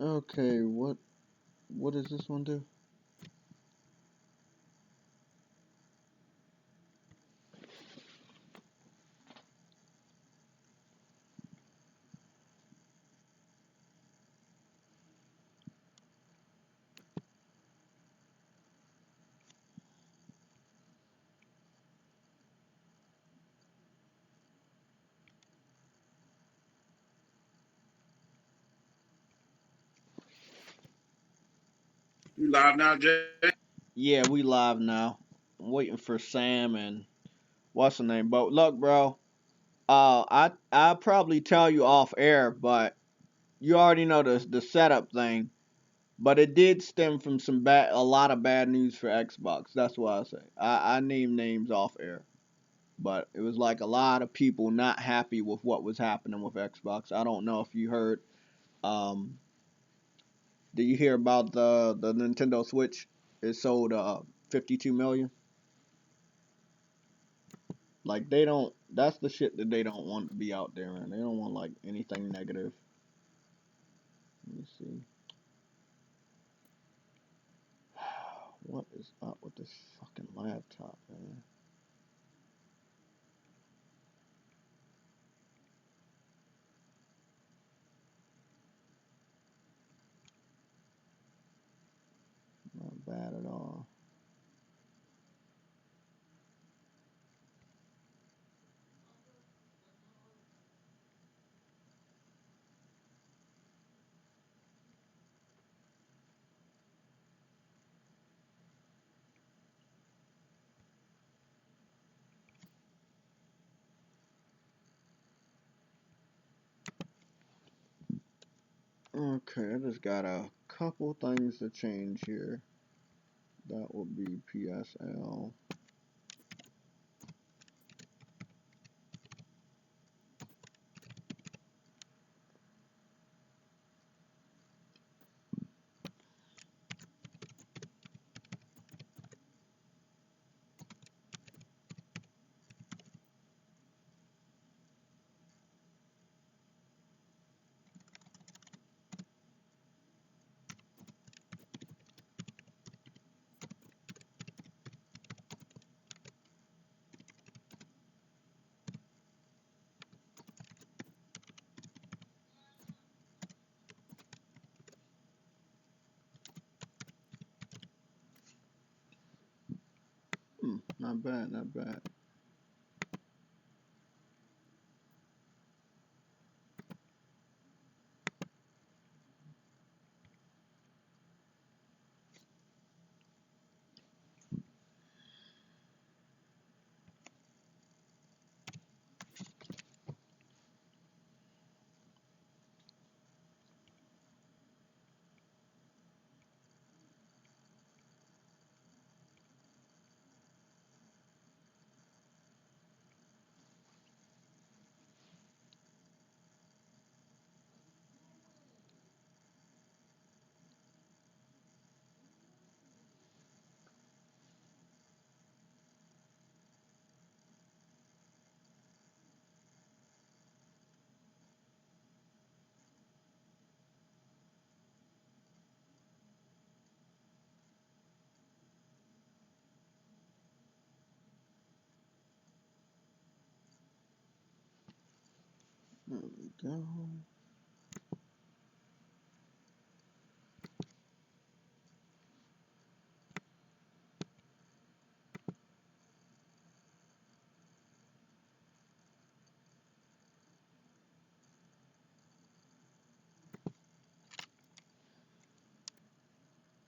Okay, what does this one do? You live now, Jay? Yeah, we live now. I'm waiting for Sam and what's the name? But look, bro. I'll probably tell you off air, but you already know the setup thing. But it did stem from a lot of bad news for Xbox. That's why I say I name names off air. But it was like a lot of people not happy with what was happening with Xbox. I don't know if you heard. Um, did you hear about the Nintendo Switch? It sold 52 million. Like they don't. That's the shit that they don't want to be out there, man. They don't want like anything negative. Let me see. What is up with this fucking laptop, man? Not bad at all. Okay, I just got a couple things to change here. That would be PSL. Not bad, not bad. There we go.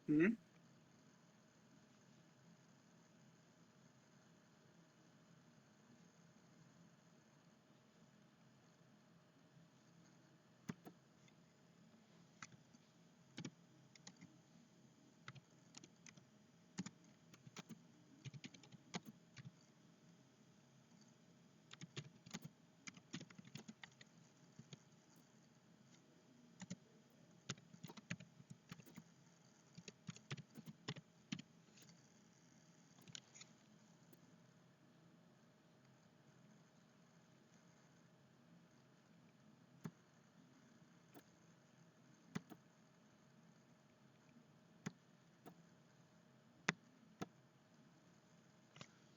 Hmm?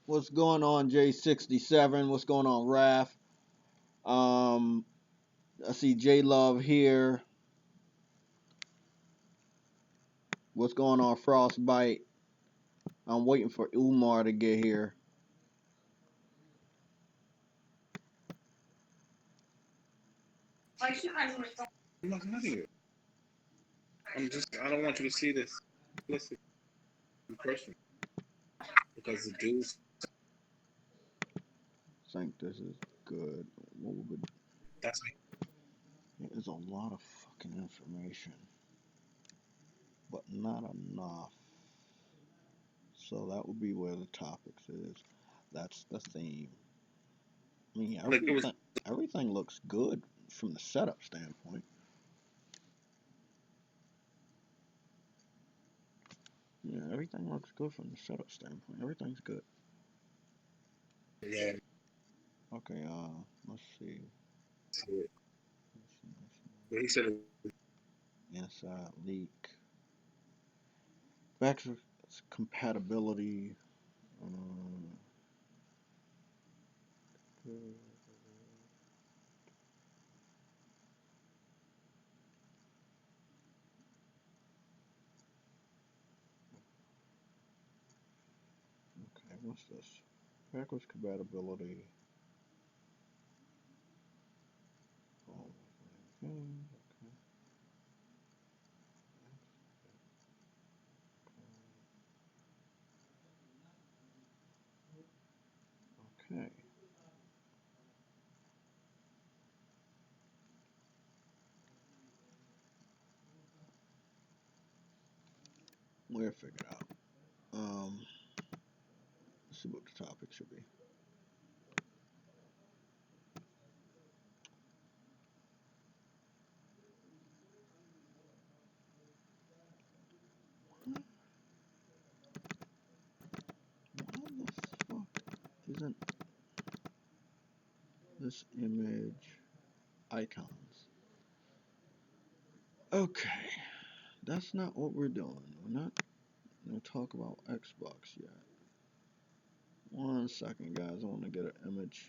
What's going on, J67? What's going on, Raph? Um, I see J Love here. What's going on, Frostbite? I'm waiting for Umar to get here. I'm not hurting you. I don't want you to see this. Listen, in person. Because the dudes. I think this is good. That's There's a lot of fucking information, but not enough. So that would be where the topics is. That's the theme. I mean, like it was. everything looks good from the setup standpoint. Yeah, everything looks good from the setup standpoint. Everything's good. Yeah. Okay, let's see. But he said it. Inside leak. Backwards compatibility. Okay, what's this? Backwards compatibility. Oh, okay. We'll figure it out. Let's see what the topic should be. Why the fuck isn't this image icons? Okay, that's not what we're doing. We're not gonna talk about Xbox yet. 1 second, guys. I want to get an image.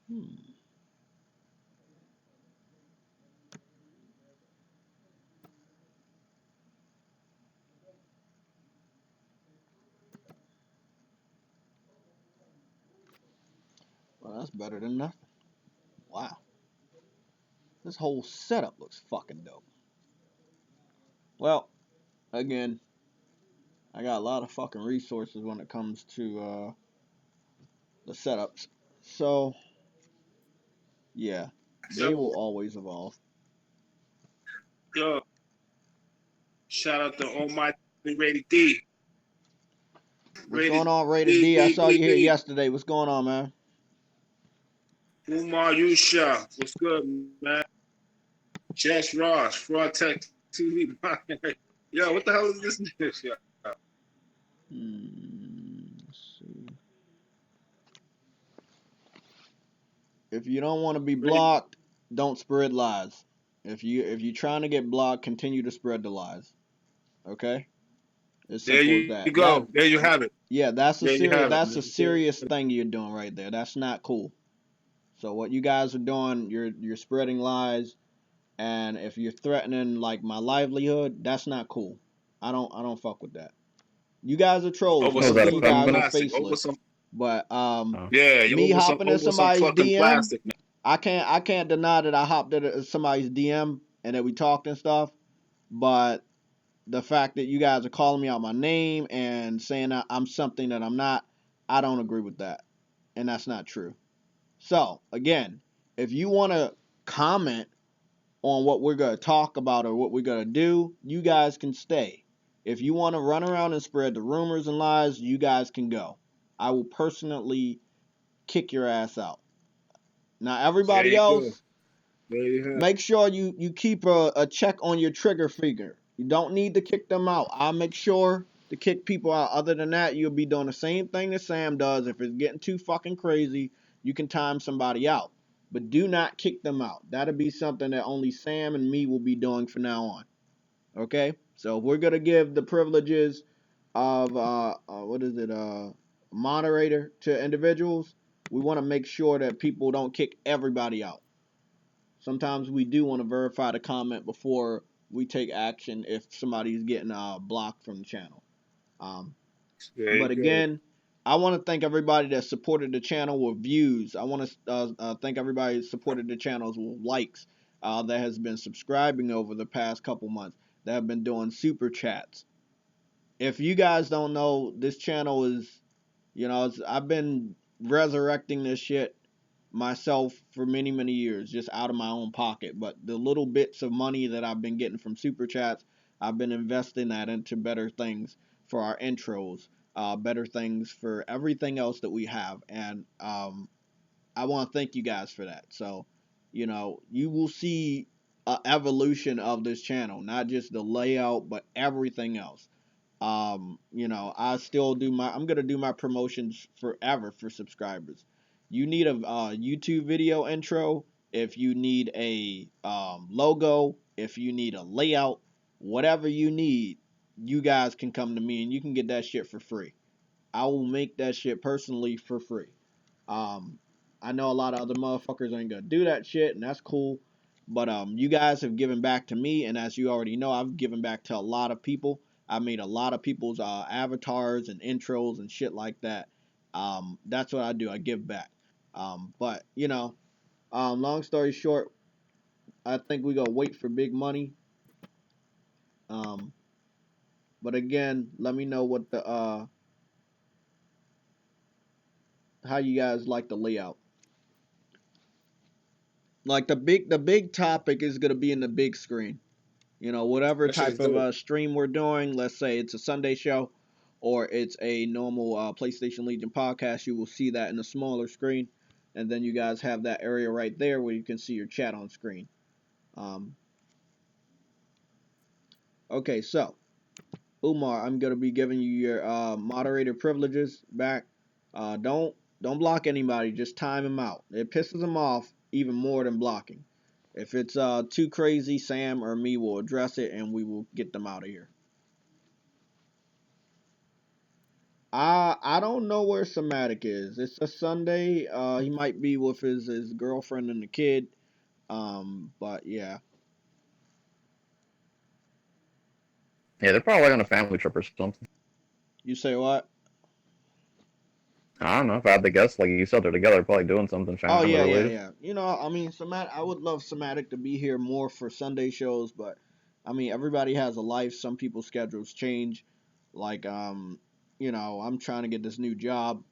Hmm. Well, that's better than nothing. Wow. This whole setup looks fucking dope. Well, again, I got a lot of fucking resources when it comes to the setups. So, yeah, they will So, always evolve. yo, shout out to Almighty Rated D. What's Rated going on, Rated D, D? I D, saw D, you here D. yesterday. What's going on, man? Umar Yusha. What's good, man? Jess Ross, Fraud Tech TV. Yo, what the hell is this news, yo? Let's see. If you don't want to be Rated. blocked, don't spread lies. If you're trying to get blocked, continue to spread the lies. Okay? As There simple as you that. go. There you have it. Yeah, There you have that's a it. serious thing you're doing right there. That's not cool. So what you guys are doing, you're spreading lies, and if you're threatening like my livelihood, that's not cool. I don't fuck with that. You guys are trolls. over Oh, is some that Most a of you fucking guys are feminist? plastic. Over faceless. some But Oh. yeah, you me hopping in over some somebody's fucking DM, plastic, man. I can't deny that I hopped in somebody's DM and that we talked and stuff. But the fact that you guys are calling me out my name and saying that I'm something that I'm not, I don't agree with that. And that's not true. So, again, if you want to comment on what we're going to talk about or what we're going to do, you guys can stay. If you want to run around and spread the rumors and lies, you guys can go. I will personally kick your ass out. Now, There everybody you go. else, There you have. make sure you keep a check on your trigger finger. You don't need to kick them out. I'll make sure to kick people out. Other than that, you'll be doing the same thing that Sam does. If it's getting too fucking crazy, you can time somebody out. But do not kick them out. That'll be something that only Sam and me will be doing from now on. Okay? So if we're gonna give the privileges of what is it, moderator to individuals, we want to make sure that people don't kick everybody out. Sometimes we do want to verify the comment before we take action if somebody's getting blocked from the channel. Um, There you but go. again, I want to thank everybody that supported the channel with views. I want to thank everybody that supported the channels with likes, that has been subscribing over the past couple months, that have been doing super chats. If you guys don't know, this channel is, I've been resurrecting this shit myself for many, many years, just out of my own pocket. But the little bits of money that I've been getting from super chats, I've been investing that into better things for our intros, better things for everything else that we have. And I want to thank you guys for that. So, you will see an evolution of this channel, not just the layout, but everything else. I still do I'm gonna do my promotions forever for subscribers. You need a YouTube video intro, if you need a logo, if you need a layout, whatever you need, you guys can come to me and you can get that shit for free. I will make that shit personally for free. Um, I know a lot of other motherfuckers ain't gonna do that shit, and that's cool. But you guys have given back to me, and as you already know, I've given back to a lot of people. I made a lot of people's avatars and intros and shit like that. That's what I do. I give back. But long story short, I think we gonna wait for big money. Um, but again, let me know what the how you guys like the layout. Like the big topic is gonna be in the big screen. Whatever That shit type is of dope. stream we're doing, let's say it's a Sunday show or it's a normal PlayStation Legion podcast, you will see that in a smaller screen. And then you guys have that area right there where you can see your chat on screen. Um, okay, so, Umar, I'm going to be giving you your moderator privileges back. Don't block anybody, just time them out. It pisses them off even more than blocking. If it's too crazy, Sam or me will address it and we will get them out of here. I don't know where Somatic is. It's a Sunday. He might be with his girlfriend and the kid. But yeah. Yeah, they're probably on a family trip or something. You say what? I don't know. If I had to guess, like you said, they're together, probably doing something Oh family yeah, yeah, related. yeah. I mean, Somatic. I would love Somatic to be here more for Sunday shows, but I mean, everybody has a life. Some people's schedules change. Like I'm trying to get this new job,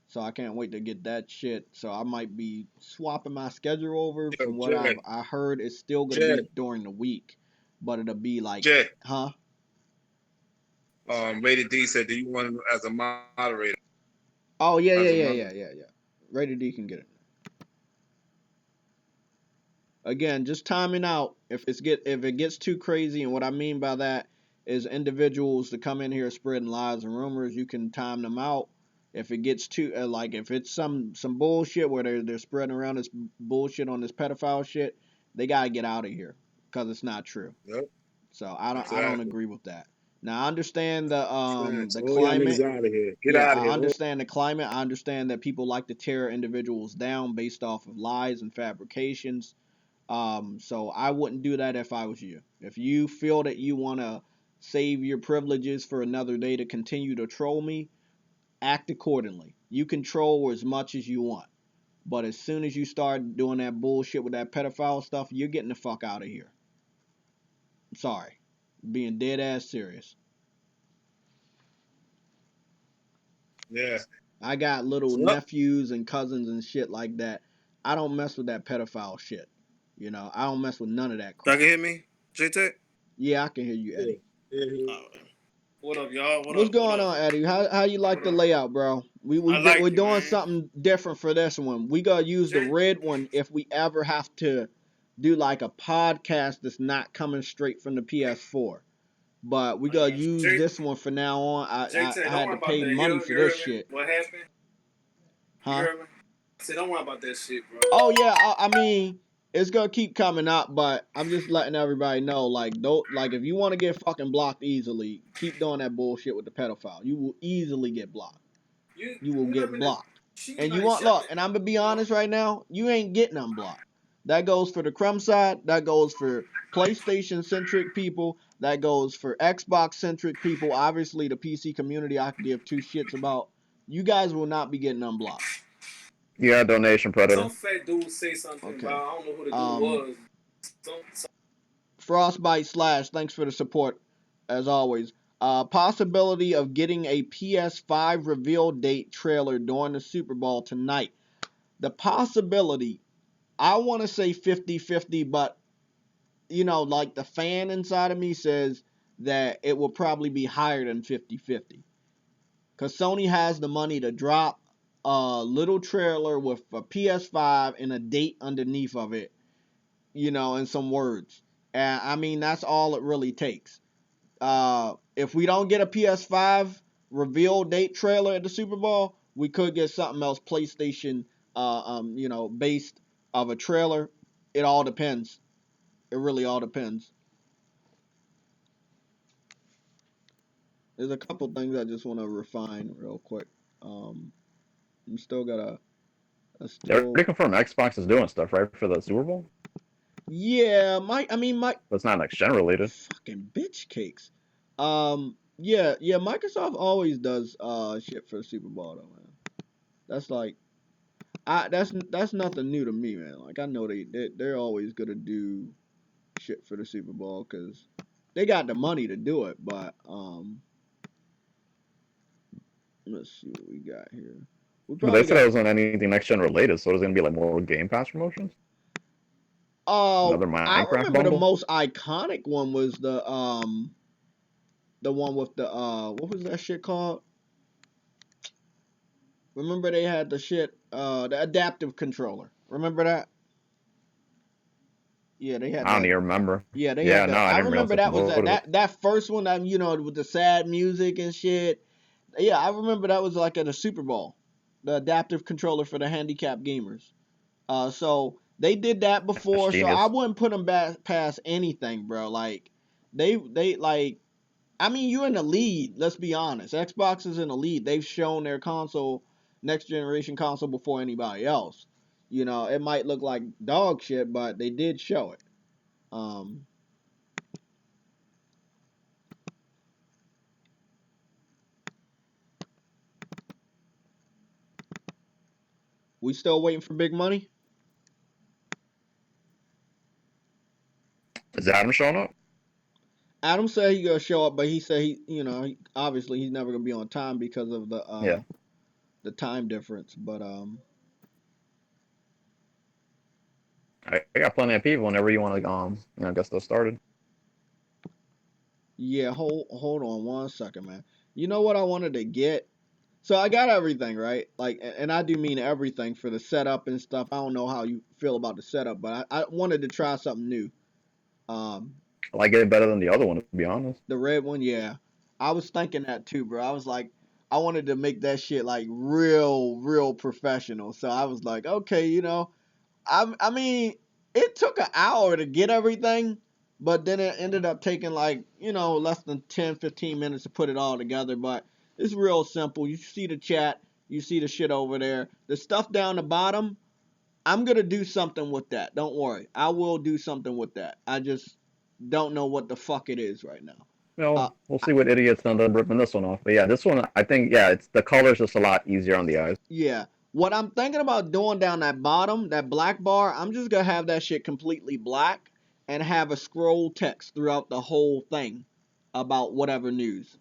so I can't wait to get that shit. So I might be swapping my schedule over. Yo, From what Jay, I heard, it's still gonna Jay, be during the week, but it'll be like, Jay. huh? Rated D said, "Do you want him as a moderator?" Oh yeah, yeah, As a yeah, moderator. yeah, yeah, yeah. Rated D can get it. Again, just timing out. If it gets too crazy, and what I mean by that is individuals that come in here spreading lies and rumors, you can time them out. If it gets too like if it's some bullshit where they're spreading around this bullshit on this pedophile shit, they gotta get out of here because it's not true. Yep, So I don't exactly. agree with that. Now I understand the Facts. the All y'all niggas climate. out of here. Get Yeah, out of I here. All understand the climate. I understand that people like to tear individuals down based off of lies and fabrications. So I wouldn't do that if I was you. If you feel that you want to save your privileges for another day to continue to troll me, act accordingly. You can troll as much as you want. But as soon as you start doing that bullshit with that pedophile stuff, you're getting the fuck out of here. I'm sorry. Being dead ass serious. Yeah. I got little Yep. nephews and cousins and shit like that. I don't mess with that pedophile shit. You know, I don't mess with none of that Y'all crap. can hear me? JTech? Yeah, I can hear you, Eddie. What up, y'all? What What's up? What going up? on, Eddie? How you like What the up? layout, bro? I like We're it, doing man. something different for this one. We gotta use the red one if we ever have to do like a podcast that's not coming straight from the PS4. But we gotta use this one for now on. I JTech, don't had to worry about pay that. money You for heard this me? shit. What happened? You Huh? heard me? I said, don't worry about that shit, bro. Oh yeah, I mean, it's gonna keep coming up, but I'm just letting everybody know, like, don't like if you want to get fucking blocked easily, keep doing that bullshit with the pedophile. You will easily get blocked. You will You get remember that? blocked. She And you like want shut look, the. and I'm gonna be No. honest right now, you ain't getting unblocked. That goes for the crumb side. That goes for PlayStation centric people. That goes for Xbox centric people. Obviously, the PC community I could give two shits about. You guys will not be getting unblocked. Yeah, donation predator. Some fat dude say something Okay. about, I don't know who the dude Um, was. Some Frostbite Slash, thanks for the support, as always. Possibility of getting a PS5 reveal date trailer during the Super Bowl tonight. The possibility, I want to say 50-50, but, you know, like the fan inside of me says that it will probably be higher than 50-50. Because Sony has the money to drop a little trailer with a PS5 and a date underneath of it, you know, and some words. And I mean, that's all it really takes. If we don't get a PS5 reveal date trailer at the Super Bowl, we could get something else PlayStation, you know, based of a trailer. It all depends. It really all depends. There's a couple things I just want to refine real quick. I'm still got a They still. already confirmed Xbox is doing stuff, right, for the Super Bowl? Yeah, Mike. But it's not next gen related. Fucking bitch cakes. Yeah. Microsoft always does shit for the Super Bowl though, man. That's like, that's nothing new to me, man. Like I know they're always gonna do shit for the Super Bowl because they got the money to do it. But let's see what we got here. We But they probably said it got. wasn't anything next gen related, so it's gonna be like more Game Pass promotions. Oh, Another I Minecraft remember the bundle. most iconic one was the one with the what was that shit called? Remember they had the shit the adaptive controller. Remember that? Yeah, they had I don't that. even remember. Yeah, they had Yeah, no, that. I I didn't realize remember it was that was loaded up. that first one that, you know, with the sad music and shit. Yeah, I remember that was like at a Super Bowl. The adaptive controller for the handicapped gamers. So they did that That's before, so I genius. wouldn't put them back past anything, bro. Like they like, I mean, you're in the lead. Let's be honest. Xbox is in the lead. They've shown their console, next generation console, before anybody else. You know, it might look like dog shit, but they did show it. Um, we still waiting for big money. Is Adam showing up? Adam said he gonna show up, but he said you know, obviously he's never gonna be on time because of Yeah. the time difference. But I got plenty of people whenever you want to get stuff started. yeah, hold on one second, man. You know what I wanted to get? So I got everything right, like, and I do mean everything for the setup and stuff. I don't know how you feel about the setup, but I wanted to try something new. Um, I like it better than the other one, to be honest. the red one, yeah, I was thinking that too, bro. I was like, I wanted to make that shit like real professional. So I was like, okay, you know, I mean, it took an hour to get everything, but then it ended up taking like, you know, less than 10-15 minutes to put it all together. But it's real simple. You see the chat, you see the shit over there. The stuff down the bottom, I'm going to do something with that. Don't worry. I will do something with that. I just don't know what the fuck it is right now. Uh, We'll see what idiots end up ripping this one off. But yeah, this one I think it's the color's just a lot easier on the eyes. yeah. What I'm thinking about doing down that bottom, that black bar, I'm just gonna have that shit completely black and have a scroll text throughout the whole thing about whatever news.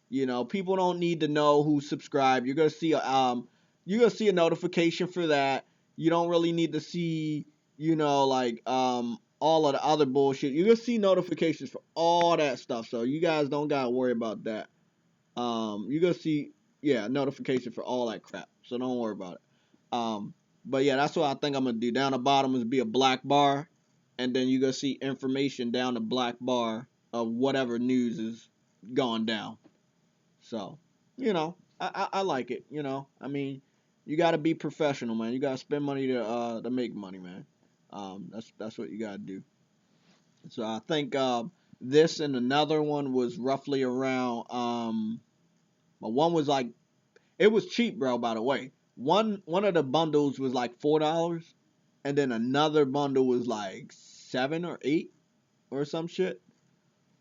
You know, people don't need to know who subscribed. You're gonna see a notification for that. You don't really need to see, like all of the other bullshit. You're gonna see notifications for all that stuff. So you guys don't gotta worry about that. You're gonna see, yeah, notification for all that crap. So don't worry about it. But yeah, that's what I think I'm gonna do. Down the bottom is be a black bar, and then you're gonna see information down the black bar of whatever news is gone down. So, I like it. I mean, you got to be professional, man. You got to spend money to make money, man. That's what you got to do. So I think this and another one was roughly around. But one was like it was cheap, bro. By the way, one of the bundles was like $4, and then another bundle was like 7 or 8 or some shit.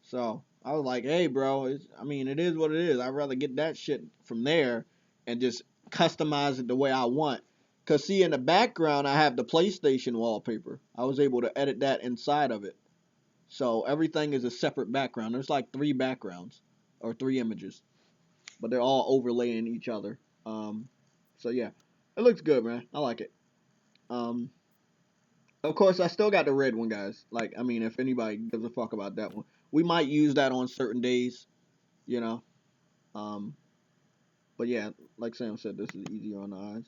So I was like, hey, bro, I mean, it is what it is. I'd rather get that shit from there and just customize it the way I want. Because, see, in the background, I have the PlayStation wallpaper. I was able to edit that inside of it. So everything is a separate background. There's like 3 backgrounds or 3 images, but they're all overlaying each other. So, yeah, it looks good, man. I like it. Um, of course, I still got the red one, guys. Like, I mean, if anybody gives a fuck about that one, we might use that on certain days, you know. Um, but yeah, like Sam said, this is easier on the eyes.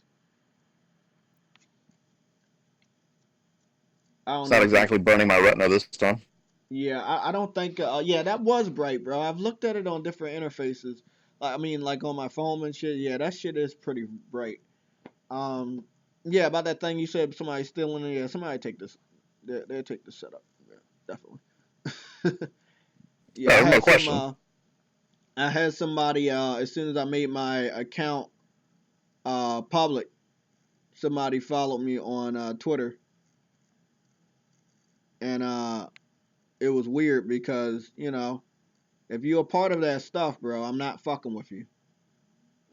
I It's don't not know if you. exactly burning my retina this time. Yeah, I don't think. Yeah, that was bright, bro. I've looked at it on different interfaces. Like, I mean, like on my phone and shit. Yeah, that shit is pretty bright. Um, yeah, about that thing you said, somebody stealing it. Yeah, somebody take this. They'll take the setup. Yeah, definitely. Yeah, There's no question. I had somebody as soon as I made my account public, somebody followed me on Twitter, and it was weird because if you're a part of that stuff, bro, I'm not fucking with you.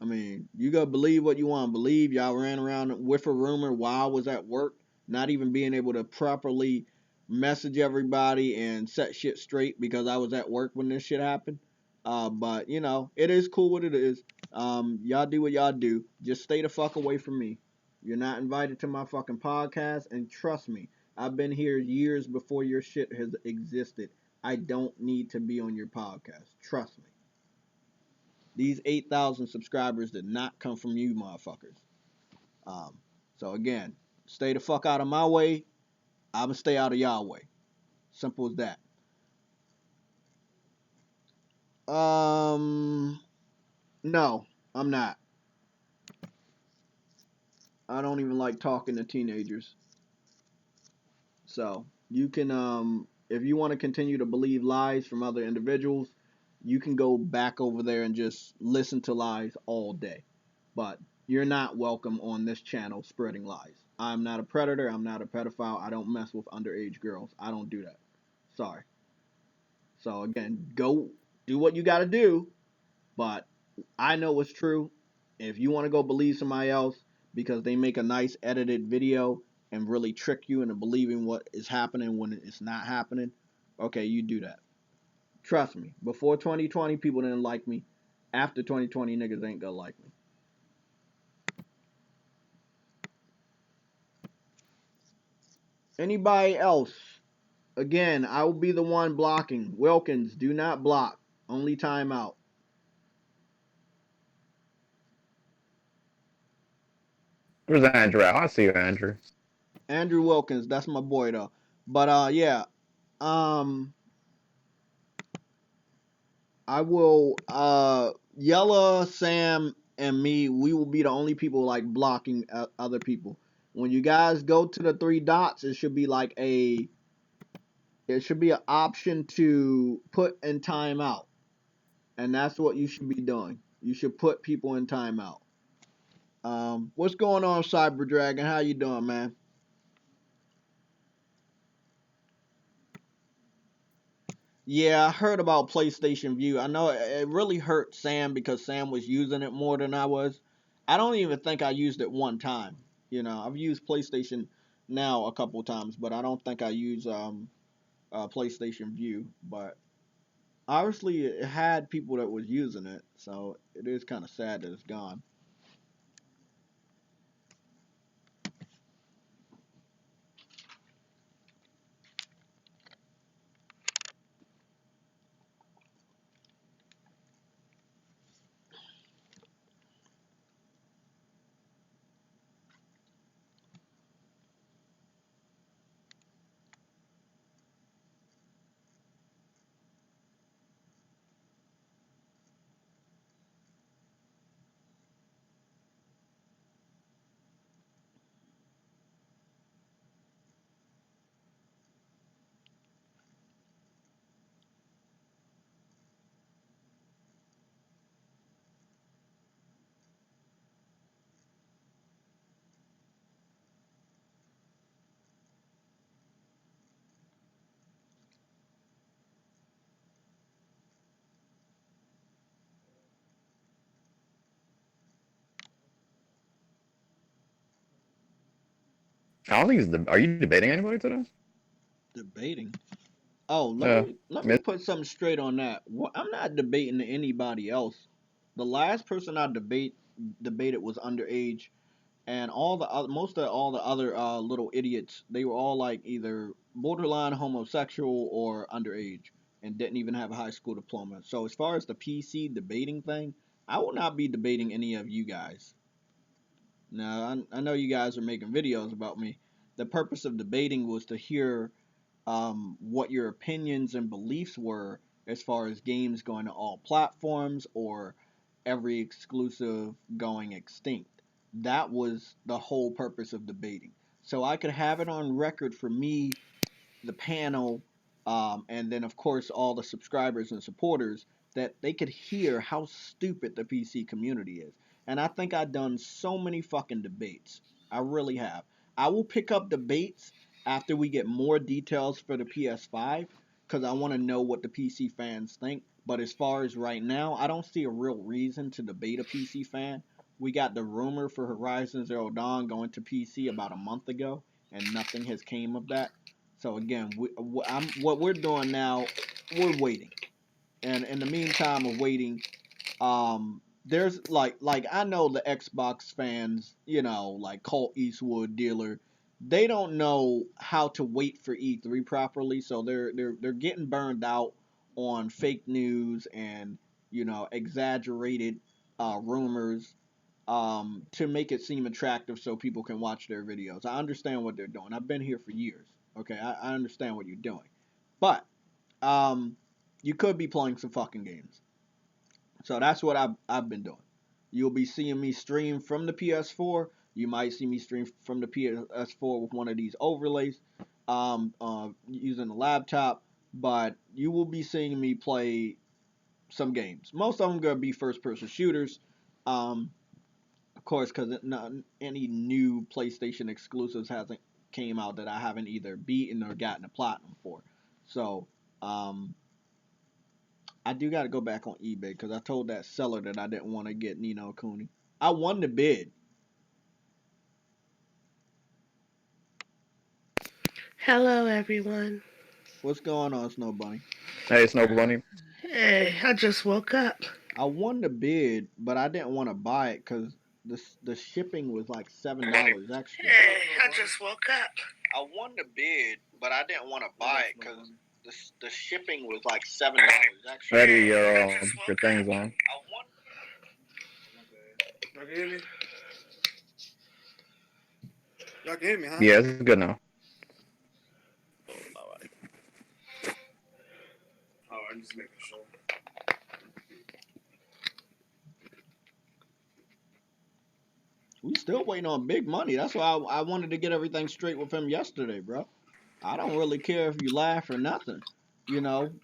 I mean, you gotta believe what you want to believe. Y'all ran around with a rumor while I was at work, not even being able to properly message everybody and set shit straight because I was at work when this shit happened. But it is cool what it is. Y'all do what y'all do. Just stay the fuck away from me. You're not invited to my fucking podcast, and trust me, I've been here years before your shit has existed. I don't need to be on your podcast. Trust me. These 8,000 subscribers did not come from you, motherfuckers. Um, so again, stay the fuck out of my way. I'ma stay out of y'all way. Simple as that. No, I'm not. I don't even like talking to teenagers. So you can, if you want to continue to believe lies from other individuals, you can go back over there and just listen to lies all day. But you're not welcome on this channel spreading lies. I'm not a predator. I'm not a pedophile. I don't mess with underage girls. I don't do that. Sorry. So again, go do what you got to do. But I know what's true. If you want to go believe somebody else because they make a nice edited video and really trick you into believing what is happening when it's not happening, okay, you do that. Trust me. Before 2020, people didn't like me. After 2020, niggas ain't gonna like me. Anybody else? Again, I will be the one blocking. Wilkins, do not block. Only timeout. Where's Andrew at? I see you, Andrew. Andrew Wilkins, that's my boy though. But yeah. Um I will Yella, Sam, and me, we will be the only people like blocking other people. When you guys go to the 3 dots, it should be an option to put in timeout. And that's what you should be doing. You should put people in timeout. What's going on, Cyber Dragon? How you doing, man? Yeah, I heard about PlayStation View. I know it really hurt Sam because Sam was using it more than I was. I don't even think I used it one time. I've used PlayStation now a couple times, but I don't think I use PlayStation View. But obviously, it had people that was using it, so it is kind of sad that it's gone. I don't think he's. Are you debating anybody today? Debating. Oh, let Yeah. me let I me mean, put something straight on that. I'm not debating anybody else. The last person I debated was underage, and most of all the other little idiots, they were all like either borderline homosexual or underage, and didn't even have a high school diploma. So as far as the PC debating thing, I will not be debating any of you guys. Now I know you guys are making videos about me. The purpose of debating was to hear what your opinions and beliefs were as far as games going to all platforms or every exclusive going extinct. That was the whole purpose of debating. So I could have it on record for me, the panel, and then of course all the subscribers and supporters that they could hear how stupid the PC community is. And I think I've done so many fucking debates. I really have. I will pick up debates after we get more details for the PS5 because I want to know what the PC fans think. But as far as right now, I don't see a real reason to debate a PC fan. We got the rumor for Horizon Zero Dawn going to PC about a month ago, and nothing has came of that. So again, what we're doing now, we're waiting, and in the meantime of waiting, there's like I know the Xbox fans, like Colt Eastwood dealer, they don't know how to wait for E3 properly, so they're getting burned out on fake news and exaggerated rumors to make it seem attractive so people can watch their videos. I understand what they're doing. I've been here for years. Okay, I understand what you're doing, but um, you could be playing some fucking games. So that's what I've been doing. You'll be seeing me stream from the PS4. You might see me stream from the PS4 with one of these overlays, using the laptop. But you will be seeing me play some games. Most of them gonna be first-person shooters. Um, of course, because not any new PlayStation exclusives hasn't came out that I haven't either beaten or gotten a platinum for. So um, I do got to go back on eBay because I told that seller that I didn't want to get Nino Cooney. I won the bid. Hello, everyone. What's going on, Snow Bunny? hey, Snow Bunny. Hey, I just woke up. I won the bid, but I didn't want to buy it because the shipping was like $7 extra. Hey, I just woke up. I won the bid, but I didn't want to buy it because the shipping was like $7 extra. Ready, I just your woke thing's up. on. I won. Y'all can hear me? Y'all can hear me, huh? Yeah, it's good now. Oh, I'm just making sure. We still waiting on big money. That's why I wanted to get everything straight with him yesterday, bro. I don't really care if you laugh or nothing,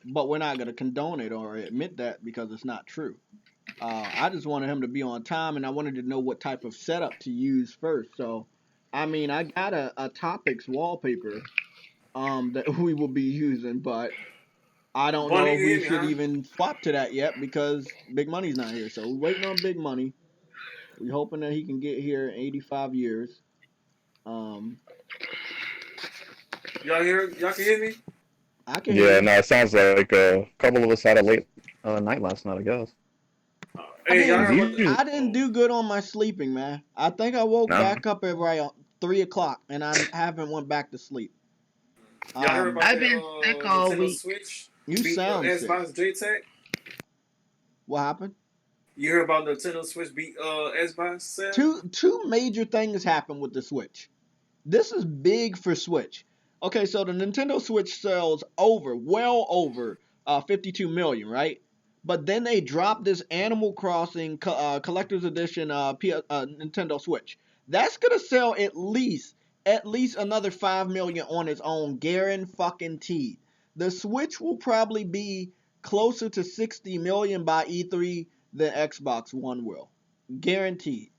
but we're not going to condone it or admit that because it's not true. I just wanted him to be on time and I wanted to know what type of setup to use first. So, I mean, I got a topics wallpaper that we will be using, but I don't Bunny, know you if we hear me, should huh? even swap to that yet because Big Money's not here. So we're waiting on Big Money. We're hoping that he can get here in 85 years. Um, Y'all can hear me? I can hear Yeah, you. no, it sounds like a couple of us had a late night last night, I guess. I Hey, y'all It's heard didn't. about the? usually I didn't Oh, do good on my sleeping, man. I think I woke no. back up at right 3 o'clock, and I haven't went back to sleep. y'all heard about I've the been sick all Nintendo week. Switch You beat sound sick. Xbox JTech? What happened? You heard about the Nintendo Switch beat Xbox Seth? Two major things happened with the Switch. This is big for Switch. Okay, so the Nintendo Switch sells well over 52 million, right? But then they dropped this Animal Crossing collector's edition Nintendo Switch. That's gonna sell at least another 5 million on its own, guaranteed. The Switch will probably be closer to 60 million by E3 than Xbox One will, guaranteed.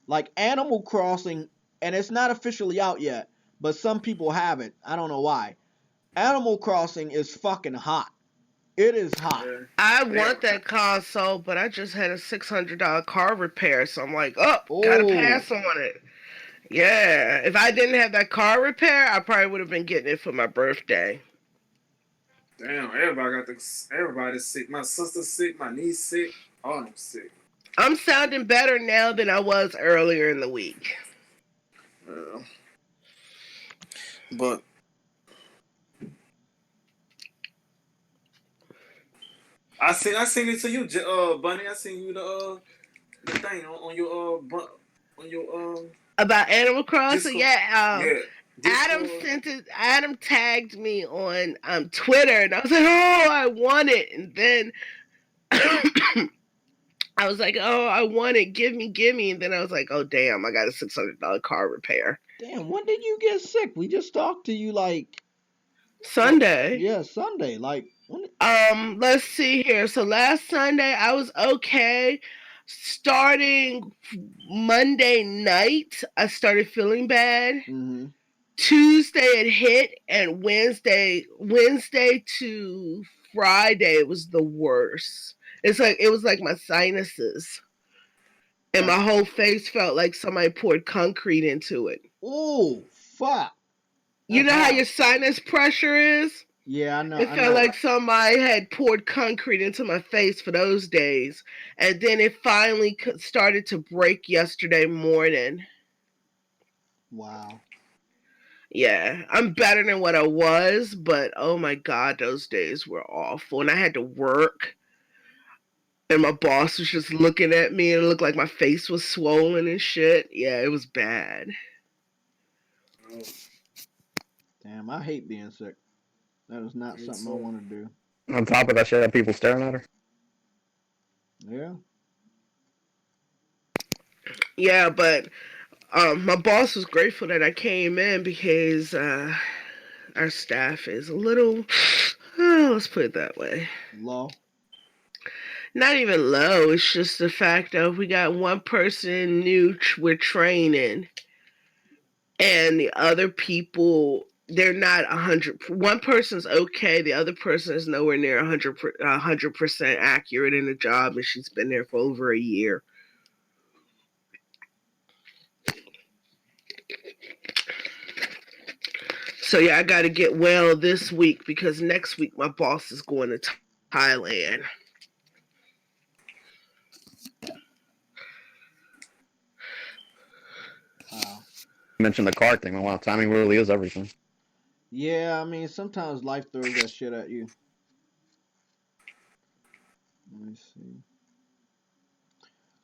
Like Animal Crossing, and it's not officially out yet, but some people have it. I don't know why. Animal Crossing is fucking hot. It is hot. Yeah. I They want got, that console, but I just had a $600 car repair, so I'm like, oh, gotta Oh, pass on it. Yeah, if I didn't have that car repair, I probably would have been getting it for my birthday. damn, everybody's sick. My sister's sick, my niece sick, all of them sick. I'm sounding better now than I was earlier in the week. Uh, but I seen it to you, Bunny. I seen you the thing on your on your About Animal Crossing, Discord. yeah. Yeah, Adam Discord. sent it. Adam tagged me on Twitter, and I was like, "Oh, I want it." And then I was like, "Oh, I want it. Give me, give me." And then I was like, "Oh, damn! I got a $600 car repair." damn, when did you get sick? We just talked to you like, Sunday. yeah, Sunday. Like, when? Let's see here. So last Sunday I was okay. Starting Monday night, I started feeling bad. Mm-hmm. Tuesday it hit, and Wednesday to Friday was the worst. It was like my sinuses, and Like, my whole face felt like somebody poured concrete into it. oh, fuck. You That's know how your hard. sinus pressure is? Yeah, I know. It I felt know. like somebody had poured concrete into my face for those days. And then it finally started to break yesterday morning. Wow. Yeah, I'm better than what I was, but oh my God, those days were awful. And I had to work, and my boss was just looking at me, and it looked like my face was swollen and shit. Yeah, it was bad. Oh, Damn, I hate being sick. That is not me something I too. want to do. On top of that, she had people staring at her. Yeah. Yeah, but my boss was grateful that I came in because our staff is a little, let's put it that way. Low. Not even low. It's just the fact of we got one person new we're training, and the other people they're not 100. One person's okay. The other person is nowhere near 100% accurate in the job, and she's been there for over a year. So yeah, I got to get well this week because next week my boss is going to Thailand. Wow. You mentioned the car thing. Wow, timing really is everything. Yeah, I mean, sometimes life throws that shit at you. Let me see.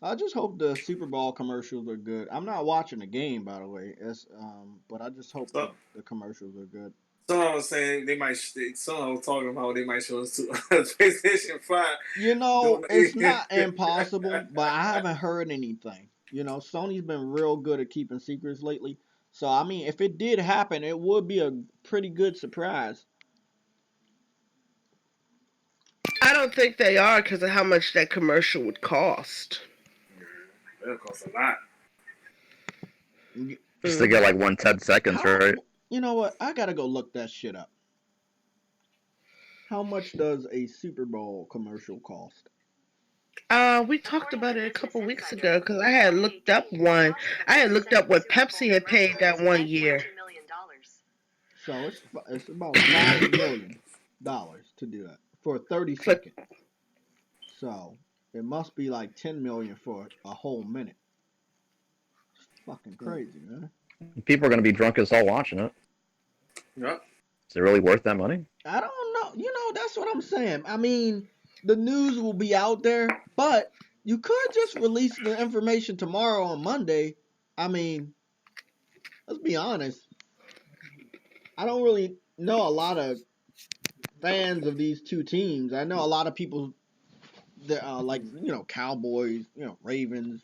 I just hope the Super Bowl commercials are good. I'm not watching the game, by the way. But I just hope So, the commercials are good. someone was saying they might. Someone was talking about they might show us to PlayStation 5 You know, doing. it's not impossible, but I haven't heard anything. You know, Sony's been real good at keeping secrets lately. So I mean, if it did happen, it would be a pretty good surprise. I don't think they are because of how much that commercial would cost. That'll cost a lot. Y- Just to get like 10 seconds, How? right? You know what? I gotta go look that shit up. How much does a Super Bowl commercial cost? We talked about it a couple weeks ago because I had looked up one. I had looked up what Pepsi had paid that one year. So it's about $5 million to do that for 30 For seconds. So it must be like 10 million for a whole minute. It's fucking crazy, man. People are gonna be drunk as hell watching it. Yep. Is it really worth that money? I don't know. That's what I'm saying. I mean, the news will be out there, but you could just release the information tomorrow on Monday. I mean, let's be honest. I don't really know a lot of fans of these two teams. I know a lot of people that like Cowboys, Ravens,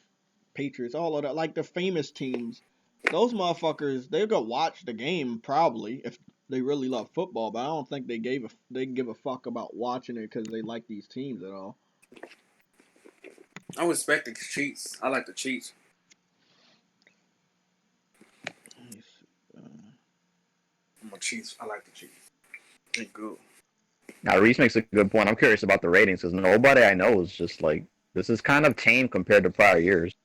Patriots, all of that, like the famous teams. Those motherfuckers, they go watch the game probably if they really love football, but I don't think they give a fuck about watching it because they like these teams at all. I respect the cheats. I like the cheats. I'm a cheats. I like the cheats. They're good. Now Reese makes a good point. I'm curious about the ratings because nobody I know is just like this is kind of tame compared to prior years.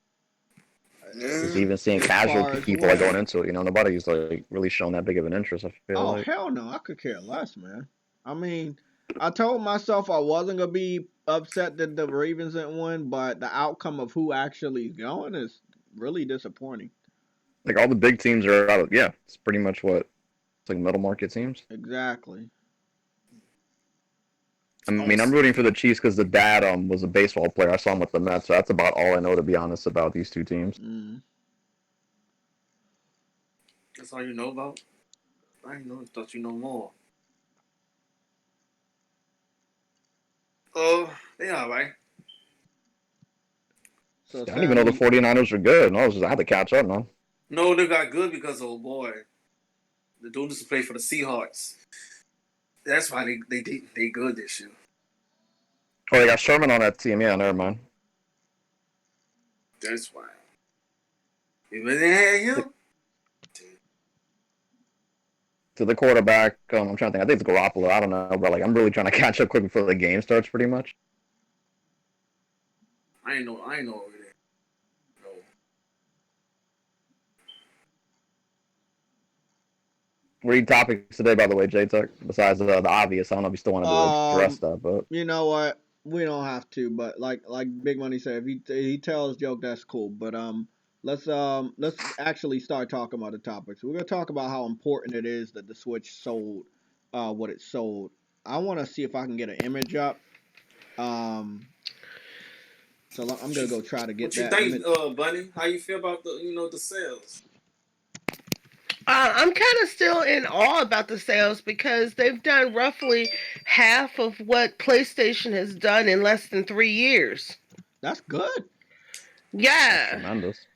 Just even seeing casual people like going into it, nobody's like really showing that big of an interest. I feel like. Hell no, I could care less, man. I mean, I told myself I wasn't gonna be upset that the Ravens didn't win, but the outcome of who actually is going is really disappointing. Like all the big teams are out of it's pretty much what it's like middle market teams. Exactly. I mean, I'm rooting for the Chiefs because the dad was a baseball player. I saw him with the Mets, so that's about all I know, to be honest, about these two teams. That's all you know about? I didn't know. I thought you know more. Oh, they all right. So I didn't even know the 49ers were good. No, I had to catch up, man. No, they got good because, oh boy, the dude used to play for the Seahawks. That's why they good this year. Oh, they got Sherman on that team. Yeah, never mind. That's why. If they had him. To the quarterback, I'm trying to think. I think it's Garoppolo. I don't know, but like I'm really trying to catch up quick before the game starts, pretty much. I ain't know over there. No. What are your topics today, by the way, JayTech? Besides the obvious, I don't know if you still want to address that, but you know what? We don't have to, but like Big Money said, if he tells joke, that's cool. But let's actually start talking about the topics. We're gonna talk about how important it is that the Switch sold what it sold. I want to see if I can get an image up. So I'm gonna go try to get that. What you think, Bunny? How you feel about the sales? I'm kind of still in awe about the sales because they've done roughly half of what PlayStation has done in less than 3 years. That's good. Yeah. That's tremendous.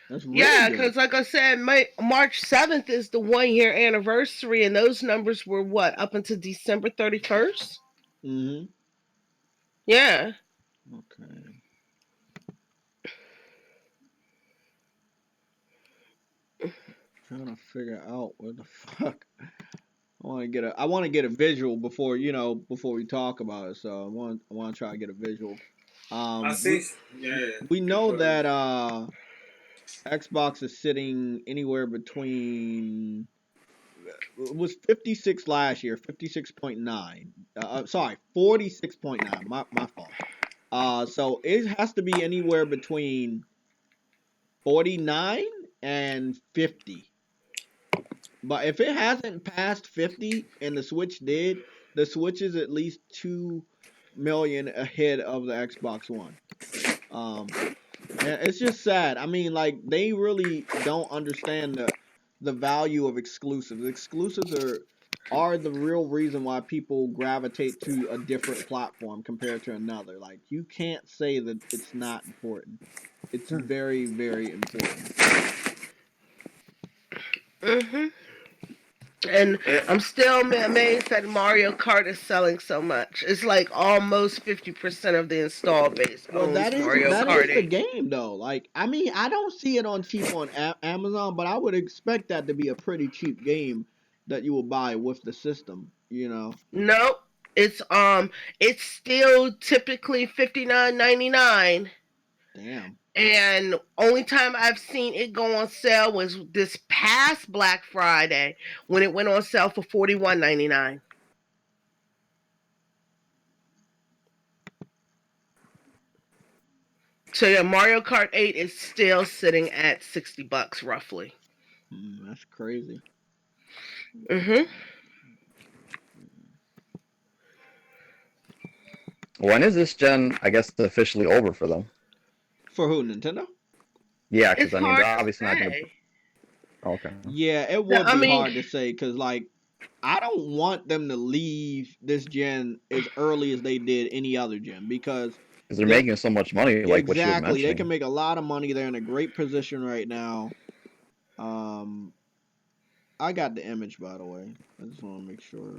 That's really good. Because like I said, March 7th is the 1-year anniversary, and those numbers were what, up until December 31st? Mm-hmm. Yeah. Okay. Trying to figure out what the fuck. I want to get a visual before we talk about it. So I want to try to get a visual. I see. We know that Xbox is sitting anywhere between. It was 56 last year, 56.9. Sorry, 46.9. My fault. So it has to be anywhere between 49 and 50. But if it hasn't passed 50 and the Switch did, the Switch is at least 2 million ahead of the Xbox One. And it's just sad. I mean, like, they really don't understand the value of exclusives. Exclusives are the real reason why people gravitate to a different platform compared to another. Like, you can't say that it's not important. It's very, very important. Mm-hmm. And I'm still amazed that Mario Kart is selling so much. It's like almost 50% of the install base owns Mario Kart. That is the game, though. Like, I mean, I don't see it on cheap on Amazon, but I would expect that to be a pretty cheap game that you will buy with the system. Nope. It's still typically $59.99. Damn. And only time I've seen it go on sale was this past Black Friday when it went on sale for $41.99. So yeah, Mario Kart 8 is still sitting at $60 roughly. That's crazy. Mhm. When is this gen, I guess, officially over for them? For who, Nintendo? Yeah, It's because I mean, hard they're to obviously not going to. say. Okay. Yeah, it No, would I be mean, hard to say because, like, I don't want them to leave this gen as early as they did any other gen because Because they're they're making so much money, like what you were exactly they can mentioning. make a lot of money. They're in a great position right now. Um, I got the image by the way. I just want to make sure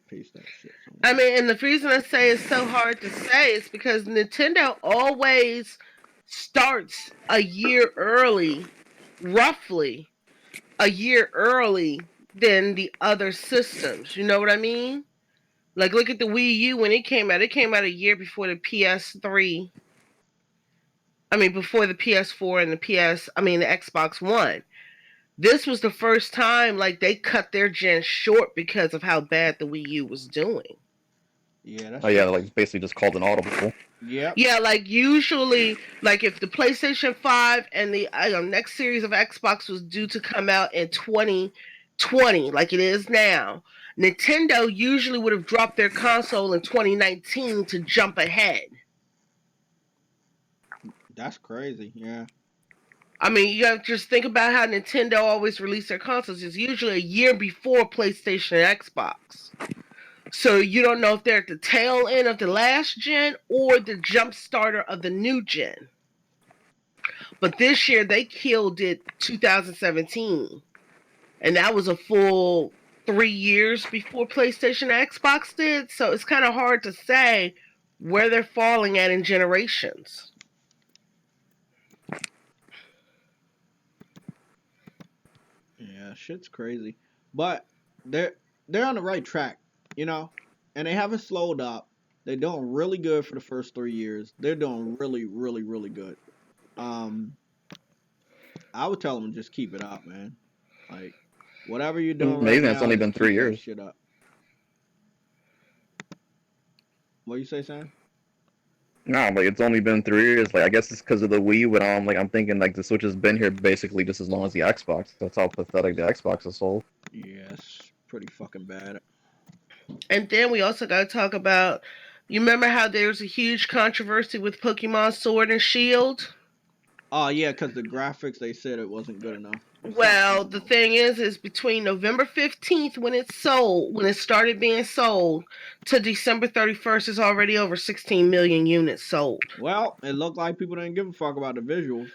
paste that shit I somewhere. mean, and the reason I say it's so hard to say is because Nintendo always starts a year early, roughly a year early than the other systems. You know what I mean? Like, look at the Wii U when it came out. It came out a year before the PS3. I mean, before the PS4 and the Xbox One. This was the first time like they cut their gen short because of how bad the Wii U was doing. Yeah, that's Oh yeah, true. like basically just called an audible. Yep. Yeah, like usually, like if the PlayStation 5 and the next series of Xbox was due to come out in 2020, like it is now, Nintendo usually would have dropped their console in 2019 to jump ahead. That's crazy. Yeah. I mean, you have to just think about how Nintendo always release their consoles. It's usually a year before PlayStation and Xbox. So you don't know if they're at the tail end of the last gen or the jump starter of the new gen. But this year they killed it 2017. And that was a full 3 years before PlayStation and Xbox did. So it's kind of hard to say where they're falling at in generations. Yeah, shit's crazy. But they're they're on the right track, you know? And they haven't slowed up. They're doing really good for the first 3 years. They're doing really, really, really good. Um, I would tell them just keep it up, man. Like whatever you're doing right Amazing. It's now, only just been three keep that years. shit up. What you say, Sam? No, like it's only been 3 years. Like I guess it's because of the Wii, but like I'm thinking like the Switch has been here basically just as long as the Xbox. That's how pathetic the Xbox is sold. Yes, pretty fucking bad. And then we also got to talk about, you remember how there was a huge controversy with Pokemon Sword and Shield? Oh yeah, because the graphics they said it wasn't good enough. Well, the thing is between November 15th when it started being sold, to December 31st, is already over 16 million units sold. Well, it looked like people didn't give a fuck about the visuals.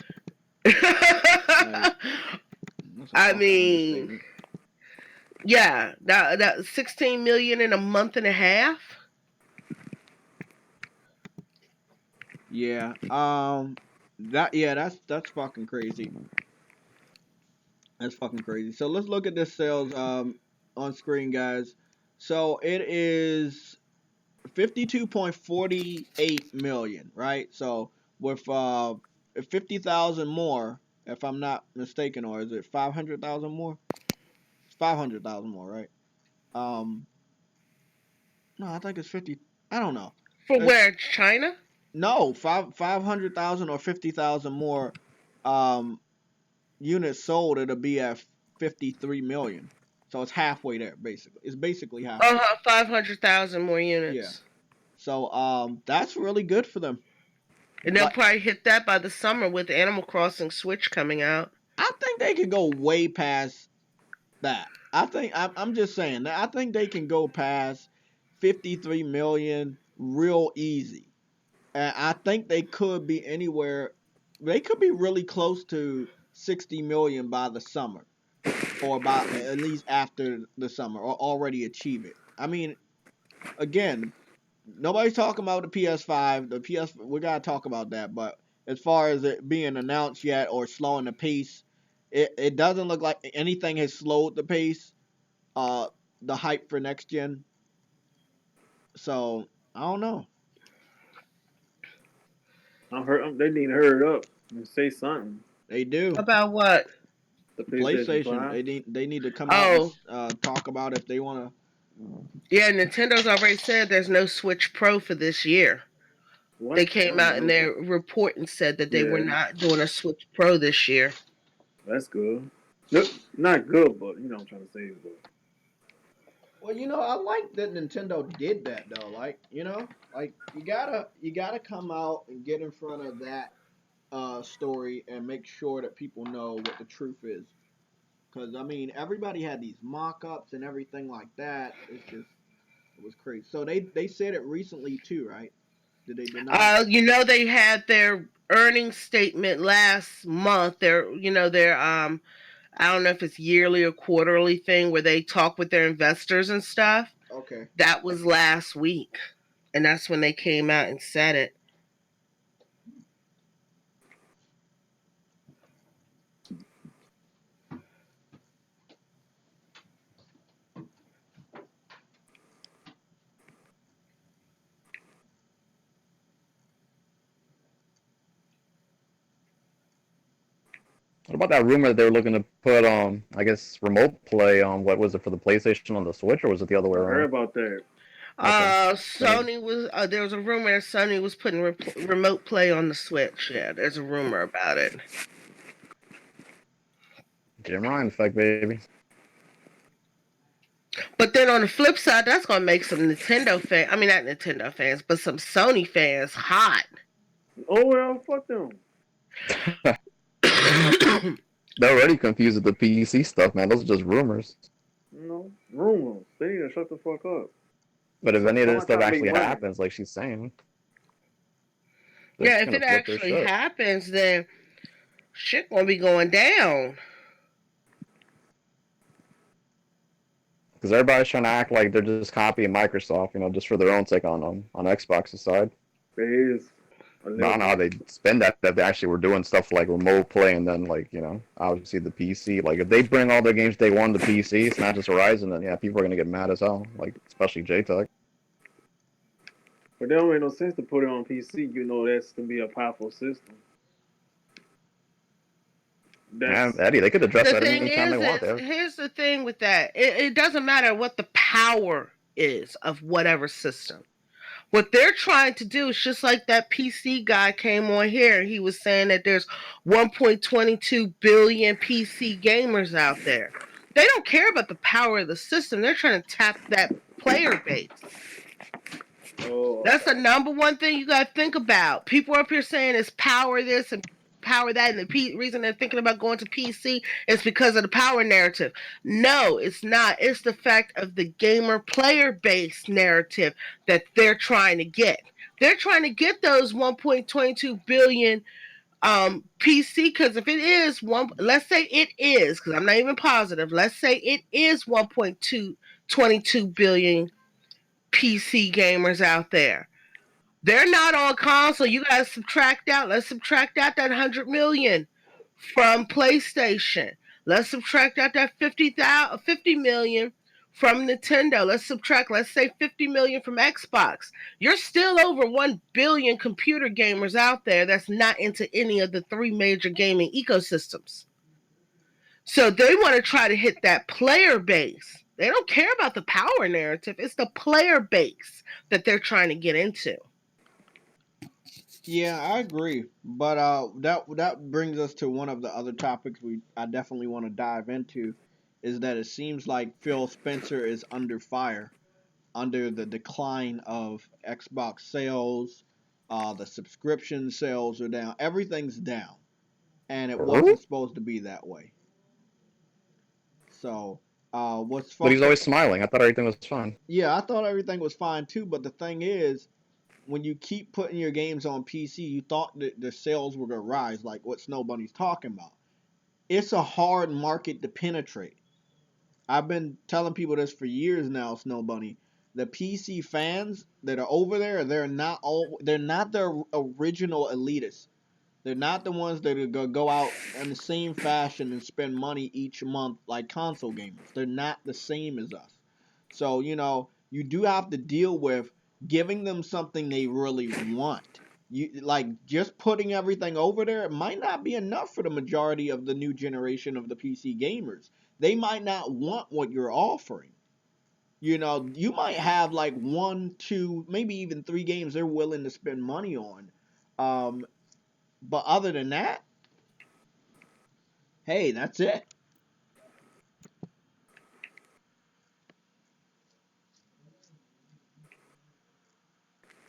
Like that's a I fucking mean, understatement. yeah, that 16 million in a month and a half. Yeah. That's fucking crazy. That's fucking crazy. So let's look at this sales on screen, guys. So it is 52.48 million, right? So with 50,000 more, if I'm not mistaken, or is it 500,000 more? It's 500,000 more, right? Um, no, I think it's 50. I don't know. For It's, where? China? no, 500,000 or 50,000 more um units sold. It'll be at 53 million. So it's halfway there, basically. It's basically halfway there. 500,000 more Yeah. units. So that's really good for them. And they'll Like probably hit that by the summer with Animal Crossing Switch coming out. I think they could go way past that. I'm just saying that I think they can go past 53 million real easy. And I think they could be anywhere. They could be really close to 60 million by the summer, or by at least after the summer, or already achieve it. I mean, again, nobody's talking about the PS5. The PS, we gotta talk about that. But as far as it being announced yet or slowing the pace, it doesn't look like anything has slowed the pace. Uh, the hype for next gen. So I don't know. They need to hurry up and say something. They do. About what? The PlayStation PlayStation. 5. They need to come out and Oh, talk about if they want to. yeah, Nintendo's already said there's no Switch Pro for this year. They What? I came didn't out in know their that. report and said that they were Yeah, not doing a Switch Pro this year. that's good. No, not good, but you know what I'm trying to say. But Well, I like that Nintendo did that though. Like, like you gotta come out and get in front of that story and make sure that people know what the truth is. Because I mean, everybody had these mock-ups and everything like that. It was crazy. So they said it recently too, right? Did they deny it? They had their earnings statement last month. Their I don't know if it's yearly or quarterly thing where they talk with their investors and stuff. Okay. That was last week, and that's when they came out and said it. What about that rumor that they were looking to put I guess remote play on what was it for the PlayStation on the Switch, or was it the other way I heard around? about that. Okay. Sony was there was a rumor that Sony was putting remote play on the Switch. Yeah, there's a rumor about it. Jim Ryan effect, baby. But then on the flip side, that's gonna make some Nintendo fans. I mean, not Nintendo fans, but some Sony fans hot. Oh well, fuck them. They're already confused with the PC stuff, man. Those are just rumors. No rumors. They need to shut the fuck up. But if any of this Someone stuff trying to make actually money. happens, like she's saying, they're Yeah, just if gonna it flip their actually shit. happens, then shit gonna be going down. Because everybody's trying to act like they're just copying Microsoft, just for their own sake on Xbox's side. It is. I don't know how they spend that if they actually were doing stuff like remote play and then obviously the PC. Like if they bring all their games day one to PC, it's not just Horizon, then yeah, people are gonna get mad as hell. Like especially JTech. But that don't make no sense to put it on PC. You know that's gonna be a powerful system. Yeah, That's Eddie, they could address The that thing anytime they want. is, here's the thing with that. It doesn't matter what the power is of whatever system. What they're trying to do is just like that PC guy came on here. He was saying that there's 1.22 billion PC gamers out there. They don't care about the power of the system. They're trying to tap that player base. That's the number one thing you got to think about. People are up here saying it's power this and power that, and the reason they're thinking about going to PC is because of the power narrative. No, it's not. It's the fact of the gamer player base narrative that they're trying to get. They're trying to get those 1.22 billion PC, because if it is let's say it is, because I'm not even positive, let's say it is 1.22 billion PC gamers out there. They're not on console. You gotta let's subtract out that 100 million from PlayStation. Let's subtract out that 50 million from Nintendo. Let's say 50 million from Xbox. You're still over 1 billion computer gamers out there that's not into any of the three major gaming ecosystems. So they want to try to hit that player base. They don't care about the power narrative. It's the player base that they're trying to get into. Yeah, I agree. But that brings us to one of the other topics I definitely want to dive into is that it seems like Phil Spencer is under fire under the decline of Xbox sales. The subscription sales are down. Everything's down, and it wasn't supposed to be that way. So, what's But he's fucked up? always smiling. I thought everything was fine. Yeah, I thought everything was fine too. But the thing is, when you keep putting your games on PC, you thought that the sales were gonna rise, like what Snow Bunny's talking about. It's a hard market to penetrate. I've been telling people this for years now, Snow Bunny. The PC fans that are over there, they're not the original elitists. They're not the ones that are gonna go out in the same fashion and spend money each month like console gamers. They're not the same as us. So, you do have to deal with giving them something they really want. You like just putting everything over there, it might not be enough for the majority of the new generation of the PC gamers. They might not want what you're offering. You might have like one, two, maybe even three games they're willing to spend money on. Um, but other than that, hey, that's it.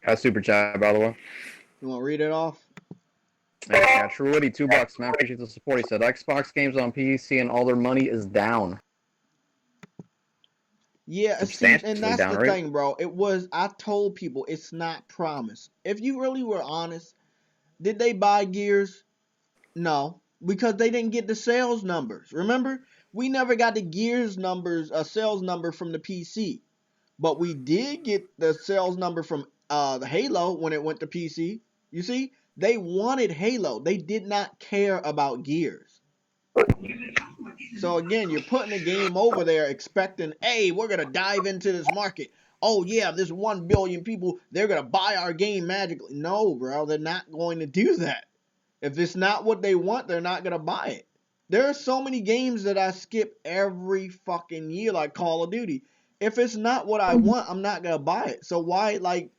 Has super chat, by the way. You want to read it off? Yeah, True Witty, $2, man. Appreciate the support. He said Xbox games on PC and all their money is down. Yeah, see, and Substantially that's down, the right? thing, bro. I told people it's not promised. If you really were honest, did they buy Gears? No, because they didn't get the sales numbers. Remember, we never got the Gears numbers, a sales number from the PC, but we did get the sales number from the Halo when it went to PC. You see, they wanted Halo. They did not care about Gears. So again, you're putting a game over there expecting, hey, we're gonna dive into this market. Oh yeah, this 1 billion people, they're gonna buy our game magically. No, bro, they're not going to do that. If it's not what they want, they're not gonna buy it. There are so many games that I skip every fucking year, like Call of Duty. If it's not what I want, I'm not gonna buy it. So why, like,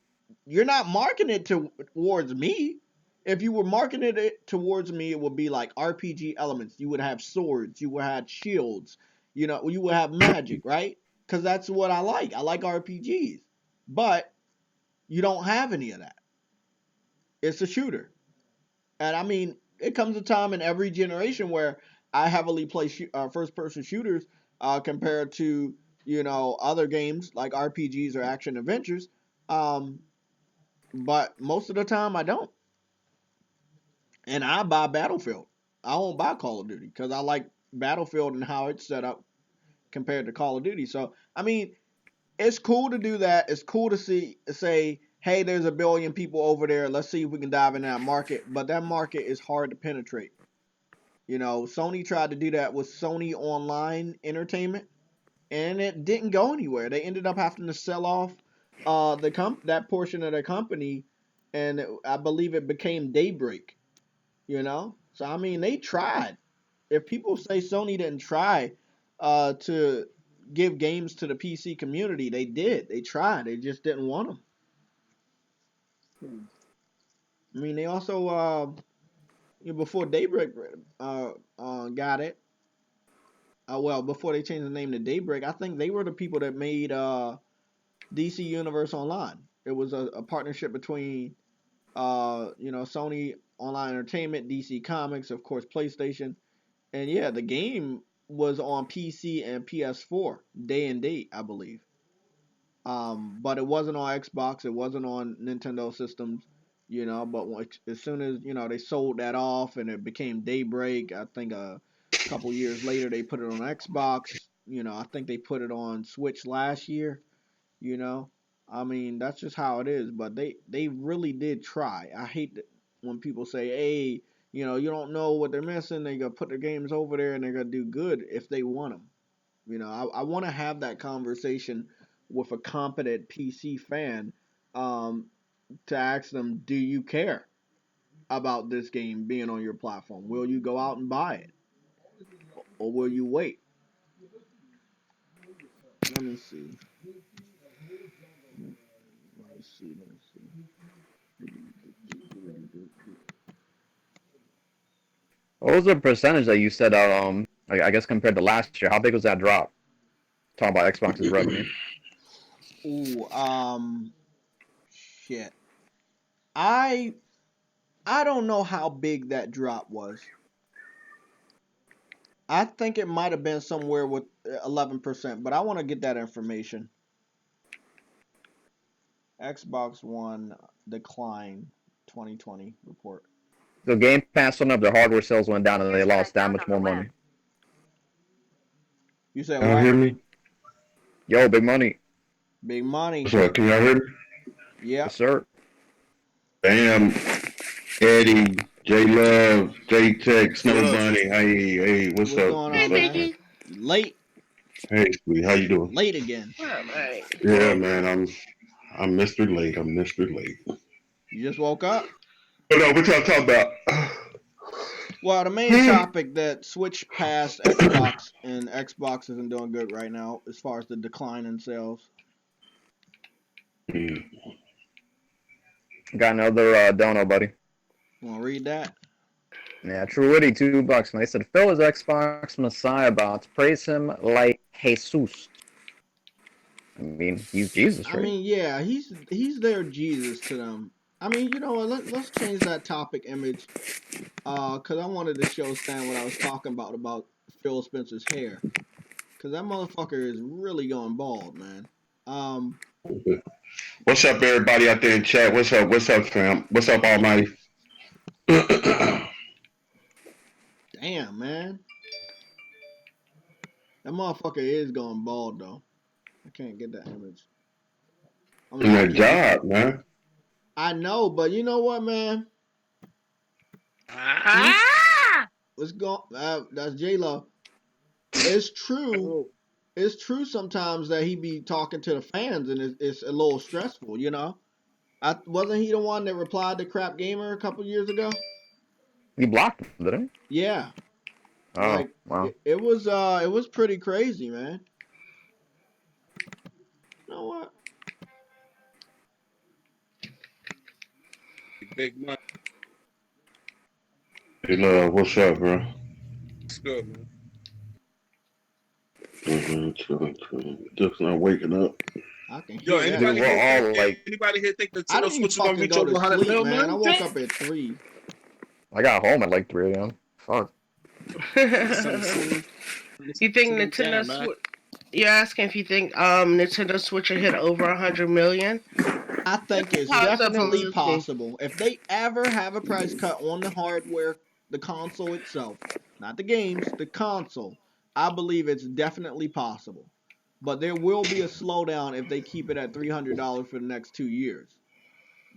you're not marketing it towards me? If you were marketing it towards me, it would be like RPG elements. You would have swords, you would have shields, you would have magic, right? Because that's what I like. I like RPGs. But you don't have any of that. It's a shooter. And I mean, it comes a time in every generation where I heavily play first person shooters compared to, other games like RPGs or action adventures. Um, but most of the time I don't. And I buy Battlefield. I won't buy Call of Duty because I like Battlefield and how it's set up compared to Call of Duty. So I mean, it's cool to do that. It's cool to say, hey, there's 1 billion people over there. Let's see if we can dive in that market. But that market is hard to penetrate. Sony tried to do that with Sony Online Entertainment, and it didn't go anywhere. They ended up having to sell off that portion of their company, and I believe it became Daybreak. So I mean, they tried. If people say Sony didn't try to give games to the PC community, they did. They tried. They just didn't want them. I mean, they also before Daybreak got it. Well, before they changed the name to Daybreak, I think they were the people that made DC Universe Online. It was a partnership between Sony Online Entertainment, DC Comics, of course, PlayStation. And yeah, the game was on PC and PS4 day and date, I believe. But it wasn't on Xbox. It wasn't on Nintendo systems. But as soon as they sold that off and it became Daybreak, I think a couple years later they put it on Xbox. I think they put it on Switch last year. You know, I mean that's just how it is. But they really did try. I hate when people say, "Hey, you don't know what they're missing. They're gonna put their games over there and they're gonna do good if they want them." I want to have that conversation with a competent PC fan um, to ask them, do you care about this game being on your platform? Will you go out and buy it? Or will you wait? Let me see. Let me see. Let me see. What was the percentage that you said, I guess compared to last year? How big was that drop? Talking about Xbox's revenue. Ooh, shit. I I don't know how big that drop was. I think it might have been somewhere with 11%, but I want to get that information. Xbox One decline 2020 report. So Game Pass went up, their hardware sales went down, and they lost that much more money. You said Y'all what? hear me? Yo, big money. Big money. What's up? Can y'all hear me? Yeah. Yes, sir. Damn, Eddie, J Love, J Tech, Snow What up? Bunny. Hey, what's What's up? going Hey, on, What's up? man? Biggie. Late. Hey, sweetie, how you doing? Late again. All right. Yeah, man, I'm Mr. Late. I'm Mr. Late. You just woke up? But no, what y'all talking about? Well, the main topic that Switch passed Xbox and Xbox isn't doing good right now as far as the decline in sales. Got another dono, buddy. You want to read that? Yeah, True Witty, $2. And they said Phil is Xbox Messiah bots. Praise him like Jesus. I mean, he's Jesus, I right? mean, yeah, he's their Jesus to them. I mean, you know what? Let's change that topic image. Cause I wanted to show Stan what I was talking about Phil Spencer's hair. Cause that motherfucker is really going bald, man. Um, What's up, everybody out there in chat? What's up? What's up, fam? What's up, Almighty? damn, man, that motherfucker is going bald though. I can't get that image. I mean, I Good can get. job, man. I know, but you know what, man? Let's go. That's J Lo. It's true. Oh, It's true sometimes that he be talking to the fans and it's a little stressful, you know. I wasn't he the one that replied to Crap Gamer a couple years ago? He blocked him, didn't Yeah, he? Oh, like wow. it was pretty crazy, man. You know what? big money. Hey, love, what's up, bro? It's good, man. Just not waking up. I can Yo, hear that. Dude, we're all like, anybody here think I Nintendo didn't even Switch is gonna fucking reach go over to 100 sleep, mil, man. I man? woke up at 3. I got home at like 3 a.m. Fuck. You Damn, think Nintendo man. Switch? You're asking if you think Nintendo Switch will hit over 100 million? I think it's Toss up and definitely let's see. possible. If they ever have a price cut on the hardware, the console itself, not the games, the console, I believe it's definitely possible. But there will be a slowdown if they keep it at $300 for the next 2 years.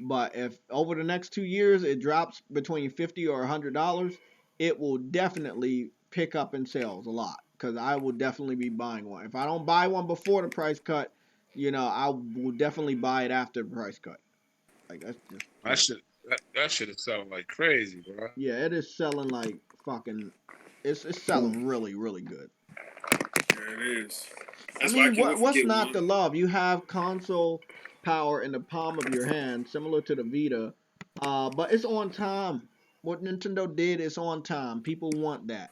But if over the next 2 years it drops between $50 or $100, it will definitely pick up in sales a lot. Because I will definitely be buying one. If I don't buy one before the price cut, I will definitely buy it after the price cut. Like that's just That shit, that shit is selling like crazy, bro. yeah, it is selling like fucking. It's selling really really good. Yeah, it is. I That's why I mean, can't wait for what's get not one. to love? You have console power in the palm of your hand, similar to the Vita, but it's on time. What Nintendo did is on time. People want that,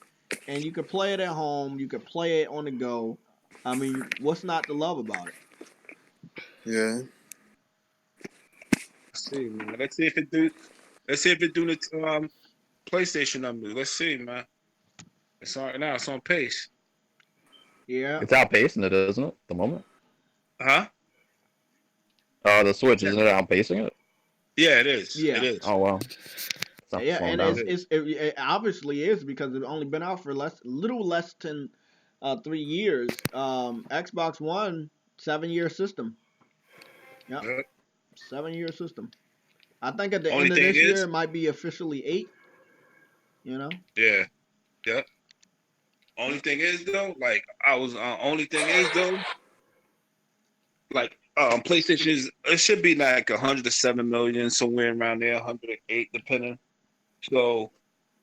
and you could play it at home. You could play it on the go. I mean, what's not to love about it? Yeah. Let's see, man. Let's see if it do. Let's see if it do the PlayStation numbers. Let's see, man. It's on now. It's on pace. Yeah, It's outpacing it, isn't it? At the moment. Huh? The Switch, isn't it outpacing it? Yeah, it is. It yeah, is. Oh, wow. It's not yeah, slowing and down. it obviously is because it's only been out for little less than 3 years. Xbox One 7 year system. Yep, Yeah. 7 year system. I think at the Only end of thing this year is, it might be officially 8. You know. yeah, yeah. Only thing is though, like I was. Only thing is though, like PlayStation is. It should be like 107 million, somewhere around there, 108, depending. So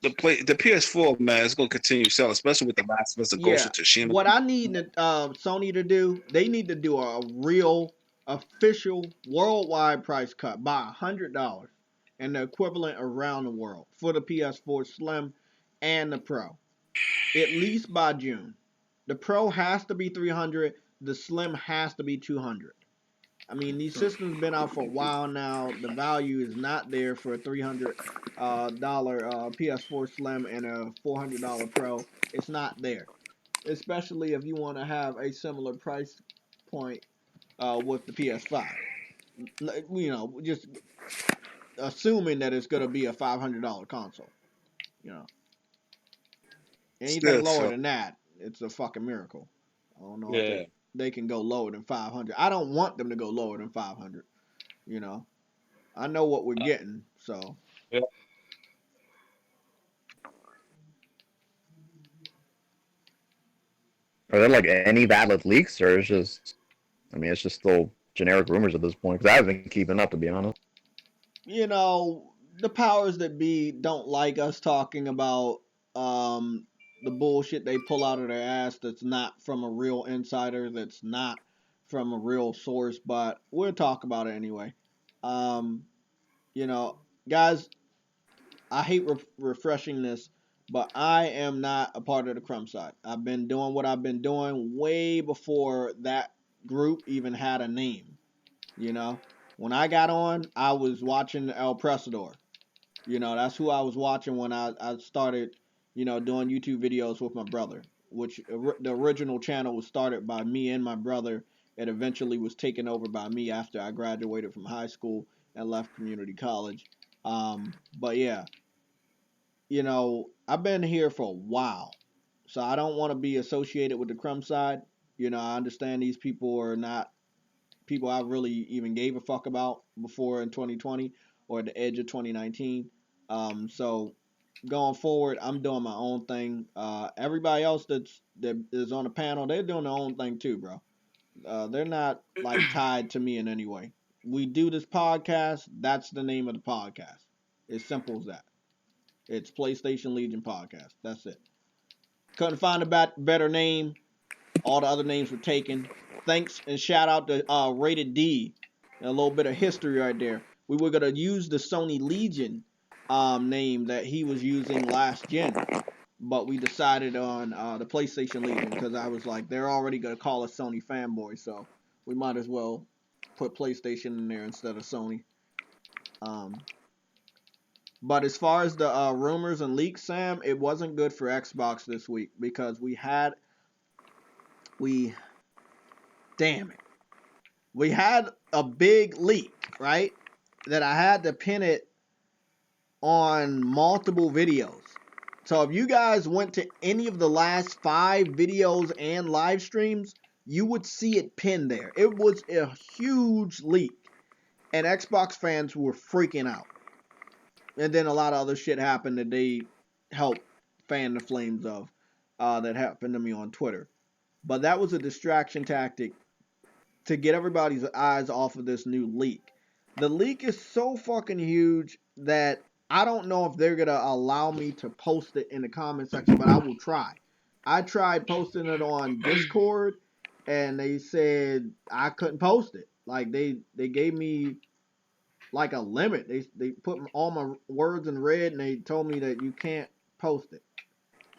the PS4 man is gonna continue selling, especially with the Last of Us, and Ghost Yeah. of Tsushima. What I need Sony to do, they need to do a real official worldwide price cut by $100 and the equivalent around the world for the PS4 Slim and the Pro, at least by June. The Pro has to be 300. The Slim has to be 200. I mean, these systems been out for a while now. The value is not there for a $300 PS4 Slim and a $400 Pro. It's not there, especially if you want to have a similar price point with the PS5. Just assuming that it's gonna be a $500 console. You know, anything Still, lower so than that, it's a fucking miracle. I don't know if yeah. they can go lower than 500. I don't want them to go lower than 500. You know, I know what we're getting, so Yeah. Are there like any valid leaks, or is just? I mean, it's just still generic rumors at this point. Because I haven't been keeping up, to be honest. You know, the powers that be don't like us talking about um, the bullshit they pull out of their ass that's not from a real insider, that's not from a real source, but we'll talk about it anyway. Um, you know, guys, I hate refreshing this, but I am not a part of the crumb side. I've been doing what I've been doing way before that group even had a name. You know, when I got on, I was watching El Presador. You know, that's who I was watching when I started, doing YouTube videos with my brother, which the original channel was started by me and my brother. It eventually was taken over by me after I graduated from high school and left community college. But yeah, I've been here for a while, so I don't want to be associated with the crumb side. I understand these people are not people I really even gave a fuck about before in 2020 or at the edge of 2019. So going forward, I'm doing my own thing. Everybody else that is on the panel, they're doing their own thing too, bro. They're not like tied to me in any way. We do this podcast. That's the name of the podcast. It's simple as that. It's PlayStation Legion Podcast. That's it. Couldn't find a better name. All the other names were taken. Thanks and shout out to Rated D. A little bit of history right there. We were gonna use the Sony Legion name that he was using last gen, but we decided on the PlayStation Legion because I was like, they're already gonna call us Sony fanboys, so we might as well put PlayStation in there instead of Sony. Um, but as far as the rumors and leaks, Sam, it wasn't good for Xbox this week because we damn it. We had a big leak, right? That I had to pin it on multiple videos. So if you guys went to any of the last 5 videos and live streams, you would see it pinned there. It was a huge leak. And Xbox fans were freaking out. And then a lot of other shit happened that they helped fan the flames of that happened to me on Twitter. But that was a distraction tactic to get everybody's eyes off of this new leak. The leak is so fucking huge that I don't know if they're gonna allow me to post it in the comment section, but I will try. I tried posting it on Discord, and they said I couldn't post it. Like they gave me like a limit. They put all my words in red, and they told me that you can't post it.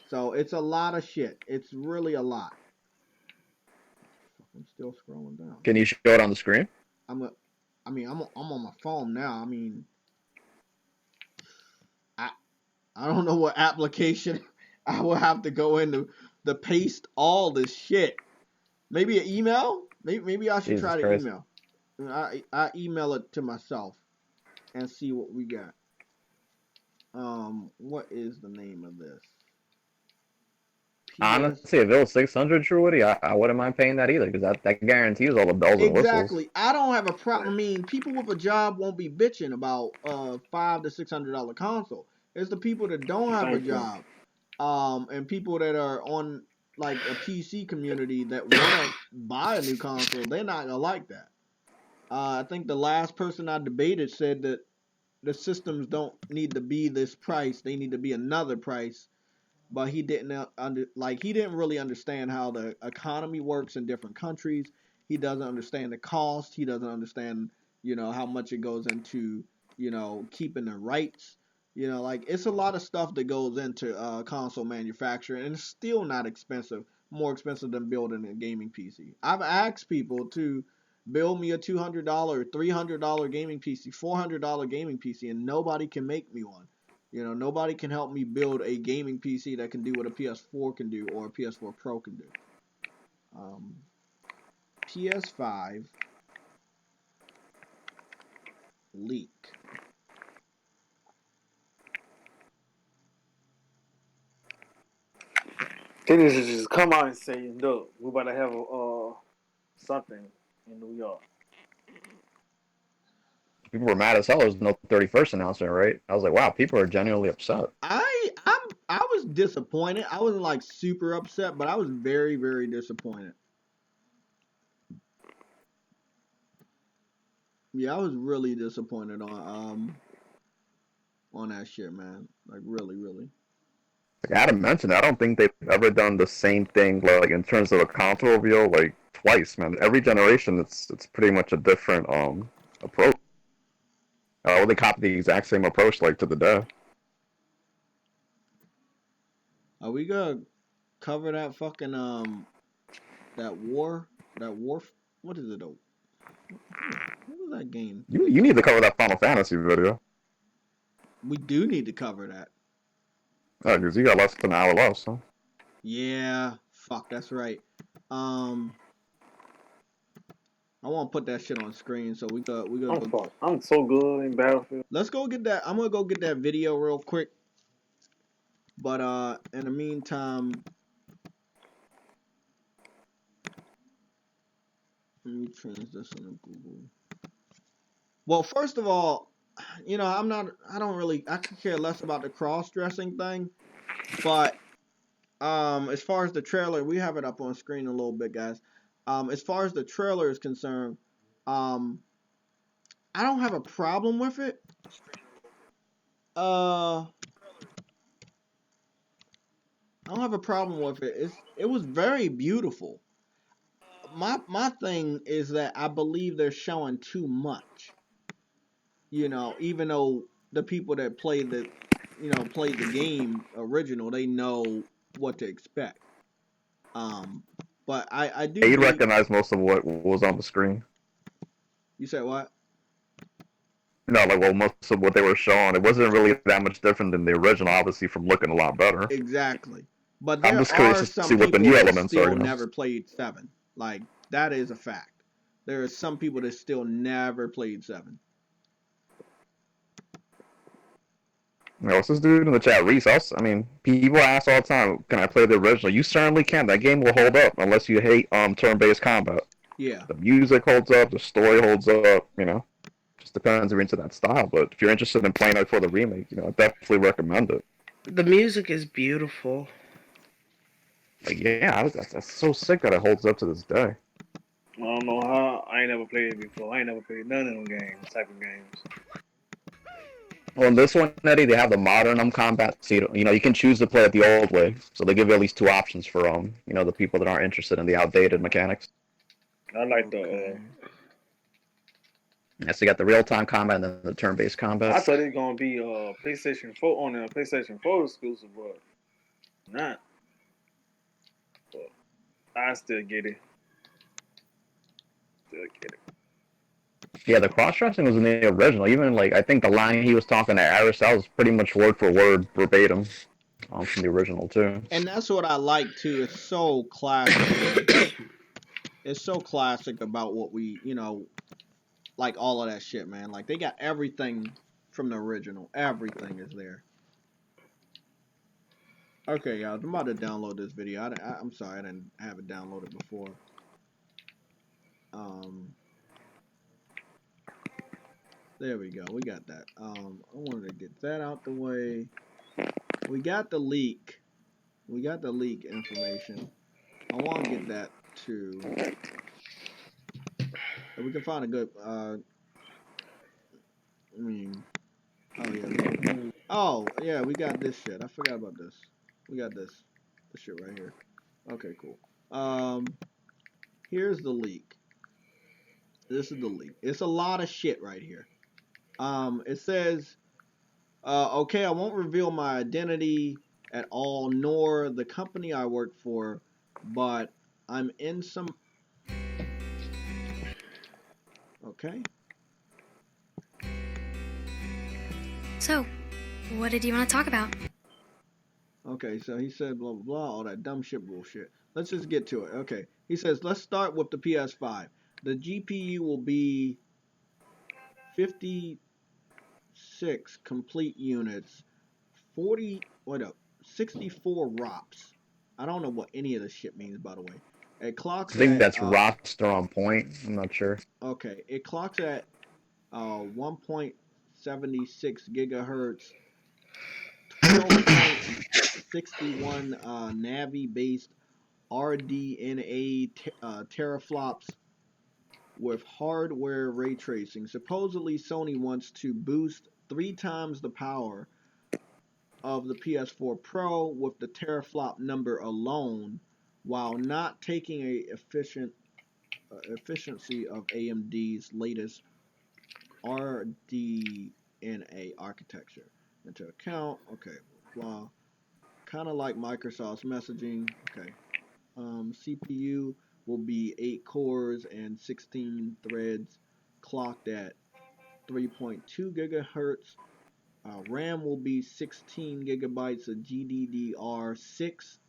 So it's a lot of shit. It's really a lot. I'm still scrolling down. Can you show it on the screen? I'm on my phone now. I mean, I don't know what application I will have to go into to paste all this shit. Maybe an email? Maybe I should try to email. I email it to myself and see what we got. What is the name of this? Honestly, if it was 600, True Woody, I wouldn't mind paying that either, because that guarantees all the bells and whistles. Exactly. I don't have a problem. I mean, people with a job won't be bitching about $500 to $600 console. It's the people that don't have a job, and people that are on like a PC community that want to buy a new console. They're not gonna like that. I think the last person I debated said that the systems don't need to be this price; they need to be another price. But he didn't he didn't really understand how the economy works in different countries. He doesn't understand the cost. He doesn't understand, how much it goes into, keeping the rights. Like it's a lot of stuff that goes into console manufacturing, and it's still not expensive. More expensive than building a gaming PC. I've asked people to build me a $200, $300 gaming PC, $400 gaming PC, and nobody can make me one. Nobody can help me build a gaming PC that can do what a PS4 can do or a PS4 Pro can do. PS5 leak. They need to just come out and say, look, we're about to have something in New York. People were mad as hell. There was no 31st announcement, right? I was like, wow, people are genuinely upset. I I was disappointed. I wasn't like super upset, but I was very, very disappointed. Yeah, I was really disappointed on that shit, man. Like really, really. Like Adam mentioned, I don't think they've ever done the same thing like in terms of a console reveal like twice, man. Every generation, it's pretty much a different approach. They copy the exact same approach like to the death. Are we gonna cover that fucking that war? What is it though? What was that game? You need to cover that Final Fantasy video. We do need to cover that. Oh, because you got less than an hour left, so. Yeah, fuck, that's right. I want to put that shit on screen so we go. I'm so good in Battlefield. Let's go get that. I'm gonna go get that video real quick. But in the meantime, let me change this into Google. Well, first of all, you know, I could care less about the cross-dressing thing, but as far as the trailer, we have it up on screen a little bit, guys. As far as the trailer is concerned, I don't have a problem with it. I don't have a problem with it. It was very beautiful. My thing is that I believe they're showing too much. You know, even though the people that played the game original, they know what to expect. But I do. You recognize most of what was on the screen. You said what? No, like well, most of what they were showing, it wasn't really that much different than the original, obviously, from looking a lot better. Exactly. But I'm there just are curious to some see what the people new that elements are. still You know? never played 7. Like that is a fact. There are some people that still never played 7. You know, what's this dude in the chat, Reese? I mean, people ask all the time, "Can I play the original?" You certainly can. That game will hold up unless you hate turn-based combat. Yeah. The music holds up. The story holds up. You know, just depends if you're into that style. But if you're interested in playing it for the remake, you know, I definitely recommend it. The music is beautiful. Like, yeah, that's so sick that it holds up to this day. I don't know how. I ain't never played it before. I ain't never played none of them type of games. Well, in this one, Eddie, they have the modern combat. So you can choose to play it the old way. So they give you at least 2 options for the people that aren't interested in the outdated mechanics. I like the. Yeah, so you got the real-time combat and then the turn-based combat. I thought it was gonna be PlayStation 4 on a PlayStation 4 exclusive, but not. But I still get it. Yeah, the cross-dressing was in the original. Even I think the line he was talking to Aris, that was pretty much word for word verbatim from the original too. And that's what I like too. It's so classic. It's so classic about what we, like all of that shit, man. Like they got everything from the original. Everything is there. Okay, y'all, I'm about to download this video. I'm sorry, I didn't have it downloaded before. There we go. We got that. I wanted to get that out the way. We got the leak. We got the leak information. I want to get that too. If we can find a good. Oh yeah, we got this shit. I forgot about this. We got this shit right here. Okay, cool. Here's the leak. This is the leak. It's a lot of shit right here. It says, okay, I won't reveal my identity at all, nor the company I work for, but I'm in some. Okay. So, what did you want to talk about? Okay, so he said blah blah blah, all that dumb shit bullshit. Let's just get to it. Okay, he says let's start with the PS5. The GPU will be 56 complete units, 64 ROPS. I don't know what any of this shit means, by the way. It clocks. I think that's roster on point. I'm not sure. Okay, it clocks at 1.76 gigahertz, 61 Navi-based RDNA teraflops with hardware ray tracing. Supposedly, Sony wants to boost 3 times the power of the PS4 Pro with the teraflop number alone, while not taking a efficiency of AMD's latest RDNA architecture into account. Okay, blah. Kind of like Microsoft's messaging. Okay. CPU will be 8 cores and 16 threads clocked at 3.2 gigahertz. RAM will be 16 gigabytes of GDDR6,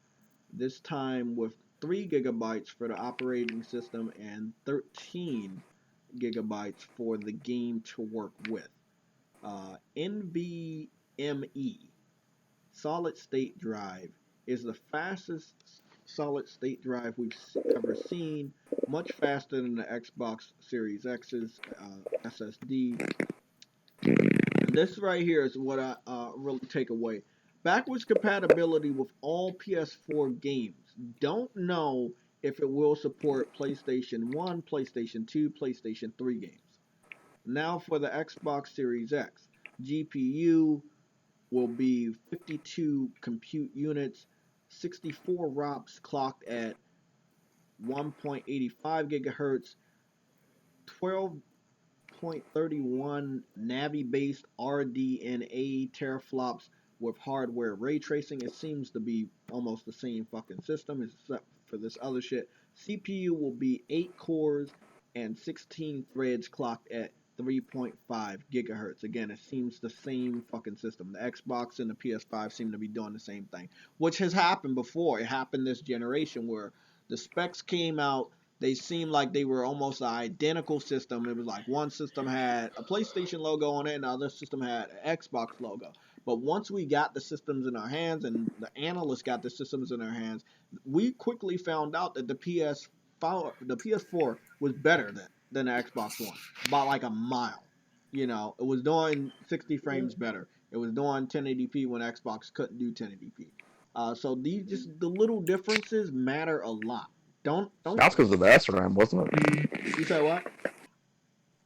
this time with 3 gigabytes for the operating system and 13 gigabytes for the game to work with. NVMe solid state drive is the fastest solid state drive we've ever seen, much faster than the Xbox Series X's SSD. And this right here is what I really take away. Backwards compatibility with all PS4 games. Don't know if it will support PlayStation 1, PlayStation 2, PlayStation 3 games. Now for the Xbox Series X. GPU will be 52 compute units, 64 ROPs clocked at 1.85 gigahertz, 12.31 Navi-based RDNA teraflops with hardware ray tracing. It seems to be almost the same fucking system except for this other shit. CPU will be 8 cores and 16 threads clocked at 3.5 gigahertz. Again, it seems the same fucking system. The Xbox and the PS5 seem to be doing the same thing, which has happened before. It happened this generation where the specs came out. They seemed like they were almost an identical system. It was like one system had a PlayStation logo on it and the other system had an Xbox logo. But once we got the systems in our hands and the analysts got the systems in their hands, we quickly found out that the PS4 was better than the Xbox One by like a mile. You know, it was doing 60 frames better. It was doing 1080p when Xbox couldn't do 1080p. So these just the little differences matter a lot. Don't. That's because of the SRAM, wasn't it? You say what?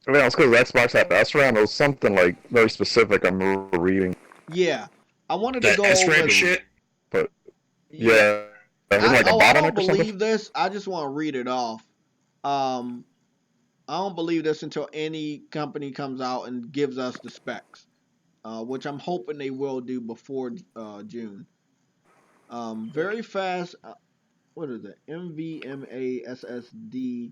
I mean, that's because Xbox had SRAM. It was something like very specific. I'm reading. Yeah, I wanted to That go SRAM over shit. But yeah, like I a don't bottleneck or something. believe this. I just want to read it off. I don't believe this until any company comes out and gives us the specs, which I'm hoping they will do before June. Very fast. What is it? NVMe SSD,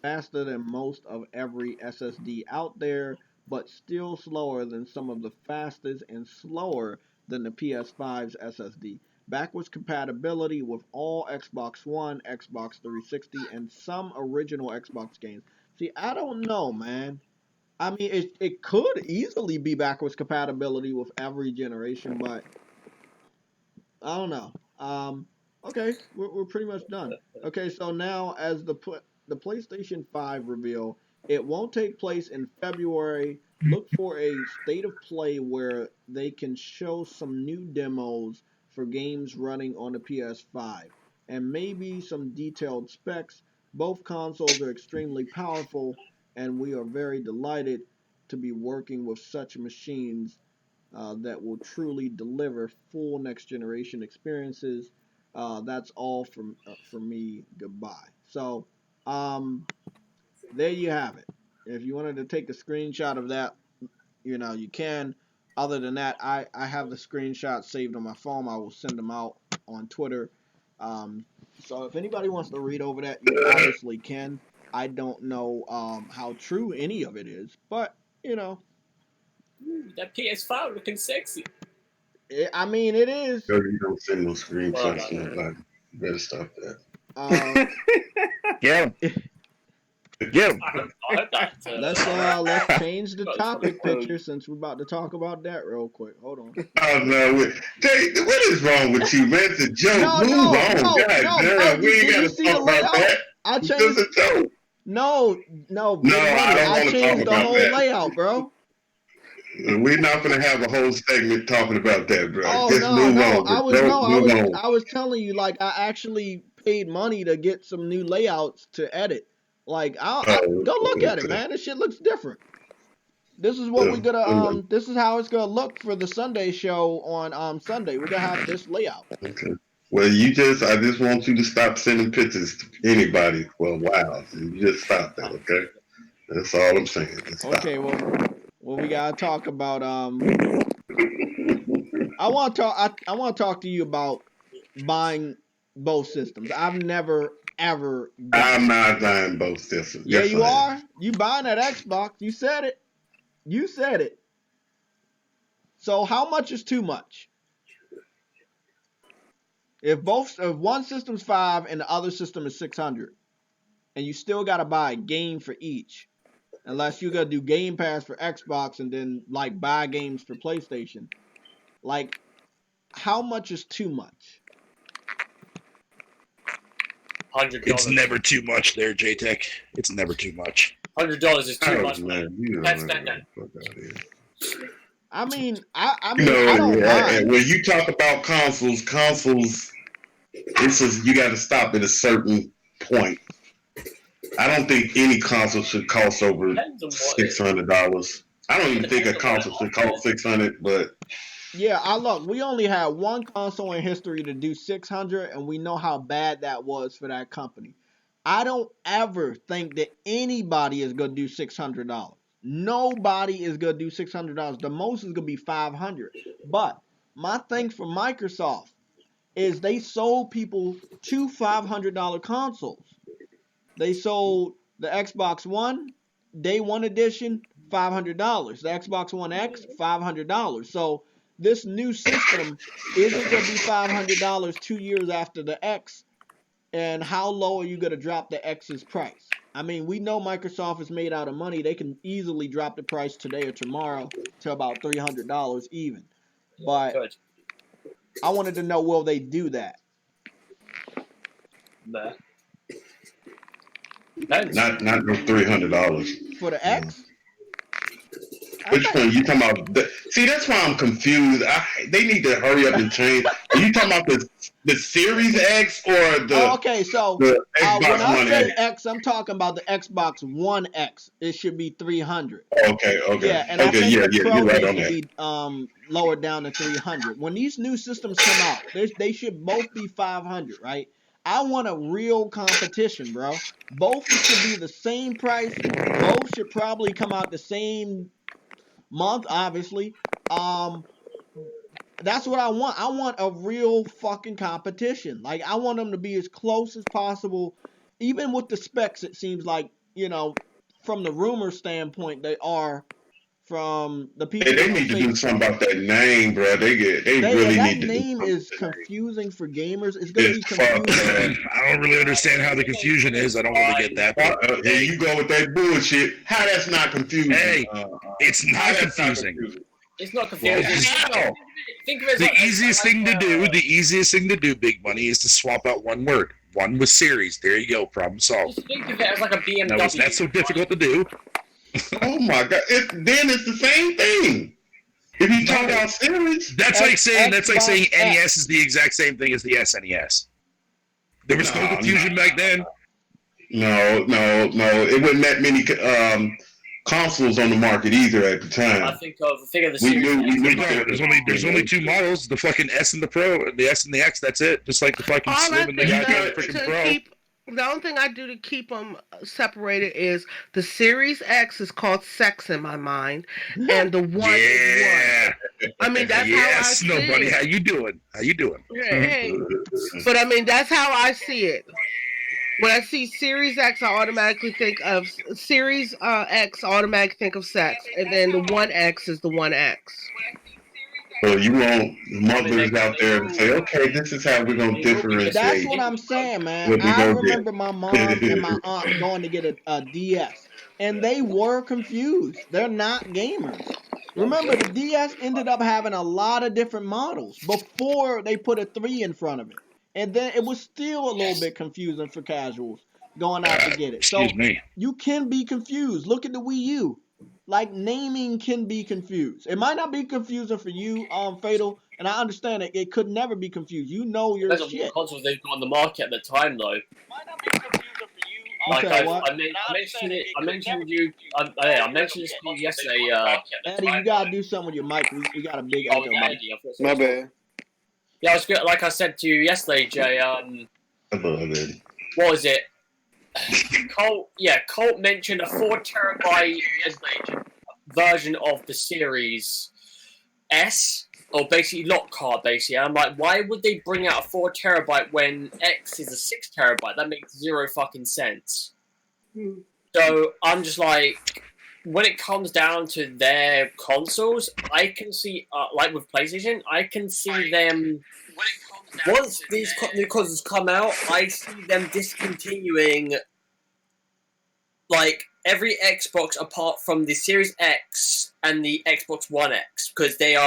faster than most of every SSD out there, but still slower than some of the fastest and slower than the PS5's SSD. Backwards compatibility with all Xbox One, Xbox 360, and some original Xbox games. See, I don't know, man. I mean, it could easily be backwards compatibility with every generation, but I don't know. Okay, we're pretty much done. Okay, so now as the PlayStation 5 reveal, it won't take place in February. Look for a state of play where they can show some new demos for games running on the PS5 and maybe some detailed specs. Both consoles are extremely powerful, and we are very delighted to be working with such machines that will truly deliver full next generation experiences. That's all from me. Goodbye. So, there you have it. If you wanted to take a screenshot of that, you can. Other than that, I have the screenshot saved on my phone. I will send them out on Twitter. So if anybody wants to read over that, you obviously can. I don't know how true any of it is, but that PS5 looking sexy. I mean, it is. You don't send no screenshots to nobody. You better stop that. Get him. Get him. Let's change the topic picture since we're about to talk about that real quick. Hold on. Oh no, Jay, what is wrong with you, man? It's a joke. Move on. God damn, we ain't got to talk about that. I It's changed. just a joke. No, I don't I want to changed talk the about whole that. layout, bro. We're not gonna have a whole segment talking about that, bro. Oh Just move on. I was telling you, like, I actually paid money to get some new layouts to edit. Like, go look at it, man. This shit looks different. This is what we gonna this is how it's gonna look for the Sunday show on Sunday. We're gonna have this layout. Okay. Well, I just want you to stop sending pictures to anybody for a while. You just stop that, okay? That's all I'm saying. Okay, well, we gotta talk about I want to talk to you about buying both systems. I've never ever. I'm not buying both systems. Yeah, yes, you are. You buying that Xbox? You said it. You said it. So how much is too much? If one system's 5 and the other system is 600, and you still gotta buy a game for each, unless you're gonna do Game Pass for Xbox and then like buy games for PlayStation, like how much is too much? $100. It's never too much there, JTech. It's never too much. $100 is too much, man. That's that. I mean, I don't mind. When you talk about consoles, you got to stop at a certain point. I don't think any console should cost over $600. I don't even think a console should cost $600, but yeah, look, we only had one console in history to do $600, and we know how bad that was for that company. I don't ever think that anybody is gonna do $600. Nobody is gonna do $600. The most is gonna be $500. But my thing for Microsoft is they sold people 2 $500 consoles. They sold the Xbox One, Day One Edition, $500. The Xbox One X, $500. So this new system isn't gonna be $500 2 years after the X. And how low are you gonna drop the X's price? I mean, we know Microsoft is made out of money. They can easily drop the price today or tomorrow to about $300 even. But I wanted to know, will they do that? Nah. Not no $300 for the X. Which one you talking about? See, that's why I'm confused. They need to hurry up and change. Are you talking about the Series X or the? Okay, so the Xbox when I One say X? X, I'm talking about the Xbox One X. It should be 300. Okay. Yeah, and I think the Pro you're right on should that. be lowered down to 300. When these new systems come out, they should both be 500, right? I want a real competition, bro. Both should be the same price. Both should probably come out the same month, obviously. That's what I want. I want a real fucking competition. Like, I want them to be as close as possible. Even with the specs, it seems like, from the rumor standpoint, they are from the people. They need to do something about that name, bro. They really need to. That name is confusing for gamers. It's gonna be confusing. I don't really understand how the confusion is. I don't really get that. Here you go with that bullshit. How that's not confusing? Hey, it's not confusing. It's not confusing. Think of it as the easiest thing to do, Big Money, is to swap out one word. One was series. There you go. Problem solved. Just think of it as like a BMW. Now, is that so difficult to do? Oh my god! Then it's the same thing. If you talk about series, that's like saying NES is the exact same thing as the SNES. There was no confusion back then. No. It wasn't that many consoles on the market either at the time. I think of the series. There's only two models: the fucking S and the Pro, the S and the X. That's it. Just like the fucking Slim and the goddamn freaking Pro. The only thing I do to keep them separated is the Series X is called sex in my mind, and the one is one. I mean, that's how I see it. Buddy, how you doing? Hey. But I mean, that's how I see it. When I see Series X, I automatically think of Series X. I automatically think of sex, and then the One X is the One X. So you want mothers out there to say, okay, this is how we're going to differentiate. That's what I'm saying, man. I remember my mom and my aunt going to get a DS, and they were confused. They're not gamers. Remember, the DS ended up having a lot of different models before they put a 3 in front of it. And then it was still a little bit confusing for casuals going out to get it. So you can be confused. Look at the Wii U. like naming can be confused. It might not be confusing for you, Fatal, and I understand it. It could never be confused. You know your Depends on shit. what consoles they've got on the market at the time, though. Might not be confusing for you. Like Okay, I mentioned it. I mentioned you. I mentioned this to you yesterday. Eddie, you gotta do something with your mic. We got a big Oh, echo. buddy. Eddie, I thought My bad. Yeah, I was good. Like I said to you yesterday, Jay. What was it? Colt mentioned a 4 terabyte version of the Series S, or basically lock card, basically. And I'm like, why would they bring out a 4 terabyte when X is a 6 terabyte? That makes zero fucking sense. So I'm just like, when it comes down to their consoles, I can see, like with PlayStation, I can see them. Once these new consoles come out, I see them discontinuing like every Xbox apart from the Series X and the Xbox One X, because they're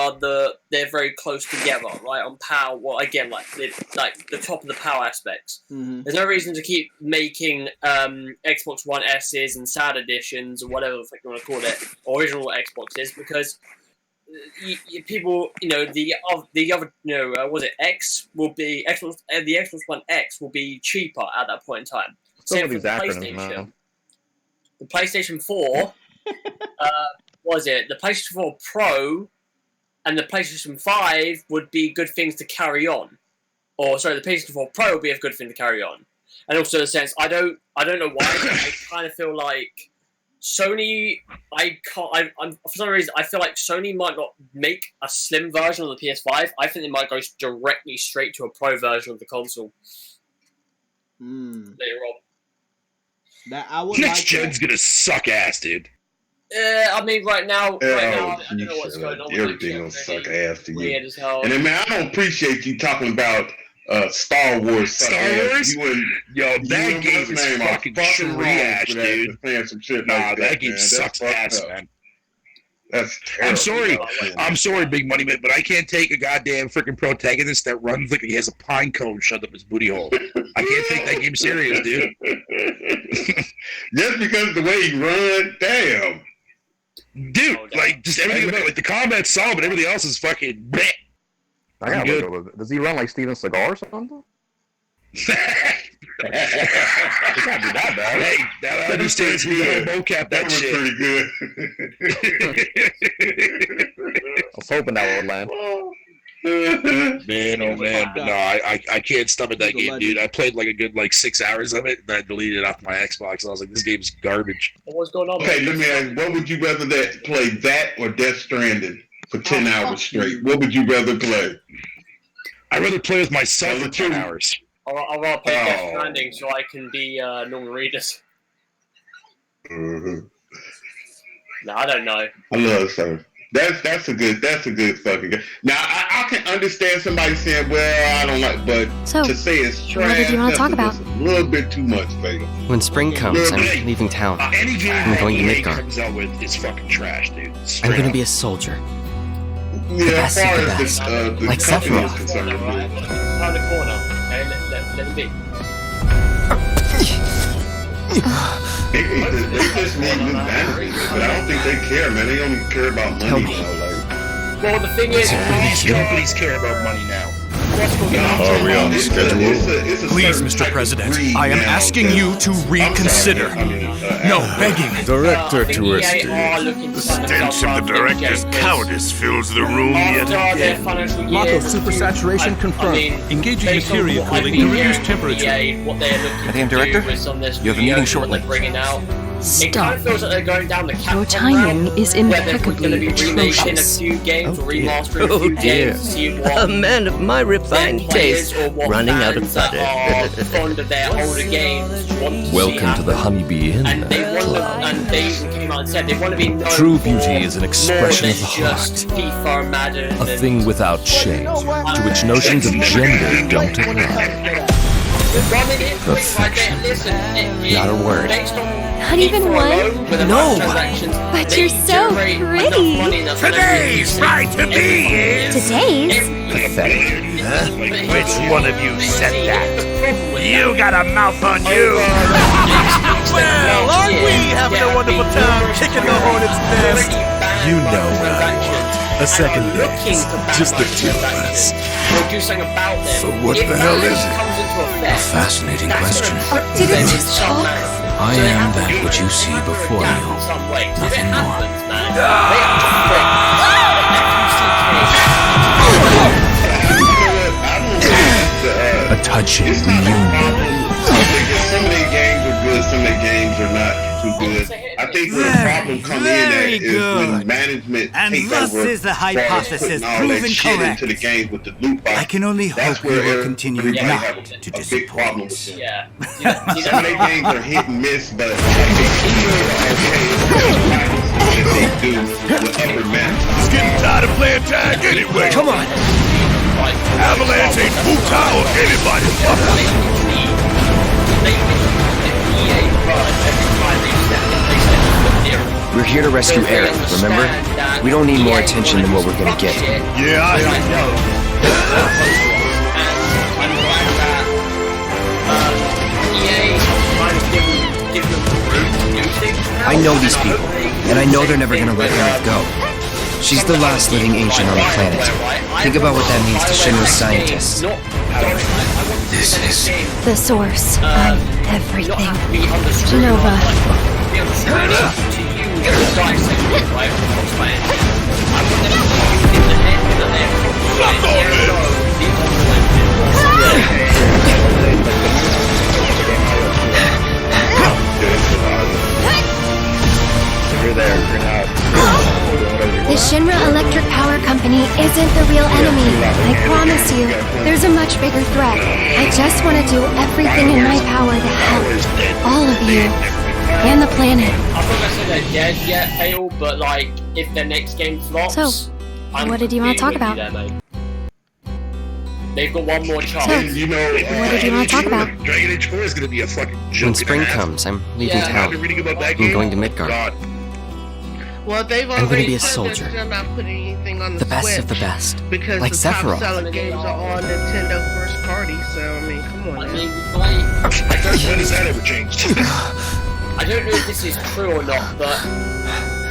very close together, right? On power, well, again, like the top of the power aspects. Mm-hmm. There's no reason to keep making Xbox One S's and SAD editions or whatever the fuck you want to call it, original Xboxes, because people, the other, was it X will be Xbox, the Xbox One X will be cheaper at that point in time. Same for PlayStation. The PlayStation 4, was it? The PlayStation 4 Pro and the PlayStation 5 would be good things to carry on. Or, sorry, the PlayStation 4 Pro would be a good thing to carry on. And also, in a sense, I don't know why, but I kind of feel like Sony, for some reason, I feel like Sony might not make a slim version of the PS5. I think they might go directly straight to a Pro version of the console later on. That I would Next gen's gonna suck ass, dude. I mean, right now, I don't know what's going on. Everything gonna suck ass to you. Weird as hell. And then, man, I don't appreciate you talking about Star Wars. Star Wars? Yo, that game is fucking trash, dude. Playing some shit nah, that game sucks ass, man. That's terrible. I'm sorry, Big Money Man, but I can't take a goddamn freaking protagonist that runs like he has a pine cone shoved up his booty hole. I can't take that game serious, dude. Just because of the way he runs, damn. Dude, like, just everything about it. Like, the combat's solid, but everything else is fucking bleh. I gotta look over it. Does he run like Steven Seagal or something? He can't do that bad. Hey, that understands me. Mocap that shit. Pretty good. I was hoping that would land. Man, oh man, but no, I can't stomach that game, dude. I played like a good 6 hours of it, and I deleted it off my Xbox. And I was like, this game's garbage. What's going on? Okay, let me ask, what would you rather play, that or Death Stranding for 10 hours straight? What would you rather play? I'd rather play with myself for 10 hours. I'll rather play Death Stranding so I can be normal readers. Mm-hmm. No, I don't know. I love it, sir. That's a good fucking game. Now I can understand somebody saying, well, I don't like, but to say it's trash, what did you want to talk about? A little bit too much, Fatal. When spring comes, I'm leaving town. Any game I'm going to EA Midgard. comes out with is fucking trash, dude. I'm going to be a soldier. Yeah, as far the as best. the Like company is Sephiroth. concerned. Around the corner. Okay, let him be. They just need new management, but I don't think they care, man. They don't care about money now. Well, the thing is, These companies care about money now. Are we on schedule? Please, Mr. President, I am asking you to reconsider. No, begging. Director Twisted. The stench of the director's cowardice fills the room yet again. Mako supersaturation confirmed. Engaging material cooling to reduce temperature. Madam Director, you have a meeting shortly. Stop. Your Your timing is impeccably atrocious. Oh dear. A man of my refined taste running out of butter. Welcome to the Honeybee Inn, Cloud. True beauty is an expression of the heart, a thing without shame, to which notions of gender don't apply. Perfection. Not a word. Not even one? No. But you're so pretty. Today's right to be is... Today's? pathetic. Huh? Which one of you said that? You got a mouth on you! Well, aren't we having a wonderful time kicking the hornet's nest? You know what I want. A second date. Just the two of us. So what the hell is it? A fascinating question. Did it just talk? I am that which you see before you. Nothing more. A touching reunion. Some of their games are good, some of their games are not too good. I think where the problem comes in at is when management takes over is the hypothesis proven correct. into the games with the loot box. I can only hope we will continue not to a big problem with them. Yeah. Some of their games are hit and miss, but I think that they do with upper matches. It's getting tired of playing tag anyway. Come on. Avalanche ain't Futao or anybody. We're here to rescue Eric, remember? We don't need more attention than what we're gonna get. Yeah, I I know these people, and I know they're never gonna let Eric go. She's the last living Asian on the planet. Think about what that means to Shinra's scientists. This is The source of everything. Genova. The Shinra Electric Power Company isn't the real enemy. I promise you. There's a much bigger threat. I just want to do everything in my power to help all of you and the planet. I'm not gonna say they're dead yet, Hale, but like, if their next game flops, So, what did you want to talk about? They've got one more chance. So, You know, what did you want to talk about? Dragon Age 4 is going to be a fucking joke. When spring comes, I'm leaving Yeah. town. I've been reading about that I'm game. going to Midgard. God. Well, they've I'm gonna already be a said soldier. they're not putting anything on the The best Switch of the best. because Like the Sephiroth. top-selling games are all Nintendo first party. So I mean, come on. I Now. mean, When has that ever changed? I don't know if this is true or not, but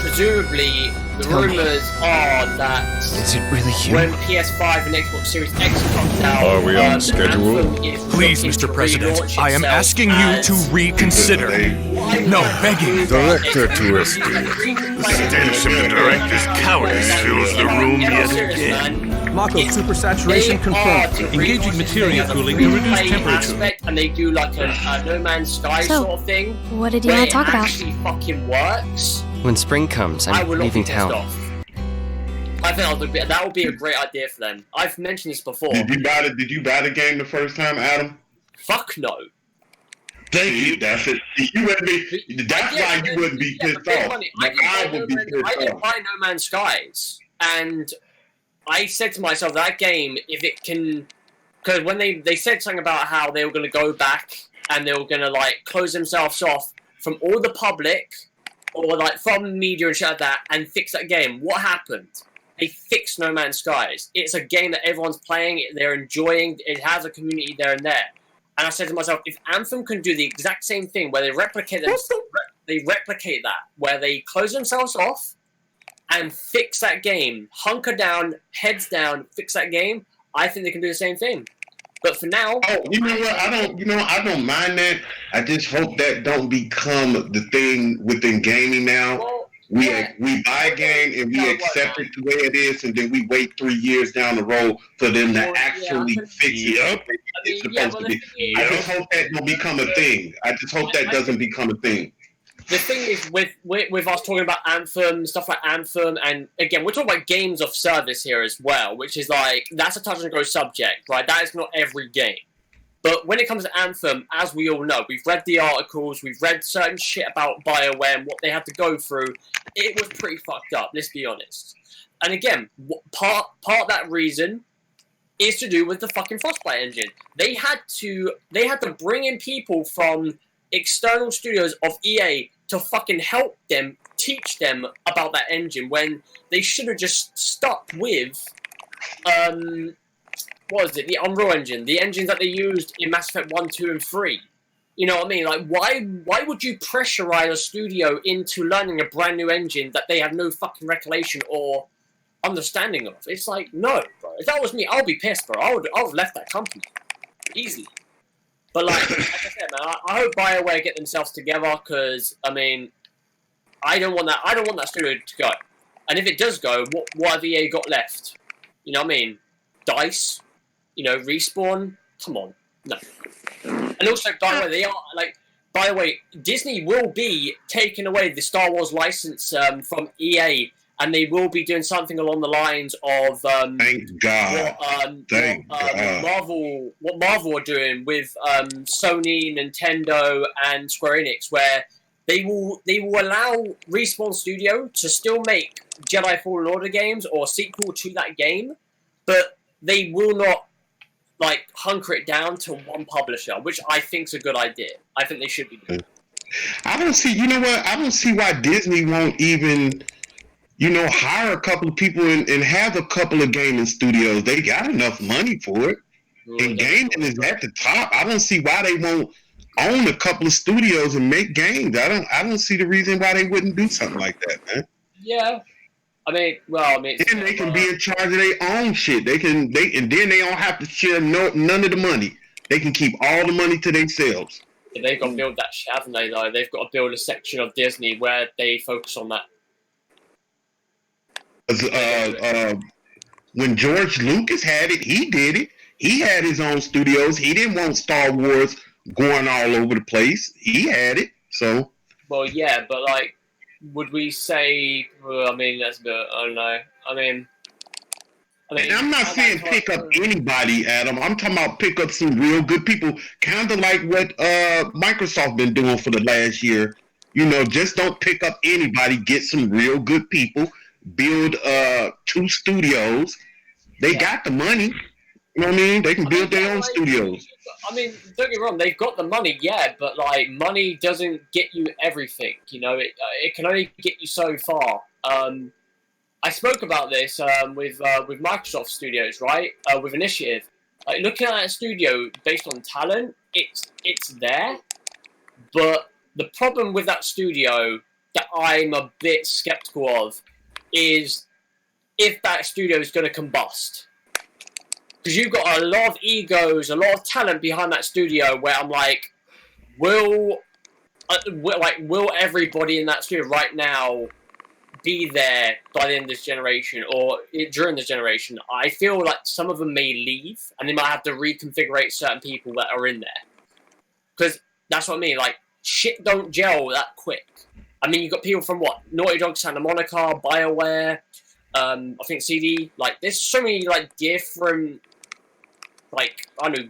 presumably the Tell me. rumors are that Is it really you? when PS5 and Xbox Series X comes out, Are we on schedule? Anthem is Please, looking Mr. to President, relaunch I am itself asking you as- to reconsider. No, begging. Director to us, dear. The stench of the director's cowardice fills the room yet again. Mako supersaturation confirmed. Engaging material cooling to reduce temperature. And they do like a No Man's Sky So, sort of thing. what did you where want to talk it about? actually fucking works. When spring comes, I I'm will not be leaving pissed town. off. I think that would be a great idea for them. I've mentioned this before. Did you buy the game the first time, Adam? Fuck no. Thank you. That's it. You wouldn't be. That's why you wouldn't be pissed off. I But I would be pissed didn't off. buy No Man's Skies, and I said to myself, that game, if it can, because when they said something about how they were going to go back and they were going to like close themselves off from all the public or like from media and shit like that and fix that game. What happened? They fixed No Man's Skies. It's a game that everyone's playing, they're enjoying, it has a community there and there. And I said to myself, if Anthem can do the exact same thing where they replicate that, where they close themselves off and fix that game, hunker down, heads down, fix that game, I think they can do the same thing. But for now, you know what? I don't mind that. I just hope that don't become the thing within gaming now. We buy a game and we accept it the way it is, and then we wait 3 years down the road for them to actually fix it up. It's supposed to be. I just hope that don't become a thing. I just hope that doesn't become a thing. the thing is with us talking about Anthem, stuff like Anthem, and again, we're talking about games of service here as well, which is like, that's a touch and go subject, right? That is not every game. But when it comes to Anthem, as we all know, we've read the articles, we've read certain shit about BioWare and what they had to go through. It was pretty fucked up, let's be honest. And again, part of that reason is to do with the fucking Frostbite engine. They had to bring in people from external studios of EA to fucking help them, teach them about that engine, when they should have just stuck with what is it? The Unreal Engine, the engines that they used in Mass Effect 1, 2, and 3. You know what I mean? Like, why would you pressurize a studio into learning a brand new engine that they have no fucking recollection or understanding of? It's like, no, bro. If that was me, I'll be pissed, bro. I would have left that company easily. But like I said, man, I hope BioWare get themselves together because I mean, I don't want that studio to go. And if it does go, what have EA got left? You know what I mean? DICE, Respawn. Come on, no. And also, by the way, Disney will be taking away the Star Wars license from EA, and they will be doing something along the lines of thank God. What Marvel are doing with Sony, Nintendo, and Square Enix, where they will allow Respawn Studio to still make Jedi Fallen Order games or a sequel to that game, but they will not hunker it down to one publisher, which I think is a good idea. I think they should be doing. I don't see. You know what? I don't see why Disney won't even, hire a couple of people and have a couple of gaming studios. They got enough money for it, and gaming is at the top. I don't see why they won't own a couple of studios and make games. I don't see the reason why they wouldn't do something like that, man. Yeah. And they can be in charge of their own shit. And then they don't have to share none of the money. They can keep all the money to themselves. Yeah, they've got to build that shit, haven't they? Though they've got to build a section of Disney where they focus on that. When George Lucas had it, he did it. He had his own studios. He didn't want Star Wars going all over the place. He had it. So. Well, yeah, but would we say? Well, that's a bit. I don't know. And I'm not saying pick up anybody, Adam. I'm talking about pick up some real good people, kind of like what Microsoft been doing for the last year. Just don't pick up anybody. Get some real good people. Build 2 studios. They got the money. You know what I mean? They can build their own studios. Don't get me wrong, they've got the money, yeah, but money doesn't get you everything. It can only get you so far. I spoke about this with Microsoft Studios, right? With Initiative. Looking at a studio based on talent, it's there, but the problem with that studio that I'm a bit skeptical of is if that studio is going to combust. Because you've got a lot of egos, a lot of talent behind that studio where I'm like, will everybody in that studio right now be there by the end of this generation or during this generation? I feel like some of them may leave and they might have to reconfigure certain people that are in there. Because that's what I mean, shit don't gel that quick. You've got people from Naughty Dog, Santa Monica, BioWare, I think CD, there's so many different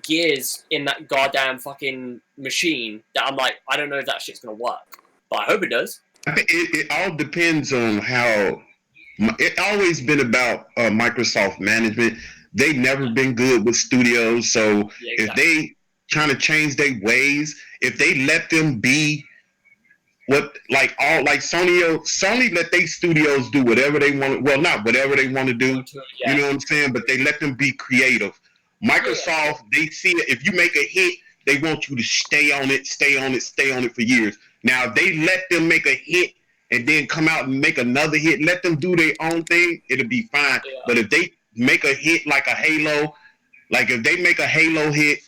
gears in that goddamn fucking machine that I'm I don't know if that shit's gonna work, but I hope it does. I think it all depends on how. It's always been about Microsoft management. They've never been good with studios, so if they trying to change their ways, if they let them be Sony let their studios do whatever they want. Well, not whatever they want to do. You know what I'm saying? But they let them be creative. Microsoft, they see it. If you make a hit, they want you to stay on it for years. Now, if they let them make a hit and then come out and make another hit, let them do their own thing, it'll be fine. Yeah. But if they make a hit like a Halo, if they make a Halo hit,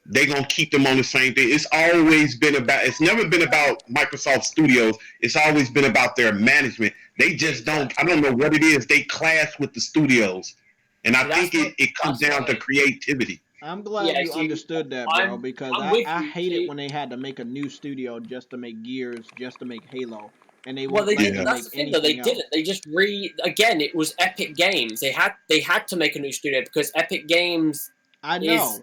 they're going to keep them on the same thing. It's never been about Microsoft Studios. It's always been about their management. They just I don't know what it is. They clash with the studios. And I think it comes down to creativity. I'm glad you understood that, bro, because I hate it when they had to make a new studio just to make Gears, just to make Halo. And they that's the thing though, they didn't. They just again, it was Epic Games. They had to make a new studio because Epic Games is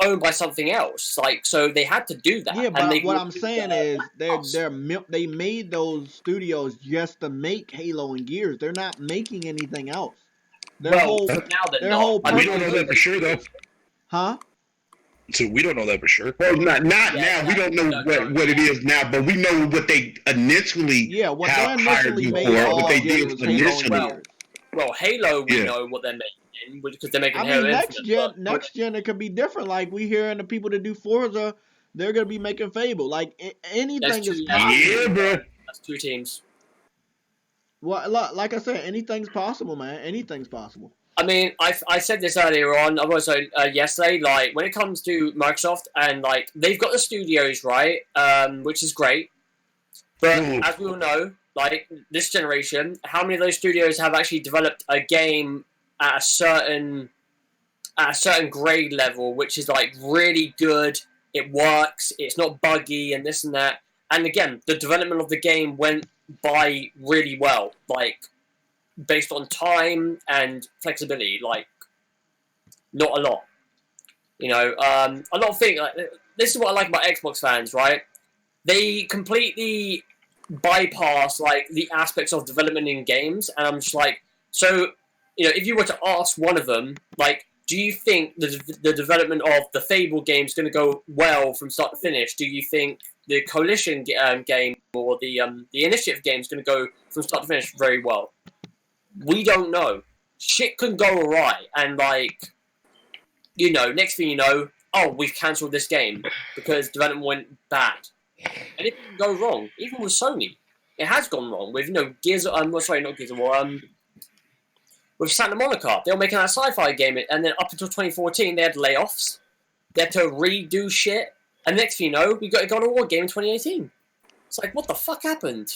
owned by something else. So they had to do that. Yeah, but what I'm saying is they made those studios just to make Halo and Gears. They're not making anything else. We don't know that for sure, though. Huh? So we don't know that for sure. Well, not now. We don't know what it is now, but we know what they initially hired you for. What they did initially. well, Halo, we know what they're making because they're making I Halo mean, Infinite. next gen, it could be different. Like we hearing the people that do Forza, they're gonna be making Fable. Like anything is possible. Yeah, bro. That's 2 teams. Well, like I said, anything's possible, man. Anything's possible. I mean, I said this earlier on. I was yesterday. Like when it comes to Microsoft and like they've got the studios right, which is great. But as we all know, like this generation, how many of those studios have actually developed a game at a certain grade level, which is like really good. It works. It's not buggy and this and that. And again, the development of the game went by really well. Like. Based on time and flexibility, like not a lot. You know, a lot of things. Like, this is what I like about Xbox fans, right? They completely bypass like the aspects of development in games, and I'm just like, so you know, if you were to ask one of them, like, do you think the development of the Fable game is going to go well from start to finish? Do you think the Coalition game or the Initiative game is going to go from start to finish very well? We don't know. Shit can go awry, and like, you know, next thing you know, oh, we've cancelled this game because development went bad, and it can go wrong. Even with Sony, it has gone wrong. With not Gears of War. With Santa Monica, they were making a sci-fi game, and then up until 2014, they had layoffs. They had to redo shit, and next thing you know, we got a God of War game in 2018. It's like, what the fuck happened?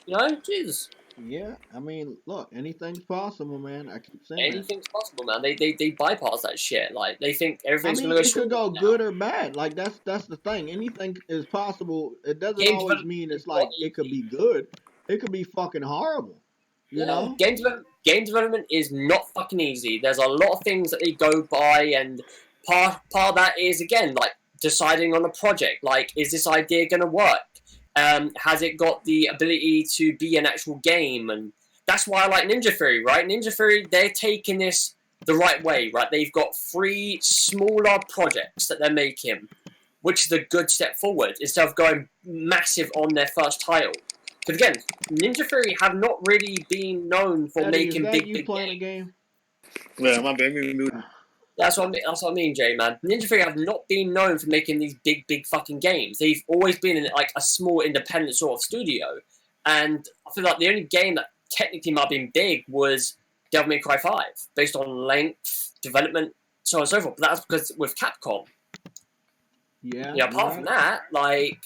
You know, Jesus. Yeah, I mean, look, anything's possible, man. I keep saying anything's possible, man. They bypass that shit. Like they think everything's gonna go. It could go good or bad. Like that's the thing. Anything is possible. It doesn't always mean it's like it could be good. It could be fucking horrible. You know, game development is not fucking easy. There's a lot of things that they go by, and part of that is again like deciding on a project. Like, is this idea gonna work? Has it got the ability to be an actual game? And that's why I like Ninja Theory, right? Ninja Theory, they're taking this the right way, right? They've got 3 smaller projects that they're making, which is a good step forward, instead of going massive on their first title. Because again, Ninja Theory have not really been known for making big playing games. Yeah, my baby. That's what I mean, Jay, man. Ninja Theory have not been known for making these big fucking games. They've always been in like a small independent sort of studio. And I feel like the only game that technically might have been big was Devil May Cry 5, based on length, development, so on and so forth. But that's because with Capcom. Yeah. You know, apart from that, like,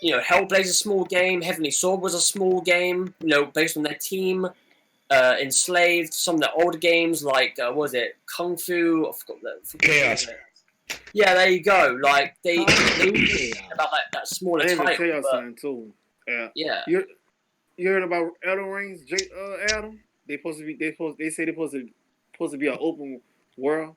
you know, Hellblade's a small game, Heavenly Sword was a small game, you know, based on their team. Enslaved, some of the older games like what was it, Kung Fu? I forgot Chaos. Yeah, there you go. Like they about that smaller title. Chaos sign too. Yeah. You heard about Elden Rings, Adam? They say they're supposed to be an open world.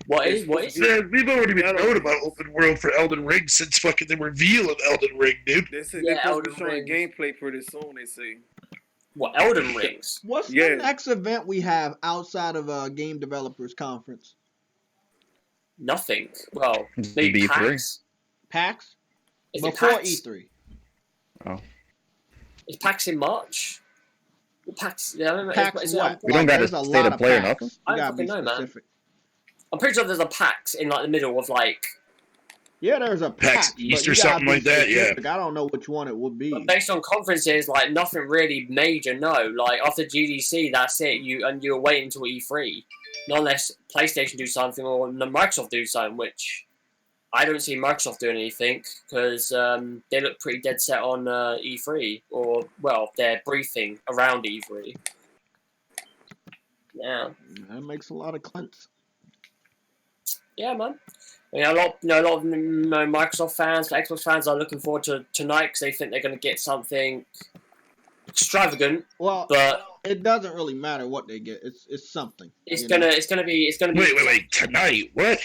What is? Yeah, we've already been known about open world for Elden Ring since fucking the reveal of Elden Ring, dude. They said they're supposed to be showing gameplay pretty soon. They say. What, Elden Rings? What's the next event we have outside of a game developers conference? Nothing. Well, maybe PAX. PAX? Before E3. Oh. Is PAX in March? PAX, PAX what? We don't got a state of play or nothing? I don't fucking know, man. I'm pretty sure there's a PAX in like the middle of like... Yeah, there's a PAX East or something like that, yeah. I don't know which one it would be. But based on conferences, like, nothing really major, no. Like, after GDC, that's it. You're waiting until E3. Not unless PlayStation do something or Microsoft do something, which I don't see Microsoft doing anything, because they look pretty dead set on E3. Or, well, their briefing around E3. Yeah. That makes a lot of sense. Yeah, man. You know, a lot of Microsoft fans, Xbox fans are looking forward to tonight because they think they're going to get something extravagant. Well, but it doesn't really matter what they get. It's something. It's gonna be. Wait! Tonight? What?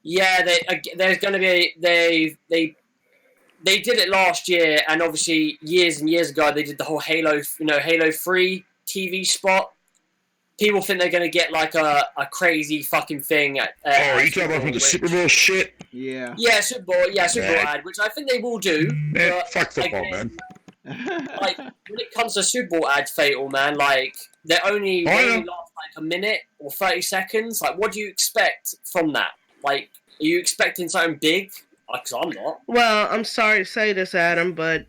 Yeah, there's going to be they did it last year, and obviously years and years ago they did the whole Halo 3 TV spot. People think they're going to get like a crazy fucking thing at are you talking about from the Super Bowl shit? Yeah. Yeah, Super Bowl ad, which I think they will do. Man, fuck football, man. like when it comes to Super Bowl ads, Fatal man, like they only last like a minute or 30 seconds. Like, what do you expect from that? Like, are you expecting something big? Because I'm not. Well, I'm sorry to say this, Adam, but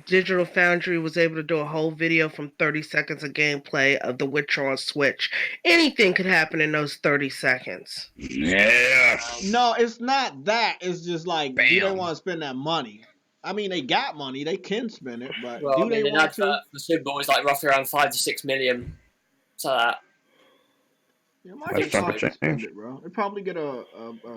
Digital Foundry was able to do a whole video from 30 seconds of gameplay of The Witcher on Switch. Anything could happen in those 30 seconds. Yeah. No, it's not that. It's just like, do they want to spend that money? I mean, they got money. They can spend it, but do they want to? The Super Bowl is like roughly around 5 to 6 million. So that. Yeah, Microsoft can spend it, bro. They probably get a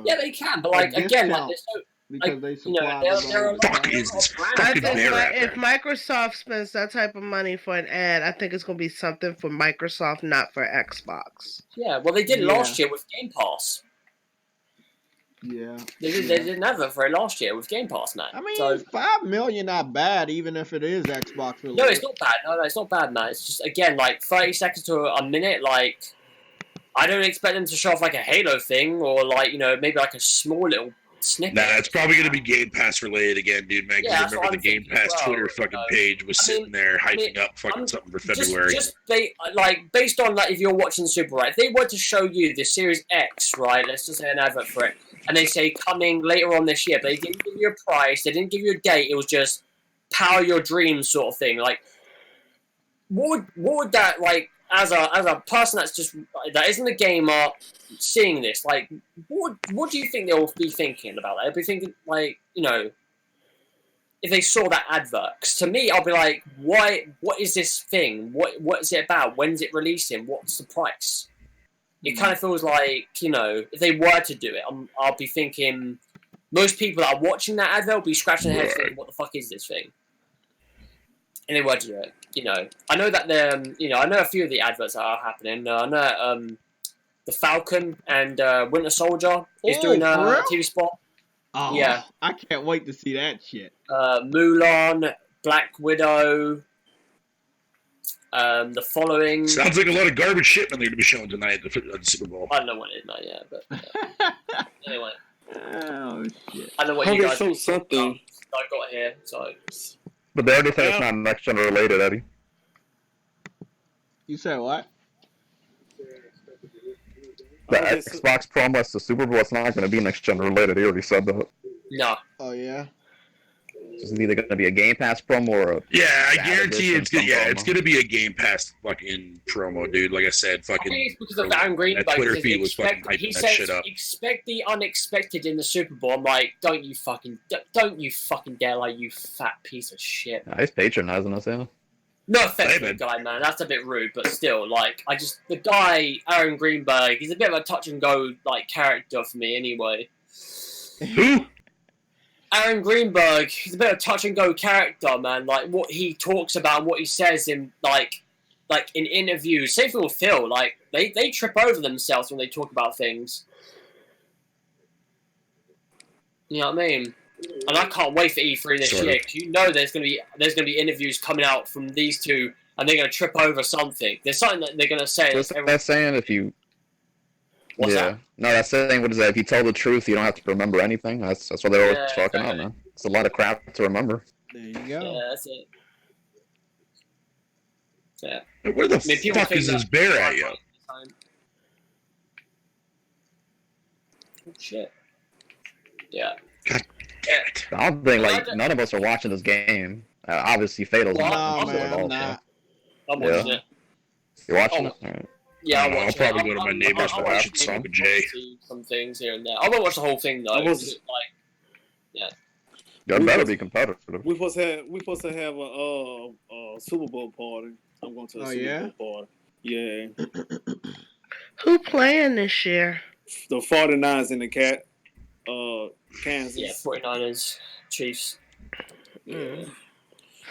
yeah, they can, but like again, like they're so. Because they supply if Microsoft spends that type of money for an ad, I think it's going to be something for Microsoft, not for Xbox. Yeah, well, they did last year with Game Pass. Yeah, they didn't have it for last year with Game Pass, man. I mean, 5 million not bad, even if it is Xbox related. No, it's not bad. No, it's not bad, man. It's just again like 30 seconds to a minute. Like, I don't expect them to show off like a Halo thing or like maybe like a small little snippet. Nah, it's probably going to be Game Pass related again, dude, man. Because I remember the Game Pass Twitter fucking page was sitting there hyping up fucking something for February. Based on like if you're watching Super, right? If they were to show you the Series X, right? Let's just say an advert for it, and they say coming later on this year, but they didn't give you a price, they didn't give you a date. It was just power your dreams sort of thing. Like, what would that like? As a person that isn't a gamer, seeing this, like, what do you think they'll be thinking about that? They'll be thinking, like, if they saw that advert. 'Cause to me, I'll be like, why? What is this thing? What is it about? When's it releasing? What's the price? It kind of feels like, if they were to do it, I'll be thinking, most people that are watching that advert will be scratching their heads thinking, what the fuck is this thing? And they were to do it. I know that I know a few of the adverts that are happening. I know the Falcon and Winter Soldier is doing a TV spot. Oh, yeah. I can't wait to see that shit. Mulan, Black Widow, the following. Sounds like a lot of garbage shit when they're going to be showing tonight at the Super Bowl. I don't know what it is, not yet, but anyway. Oh, shit. I don't know what you guys think something. I got here, so. But they already said it's not next gen related, Eddie. You said what? The Xbox promo at the Super Bowl, it's not going to be next gen related. He already said that. No. Oh, yeah? It's either going to be a Game Pass promo or a... Yeah, I guarantee it's going to be a Game Pass fucking promo, dude. Like I said, fucking... I think it's because of Aaron Green. That Twitter feed was fucking hyping that shit up. Expect the unexpected in the Super Bowl. I'm like, don't you fucking dare, like, you fat piece of shit. He's patronizing us, yeah. No offense to the guy, man. That's a bit rude, but still, like, the guy, Aaron Greenberg, he's a bit of a touch and go, like, character for me anyway. Who? Aaron Greenberg, he's a bit of a touch and go character, man. Like, what he talks about, what he says in, like in interviews. Same thing with Phil. Like, they trip over themselves when they talk about things. You know what I mean? And I can't wait for E3 this year, because there's gonna be interviews coming out from these two, and they're gonna trip over something. There's something that they're gonna say. That's saying if you. What's that? No, that's saying, what is that? If you tell the truth, you don't have to remember anything. That's what they're always talking about, man. It's a lot of crap to remember. There you go. Yeah, that's it. Yeah. Where the fuck is this bear at, yo? Oh, shit. Yeah. God damn it. I don't think, none of us are watching this game. Obviously, Fatal's not. No, man, I'm not. I'm watching it. You're watching it? All right. Yeah, I'll probably go to my neighbor's and watch it some with Jay. Some things here and there. I won't watch the whole thing though. Yeah. That better be competitive. We supposed to have a Super Bowl party. I'm going to a Super Bowl party. Yeah. Who playing this year? The 49ers and the Kansas. Yeah, 49ers, Chiefs.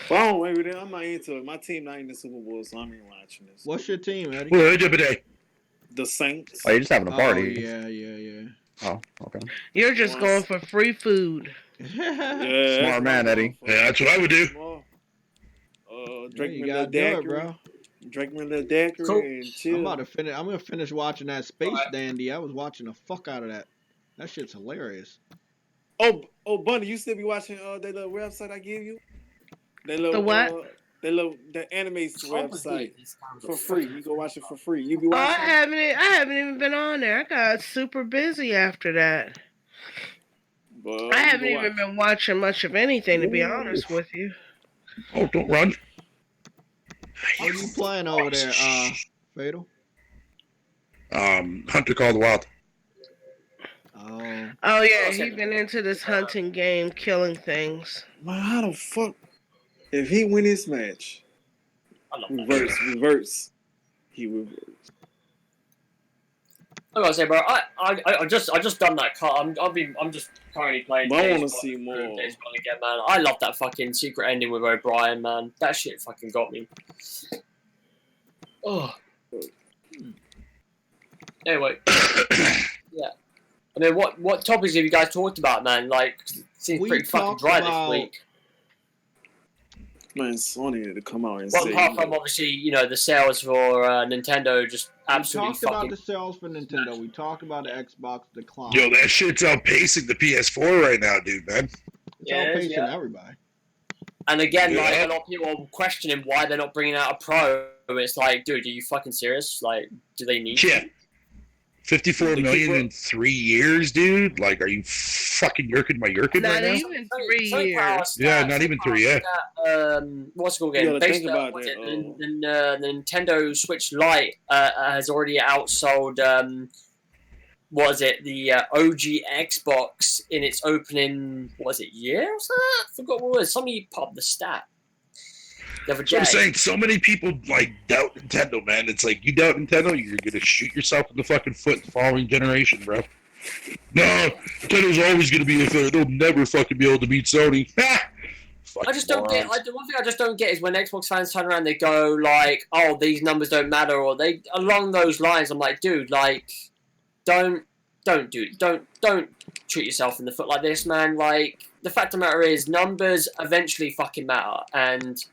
Well, maybe I'm not into it. My team not in the Super Bowl, so I'm not watching this. What's your team, Eddie? The Saints. Oh, you're just having a party. Yeah. Oh, okay. You're just going for free food. Yeah, smart man, Eddie. Yeah, that's what I would do. Drink you me a gotta little do it, daiquiri, bro. Drink me a little daiquiri and chill. I'm gonna finish watching that Space Dandy. I was watching the fuck out of that. That shit's hilarious. Oh, Bunny, you still be watching that little website I gave you? They love The what? the anime website for free. You go watch it for free. You be Oh, I watching? haven't even been on there. I got super busy after that. Well, I you haven't go even watch. been watching much of anything, to be honest with you. Oh, don't run. What are you playing over there, Fatal? Hunter Call the Wild. Oh. Oh yeah, he's been into this hunting game, killing things. Man, how the fuck? If he win this match, reverse. He reverse. I gotta say, bro, I just done that cut. I'm just currently playing. But I want to see more. Days Gone again, man. I love that fucking secret ending with O'Brien, man. That shit fucking got me. Oh. Anyway, yeah. I mean, what topics have you guys talked about, man? Like, it seems pretty fucking dry this week. Man, Sony had to come out and Well, say. apart from obviously, you know, the sales for Nintendo just absolutely We talked fucking. about the sales for Nintendo. We talked about the Xbox decline. Yo, that shit's outpacing the PS4 right now, dude, man. It's outpacing everybody. And again, like, a lot of people are questioning why they're not bringing out a Pro. It's like, dude, are you fucking serious? Like, do they need to? 54 million in 3 years, dude? Like, are you fucking yerking my yerkin right now? Not even 3 years. Yeah, not even 3, yeah. What's it called again? Based on the Nintendo Switch Lite has already outsold, the OG Xbox in its opening, year or something? I forgot what it was. Somebody popped the stat. So I'm saying so many people like doubt Nintendo, man. It's like you doubt Nintendo, you're gonna shoot yourself in the fucking foot the following generation, bro. No, Nintendo's always gonna be there. They'll never fucking be able to beat Sony. I just don't get. The one thing I just don't get is when Xbox fans turn around, they go like, "Oh, these numbers don't matter," or they along those lines. I'm like, dude, like, don't shoot yourself in the foot like this, man. Like, the fact of the matter is, numbers eventually fucking matter, and.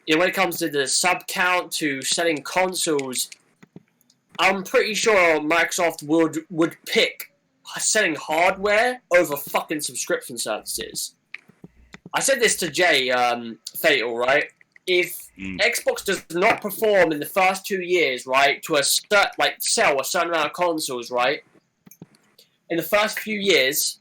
You know, when it comes to the sub count to selling consoles, I'm pretty sure Microsoft would pick selling hardware over fucking subscription services. I said this to Jay, Fatal, right? If Xbox does not perform in the first 2 years, right, to sell a certain amount of consoles, right, in the first few years,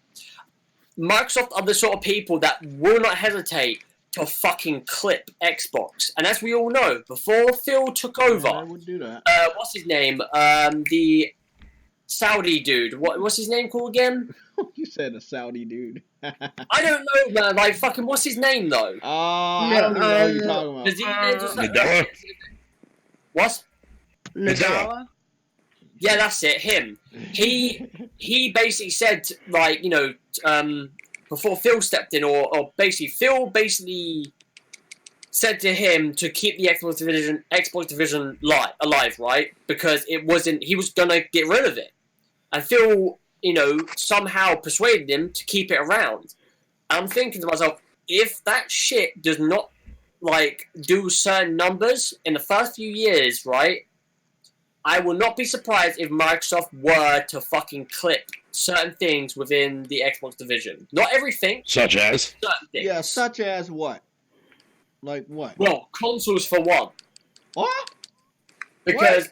Microsoft are the sort of people that will not hesitate to fucking clip Xbox. And as we all know, before Phil took over, I would do that. What's his name? The Saudi dude. What's his name called again? You said a Saudi dude. I don't know, man. Like, fucking, what's his name, though? I don't even know what you're talking about. Nadella? What? Nadella? Yeah, that's it. Him. He basically said, like, you know, before Phil stepped in, or basically Phil said to him to keep the Xbox division alive, right? Because he was gonna get rid of it, and Phil, you know, somehow persuaded him to keep it around. And I'm thinking to myself, if that shit does not like do certain numbers in the first few years, right? I will not be surprised if Microsoft were to fucking clip certain things within the Xbox division. Not everything. Such as? Certain things. Yeah, such as what? Like what? Well, consoles for one. What? Because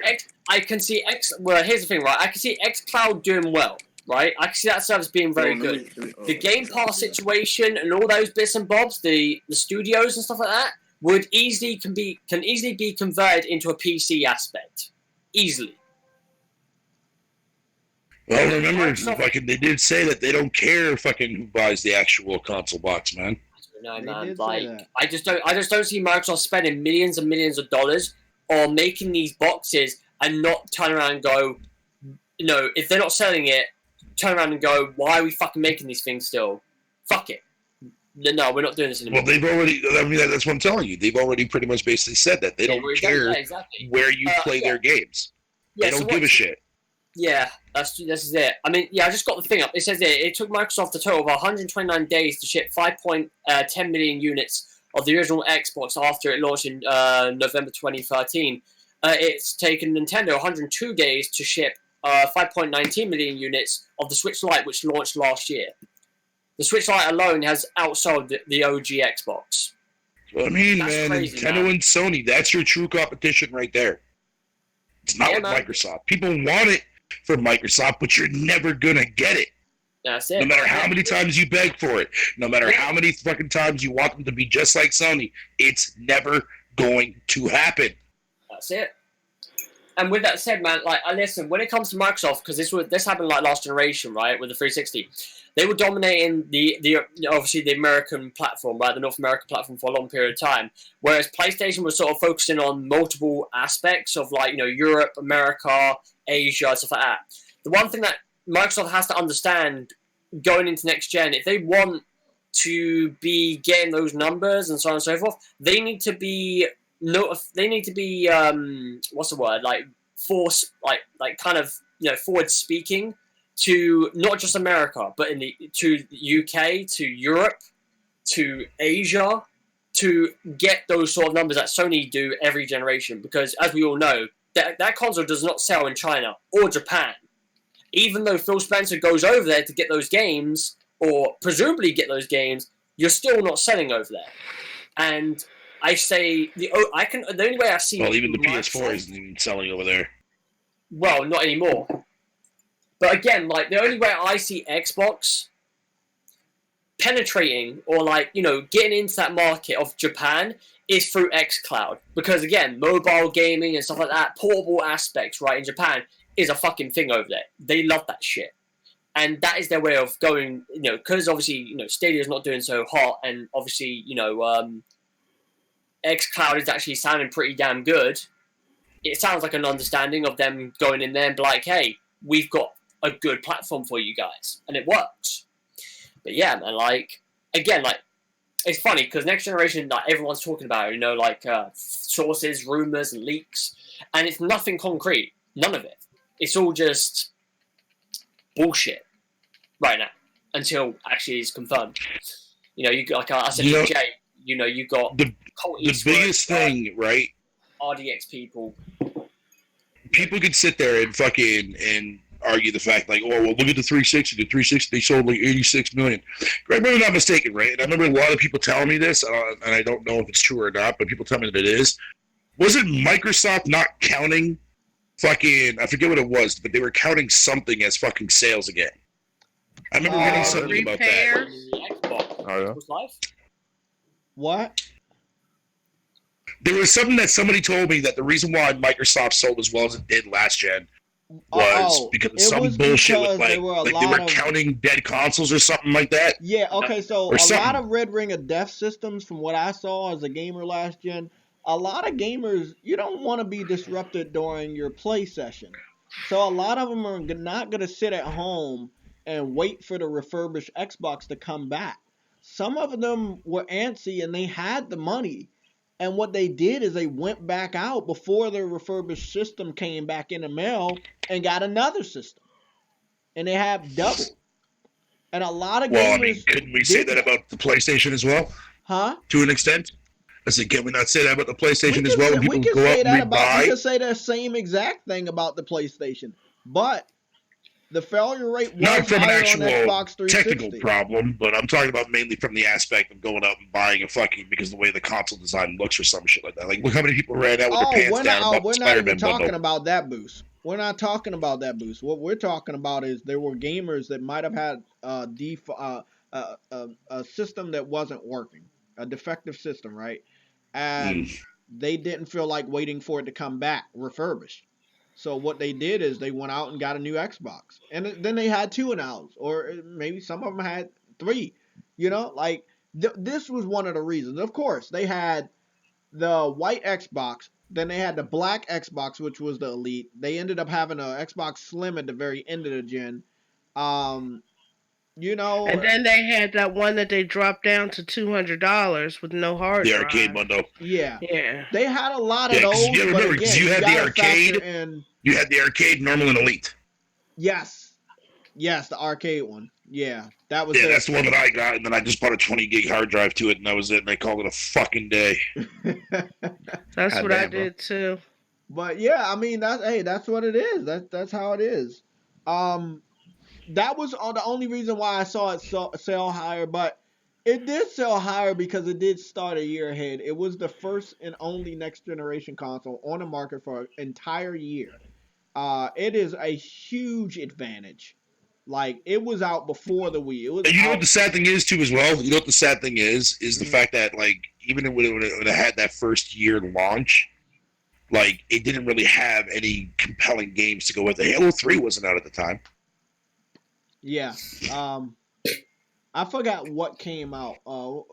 I can see well, here's the thing, right? I can see xCloud doing well, right? I can see that service being very good. The Game Pass situation and all those bits and bobs, the studios and stuff like that, can easily be converted into a PC aspect. Easily. Well, remember, fucking, they did say that they don't care fucking who buys the actual console box, man. No, man. Like, I just don't see Microsoft spending millions and millions of dollars on making these boxes and not turn around and go, you know, if they're not selling it, turn around and go, why are we fucking making these things still? Fuck it. No, we're not doing this anymore. Well, they've already, I mean, that's what I'm telling you. They've already pretty much basically said that. They don't care where you play their games. They don't give a shit. Yeah, this is it. I mean, yeah, I just got the thing up. It says it took Microsoft a total of 129 days to ship 5.10 million units of the original Xbox after it launched in November 2013. It's taken Nintendo 102 days to ship 5.19 million units of the Switch Lite, which launched last year. The Switch Lite alone has outsold the OG Xbox. I mean, That's man, crazy, Nintendo man. and Sony, that's your true competition right there. It's not Yeah, like man. Microsoft. People want it from Microsoft, but you're never going to get it. That's it. No matter how many times you beg for it, no matter how many fucking times you want them to be just like Sony, it's never going to happen. That's it. And with that said, man, like, listen, when it comes to Microsoft, because this happened like last generation, right, with the 360, they were dominating the obviously the American platform, right, the North American platform for a long period of time, whereas PlayStation was sort of focusing on multiple aspects of, like, Europe, America, Asia, stuff like that. The one thing that Microsoft has to understand going into next gen, if they want to be getting those numbers and so on and so forth, they need to be what's the word, like force, like kind of forward speaking to not just America, but to the UK, to Europe, to Asia, to get those sort of numbers that Sony do every generation. Because as we all know, that console does not sell in China or Japan. Even though Phil Spencer goes over there to get those games, or presumably get those games, you're still not selling over there. And I say the only way I see. Well, even the PS4 isn't even selling over there. Well, not anymore. But again, like, the only way I see Xbox penetrating or, like, getting into that market of Japan is through xCloud. Because again, mobile gaming and stuff like that, portable aspects, right, in Japan is a fucking thing over there. They love that shit. And that is their way of going, because obviously, Stadia's not doing so hot, and obviously, xCloud is actually sounding pretty damn good. It sounds like an understanding of them going in there and be like, hey, we've got a good platform for you guys. And it works. But yeah, man, like, again, like, it's funny because next generation, like, everyone's talking about it, like, sources, rumors, and leaks. And it's nothing concrete. None of it. It's all just bullshit right now until actually it's confirmed. You like I said to Jay, you got the biggest thing, right? RDX people. People could sit there and fucking and argue the fact, like, oh, well, look at the 360. The 360, they sold like 86 million. Correct me if I'm not mistaken, right? And I remember a lot of people telling me this, and I don't know if it's true or not, but people tell me that it is. Wasn't Microsoft not counting fucking, I forget what it was, but they were counting something as fucking sales again. I remember reading something about that. Oh, yeah. What? There was something that somebody told me that the reason why Microsoft sold as well as it did last gen was because of some bullshit with, like, they were counting dead consoles or something like that. Yeah, okay, so a lot of Red Ring of Death systems, from what I saw as a gamer last gen, a lot of gamers, you don't want to be disrupted during your play session. So a lot of them are not going to sit at home and wait for the refurbished Xbox to come back. Some of them were antsy and they had the money. And what they did is they went back out before the refurbished system came back in the mail and got another system. And they have double. And a lot of gamers... Well, I mean, couldn't we say that about the PlayStation as well? Huh? To an extent? I said, can we not say that about the PlayStation as well? When people go out and rebuy? We can say the same exact thing about the PlayStation. But the failure rate was not from an actual on Xbox 360. technical problem, but I'm talking about mainly from the aspect of going out and buying a fucking, because the way the console design looks or some shit like that. Like, look how many people ran out with their pants down. We're not even talking about that boost. We're not talking about that boost. What we're talking about is there were gamers that might have had a system that wasn't working, a defective system, right? And they didn't feel like waiting for it to come back refurbished. So what they did is they went out and got a new Xbox. And then they had two in the house. Or maybe some of them had three. Like, this was one of the reasons. Of course, they had the white Xbox. Then they had the black Xbox, which was the Elite. They ended up having an Xbox Slim at the very end of the gen. And then they had that one that they dropped down to $200 with no hard drive. The arcade bundle. Yeah. Yeah. They had a lot of those. Yeah, remember, because you had the arcade. You had the arcade, normal, and Elite. Yes, the arcade one. Yeah, that was. Yeah, that's the one that I got, and then I just bought a 20 gig hard drive to it, and that was it. And they called it a fucking day. That's what I did too. But yeah, I mean, that's what it is. That's how it is. That was the only reason why I saw it sell higher. But It did sell higher because it did start a year ahead. It was the first and only next generation console on the market for an entire year. It is a huge advantage. Like, it was out before the Wii. It was. And you know out... what the sad thing is too, as well. You know what the sad thing is the fact that like even when it had that first year launch, like it didn't really have any compelling games to go with it. Halo 3 wasn't out at the time. Yeah. I forgot what came out. What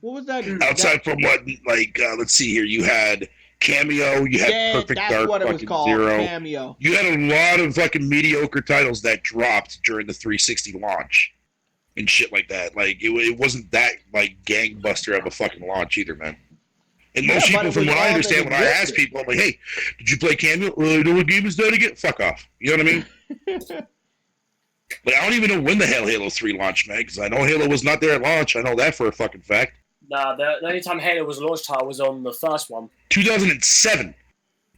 was that? Outside from what, like, let's see here. You had Cameo. You had Perfect that's Dark. what it was fucking called. Zero. Cameo. You had a lot of fucking mediocre titles that dropped during the 360 launch and shit like that. Like it wasn't that like gangbuster of a fucking launch either, man. And most people, from what I understand, when I ask people, I'm like, "Hey, did you play Cameo? You know what game is that again? Fuck off." You know what I mean? But I don't even know when the hell Halo 3 launched, man, because I know Halo was not there at launch. I know that for a fucking fact. Nah, the only time Halo was a launch title was on the first one. 2007.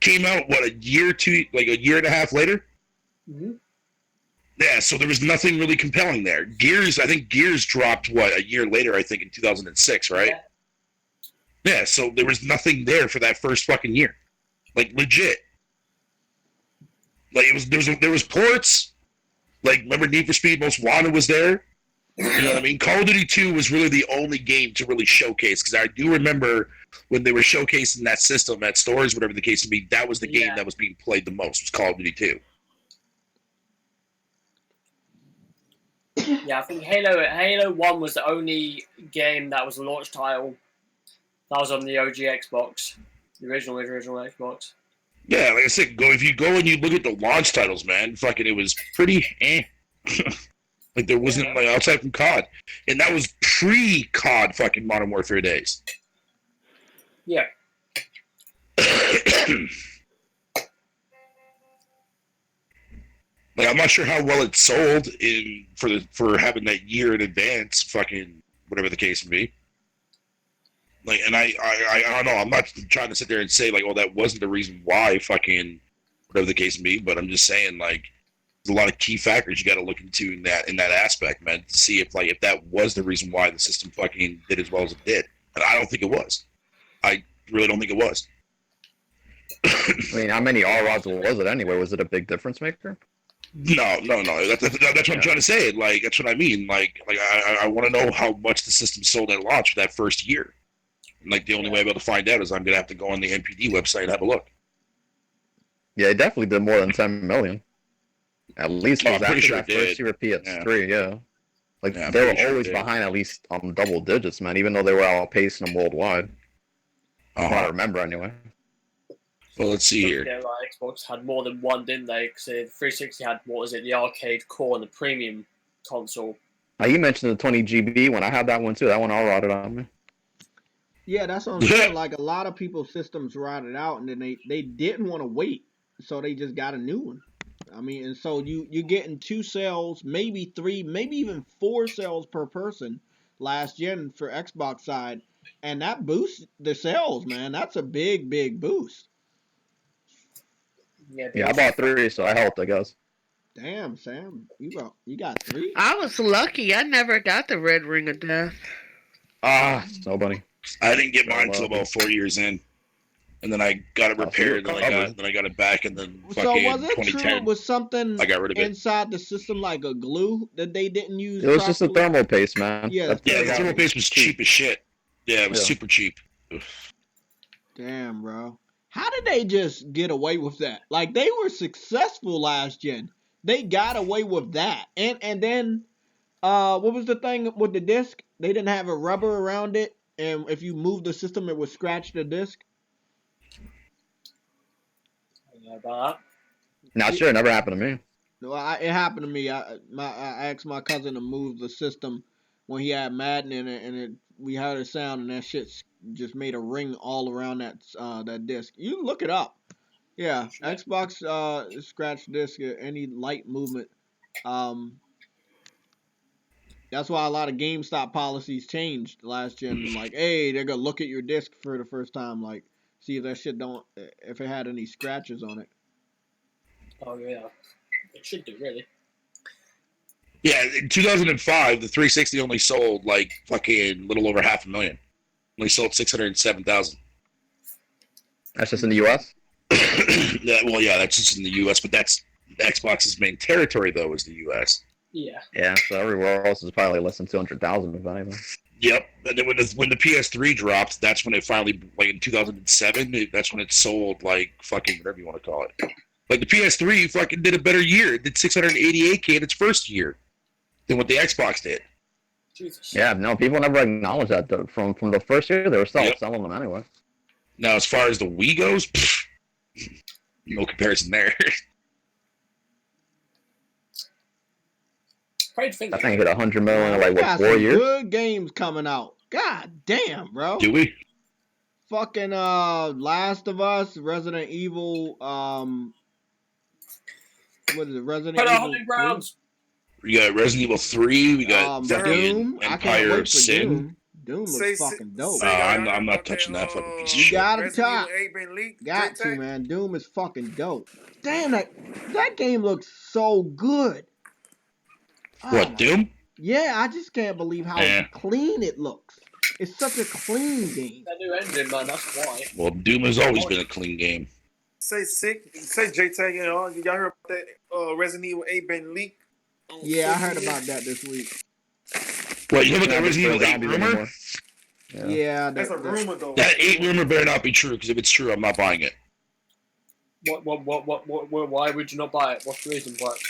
Came out, what, a year and a half later? Mm-hmm. Yeah, so there was nothing really compelling there. I think Gears dropped, what, a year later, I think, in 2006, right? Yeah, so there was nothing there for that first fucking year. Like, legit. Like, there was ports. Like, remember Need for Speed Most Wanted was there? You know what I mean? Call of Duty 2 was really the only game to really showcase, because I do remember when they were showcasing that system at stores, whatever the case may be, that was the game that was being played the most, was Call of Duty 2. Yeah, I think Halo 1 was the only game that was a launch title that was on the OG Xbox, the original Xbox. Yeah, like I said, if you go and you look at the launch titles, man, fucking it was pretty like there wasn't like outside from COD. And that was pre-COD fucking Modern Warfare days. Yeah. Like I'm not sure how well it sold for having that year in advance, fucking whatever the case may be. Like, and I don't know. I'm not trying to sit there and say like, oh, that wasn't the reason why, fucking whatever the case may be. But I'm just saying, like, there's a lot of key factors you got to look into in that aspect, man, to see if that was the reason why the system fucking did as well as it did. And I don't think it was. I really don't think it was. I mean, how many R-rods was it anyway? Was it a big difference maker? No. That's what I'm trying to say. Like, that's what I mean. Like I want to know how much the system sold at launch for that first year. And, like, the only way I'll be able to find out is I'm going to have to go on the NPD website and have a look. Yeah, it definitely did more than 10 million. At least it was after sure that first year of PS3, yeah. Like, Yeah, they were sure always behind at least on double digits, man, even though they were outpacing them worldwide. From what I remember, anyway. Well, let's see here. Yeah, like Xbox had more than one, didn't they? Because the 360 had, what was it, the arcade core and the premium console. You mentioned the 20 GB when I had that one, too. That one all rotted on me. Yeah, that's what I'm saying. Like, a lot of people's systems rotted out, and then they didn't want to wait, so they just got a new one. I mean, and so you're getting 2 sales, maybe 3, maybe even 4 sales per person last gen for Xbox side, and that boosts the sales, man. That's a big boost. Yeah, I bought 3, so I helped, I guess. Damn, Sam, you got 3? I was lucky. I never got the red ring of death. Nobody. I didn't get mine until about 4 years in, and then I got it repaired. Then I got it back, and then so was it true it was something I got rid of it inside the system, like a glue that they didn't use? It was just a thermal paste, man. Yeah, the thermal paste was cheap as shit. Yeah, it was super cheap. Damn, bro. How did they just get away with that? Like, they were successful last gen. They got away with that, and then what was the thing with the disc? They didn't have a rubber around it. And if you move the system, it would scratch the disc. Not sure. It never happened to me. No, it happened to me. I asked my cousin to move the system when he had Madden in it, and we heard a sound, and that shit just made a ring all around that disc. You can look it up. Yeah, Xbox scratch disc, any light movement. That's why a lot of GameStop policies changed last gen. Like, hey, they're gonna look at your disc for the first time, like, see if that shit if it had any scratches on it. Oh yeah, it should do, really. Yeah, in 2005, the 360 only sold like fucking little over 500,000. Only sold 607,000. That's just in the U.S. Yeah, that's just in the U.S. But that's Xbox's main territory, though, is the U.S. Yeah. Yeah, so everywhere else is probably less than 200,000, if anything. Yep, and then when the PS3 dropped, that's when it finally, like in 2007, that's when it sold like fucking whatever you want to call it. Like the PS3 fucking did a better year. It did 688K in its first year than what the Xbox did. Jesus. Yeah, no, people never acknowledge that. Though. From the first year, they were still selling them anyway. Now, as far as the Wii goes, no comparison there. I think it hit 100 million in like got what 4 some years. good games coming out. God damn, bro. Do we? Fucking Last of Us, Resident Evil, what is it? Resident Evil 3? We got Resident Evil 3. We got Doom. I can't Empire wait of for Sin. Doom. Doom looks fucking dope. I'm not touching that fucking piece of You shit. gotta top. Got to, man. Doom is fucking dope. Damn, that game looks so good. What, Doom? Yeah, I just can't believe how clean it looks. It's such a clean game. That new engine, man, that's why. Well, Doom has always been a clean game. Say JTech, y'all heard about that Resident Evil 8 been leaked? Yeah, I heard about that this week. What, you know about that Resident Evil 8 rumor? Yeah, that's a rumor though. That 8 rumor better not be true, because if it's true, I'm not buying it. Why would you not buy it? What's the reason for it?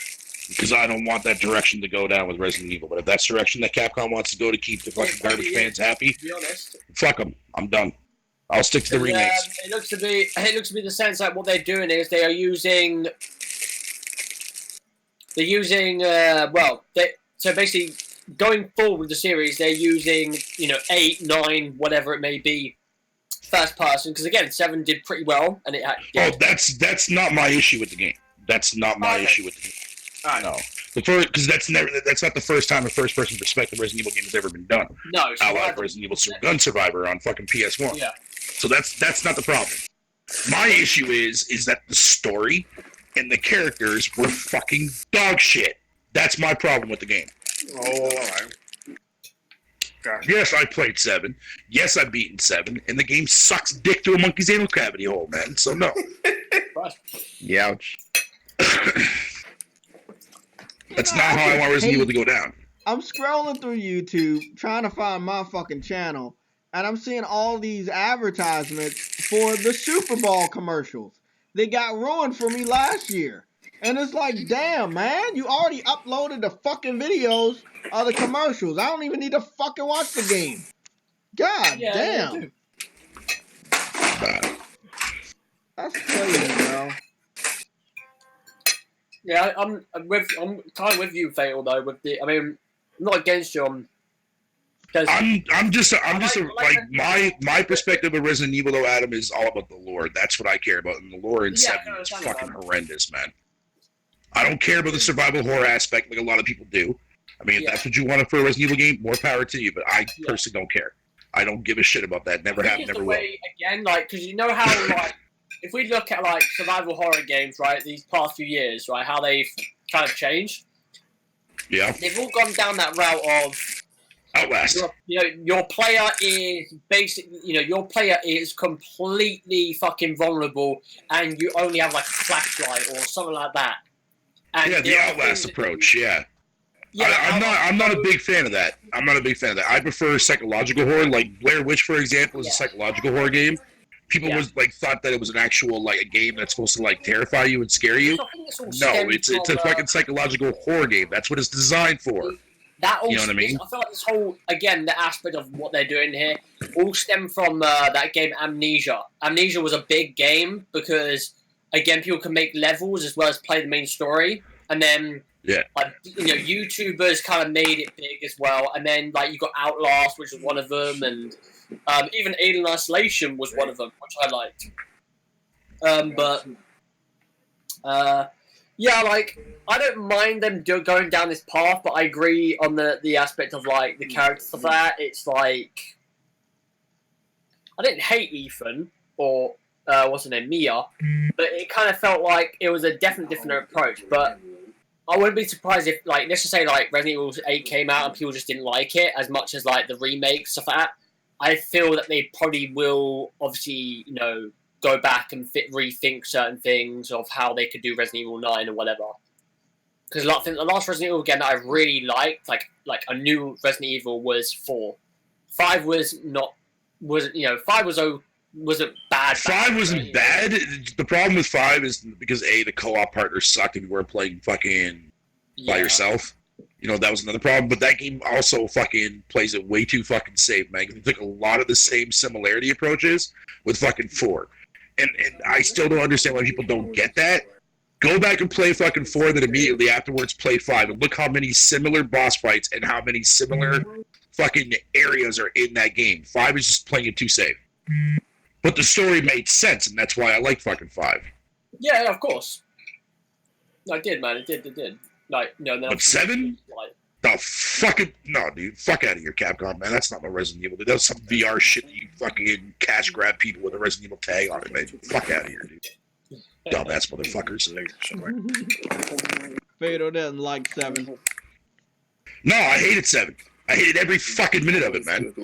Because I don't want that direction to go down with Resident Evil. But if that's the direction that Capcom wants to go to keep the fucking garbage fans happy, to be honest, fuck them. I'm done. I'll stick to the remakes. It looks to be the sense that what they're doing is they are using. So basically going forward with the series, they're using 8, 9, whatever it may be, first person. Because again, 7 did pretty well, and it had. Oh, that's not my issue with the game. That's not my issue with the game. No, because that's not the first time a first-person perspective Resident Evil game has ever been done. No, outside Resident Evil Gun Survivor on fucking PS1. Yeah. So that's not the problem. My issue is that the story and the characters were fucking dog shit. That's my problem with the game. Oh, all right. Gotcha. Yes, I played 7. Yes, I've beaten 7, and the game sucks dick to a monkey's anal cavity hole, man. So no. Youch. That's not how I want Resident Evil to go down. I'm scrolling through YouTube trying to find my fucking channel, and I'm seeing all these advertisements for the Super Bowl commercials. They got ruined for me last year. And it's like, damn, man, you already uploaded the fucking videos of the commercials. I don't even need to fucking watch the game. God damn. That's crazy, bro. Yeah, I'm kind of with you, Fatal, though. I'm not against you. My perspective of Resident Evil, though, Adam, is all about the lore. That's what I care about, and the lore in 7 is fucking horrendous, man. I don't care about the survival horror aspect like a lot of people do. I mean, if that's what you want for a Resident Evil game, more power to you. But I personally don't care. I don't give a shit about that. Never have, never will. Again, because you know how if we look at survival horror games, right, these past few years, right, how they've kind of changed. Yeah. They've all gone down that route of Outlast. Your player is basically, your player is completely fucking vulnerable, and you only have like a flashlight or something like that. And the Outlast approach. Yeah, I'm not a big fan of that. I prefer psychological horror, like Blair Witch, for example, is a psychological horror game. People thought that it was an actual a game that's supposed to terrify you and scare you. No, it's a fucking psychological horror game. That's what it's designed for. That all you know what I mean? I feel like this whole, again, the aspect of what they're doing here all stem from that game Amnesia. Amnesia was a big game because, again, people can make levels as well as play the main story. And then, YouTubers kind of made it big as well. And then, you got Outlast, which was one of them. And even Alien Isolation was one of them, which I liked. I don't mind them going down this path, but I agree on the aspect of the characters of that. It's I didn't hate Ethan or what's her name, Mia, but it kind of felt like it was a different approach. But I wouldn't be surprised if, like, let's just say, like, Resident Evil 8 came out and people just didn't like it as much as, like, the remake, stuff like that. I feel that they probably will, obviously, you know, go back and rethink certain things of how they could do Resident Evil 9 or whatever. Because the last Resident Evil game that I really liked, like a new Resident Evil, was 4. 5 was not, you know, 5 wasn't bad. 5 wasn't bad. The problem with 5 is because the co-op partners sucked if you weren't playing fucking by yourself. You know, that was another problem. But that game also fucking plays it way too fucking safe, man. They took a lot of the same similarity approaches with fucking 4. And I still don't understand why people don't get that. Go back and play fucking 4, then immediately afterwards play 5. And look how many similar boss fights and how many similar fucking areas are in that game. 5 is just playing it too safe. But the story made sense, and that's why I like fucking 5. Yeah, of course. No, it did, man. It did. Like, you know, but 7? Like, the fucking no, dude. Fuck out of here, Capcom, man. That's not no Resident Evil. Dude. That's some VR shit that you fucking cash grab people with a Resident Evil tag on it, man. Fuck out of here, dude. Dumbass motherfuckers. Fado doesn't like 7. No, I hated 7. I hated every fucking minute of it, man.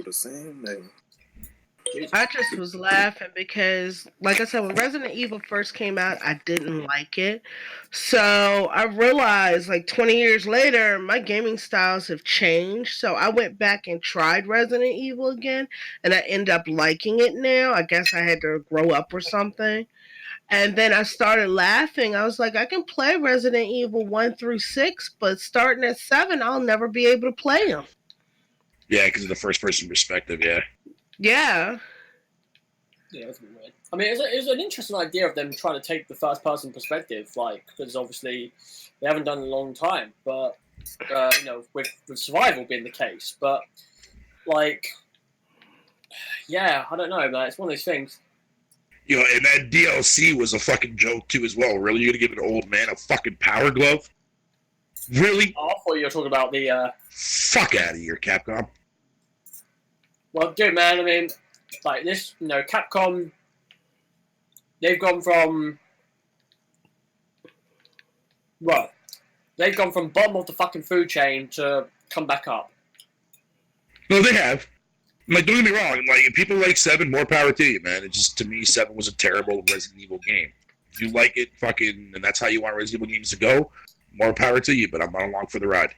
I just was laughing because, like I said, when Resident Evil first came out, I didn't like it. So I realized, like, 20 years later, my gaming styles have changed. So I went back and tried Resident Evil again, and I end up liking it now. I guess I had to grow up or something. And then I started laughing. I was like, I can play Resident Evil 1 through 6, but starting at 7, I'll never be able to play them. Yeah, because of the first-person perspective, yeah. Yeah. Yeah, that's weird. I mean, it's an interesting idea of them trying to take the first-person perspective, like, because obviously they haven't done it in a long time, but, you know, with survival being the case. But, like, yeah, I don't know, man. It's one of those things. You know, and that DLC was a fucking joke, too, as well. Really? You're going to give an old man a fucking power glove? Really? Oh, I thought you were talking about the, Fuck out of here, Capcom. Well, dude, man, I mean, like, this, you know, Capcom, they've gone from, well, they've gone from bottom of the fucking food chain to come back up. No, they have. Like, don't get me wrong. Like, if people like 7, more power to you, man. It just, to me, 7 was a terrible Resident Evil game. If you like it, fucking, and that's how you want Resident Evil games to go, more power to you, but I'm not along for the ride.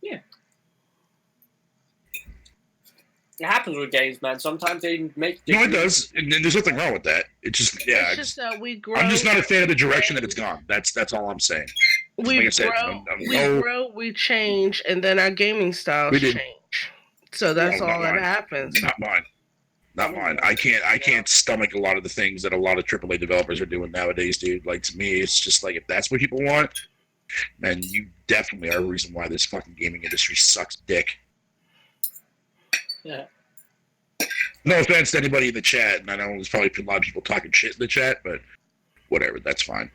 Yeah. It happens with games, man. Sometimes they make... No, it does. And there's nothing wrong with that. It's just, yeah. It's just that we grow... I'm just not a fan of the direction that it's gone. That's all I'm saying. We grow, we change, and then our gaming styles change. So that's all that happens. Not mine. Not mine. I can't stomach a lot of the things that a lot of AAA developers are doing nowadays, dude. Like, to me, it's just like, if that's what people want, man, you definitely are a reason why this fucking gaming industry sucks dick. Yeah. No offense to anybody in the chat, and I know there's probably a lot of people talking shit in the chat, but whatever, that's fine.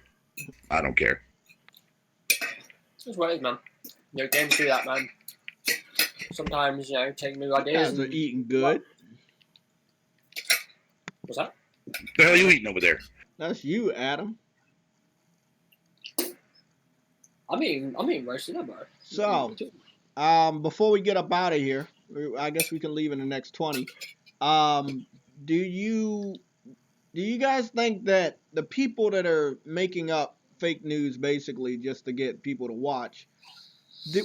I don't care. That's what it is, man. You know, games do that, man. Sometimes, you know, take new ideas. Guys are eating good. What's that? The hell are you eating over there? That's you, Adam. I'm eating roasted up, bro. So, before we get up out of here, I guess we can leave in the next 20. Do you guys think that the people that are making up fake news basically just to get people to watch,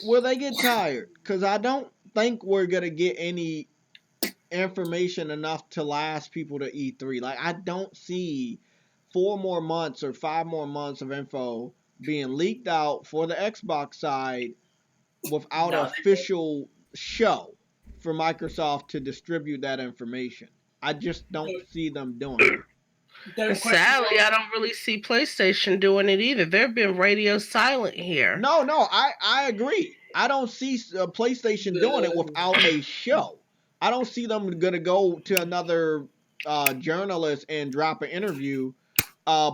will they get tired? Because I don't think we're going to get any information enough to last people to E3. Like, I don't see 4 more months or 5 more months of info being leaked out for the Xbox side without an official show for Microsoft to distribute that information. I just don't see them doing it. Sadly, I don't really see PlayStation doing it either. They've been radio silent here. No, I agree. I don't see PlayStation doing it without a show. I don't see them gonna go to another journalist and drop an interview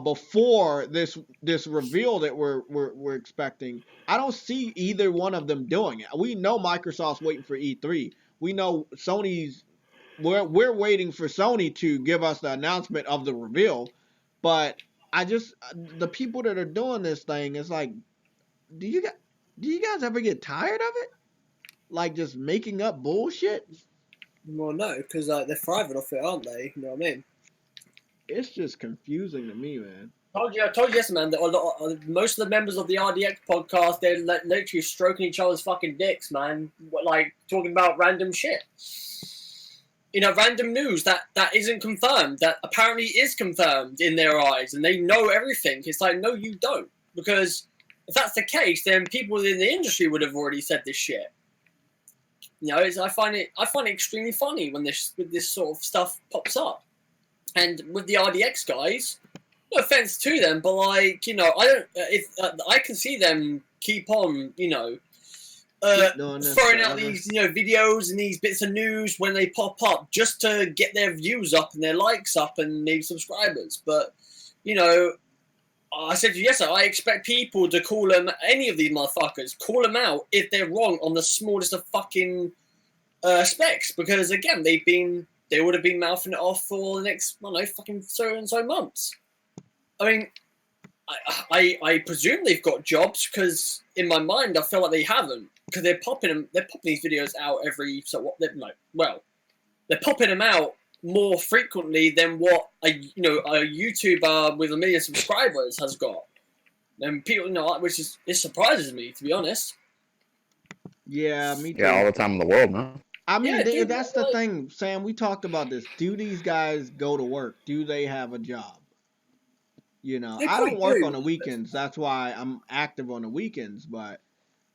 before this reveal that we're expecting. I don't see either one of them doing it. We know Microsoft's waiting for E3. We know Sony's. We're waiting for Sony to give us the announcement of the reveal, but I just the people that are doing this thing, it's like, do you guys ever get tired of it? Like just making up bullshit? Well, no, because they're thriving off it, aren't they? You know what I mean? It's just confusing to me, man. I told you yesterday, man, that most of the members of the RDX podcast, they're literally stroking each other's fucking dicks, man. Like, talking about random shit. You know, random news that isn't confirmed, that apparently is confirmed in their eyes, and they know everything. It's like, no, you don't. Because if that's the case, then people in the industry would have already said this shit. You know, I find it extremely funny when this sort of stuff pops up. And with the RDX guys, no offense to them, but like, you know, I can see them keep on, you know, throwing out these, you know, videos and these bits of news when they pop up just to get their views up and their likes up and maybe subscribers. But, you know, I said to you yesterday, I expect people to call them, any of these motherfuckers, call them out if they're wrong on the smallest of fucking specs, because again, they would have been mouthing it off for the next, I don't know, fucking so and so months. I mean, I presume they've got jobs, because in my mind I feel like they haven't, because they're popping these videos out every they're popping them out more frequently than what a YouTuber with 1 million subscribers has got. And people, you know, it surprises me, to be honest. Yeah, me too. Yeah, all the time in the world, man. I mean, that's the thing, Sam. We talked about this. Do these guys go to work? Do they have a job? You know, I don't work on the weekends. That's why I'm active on the weekends. But,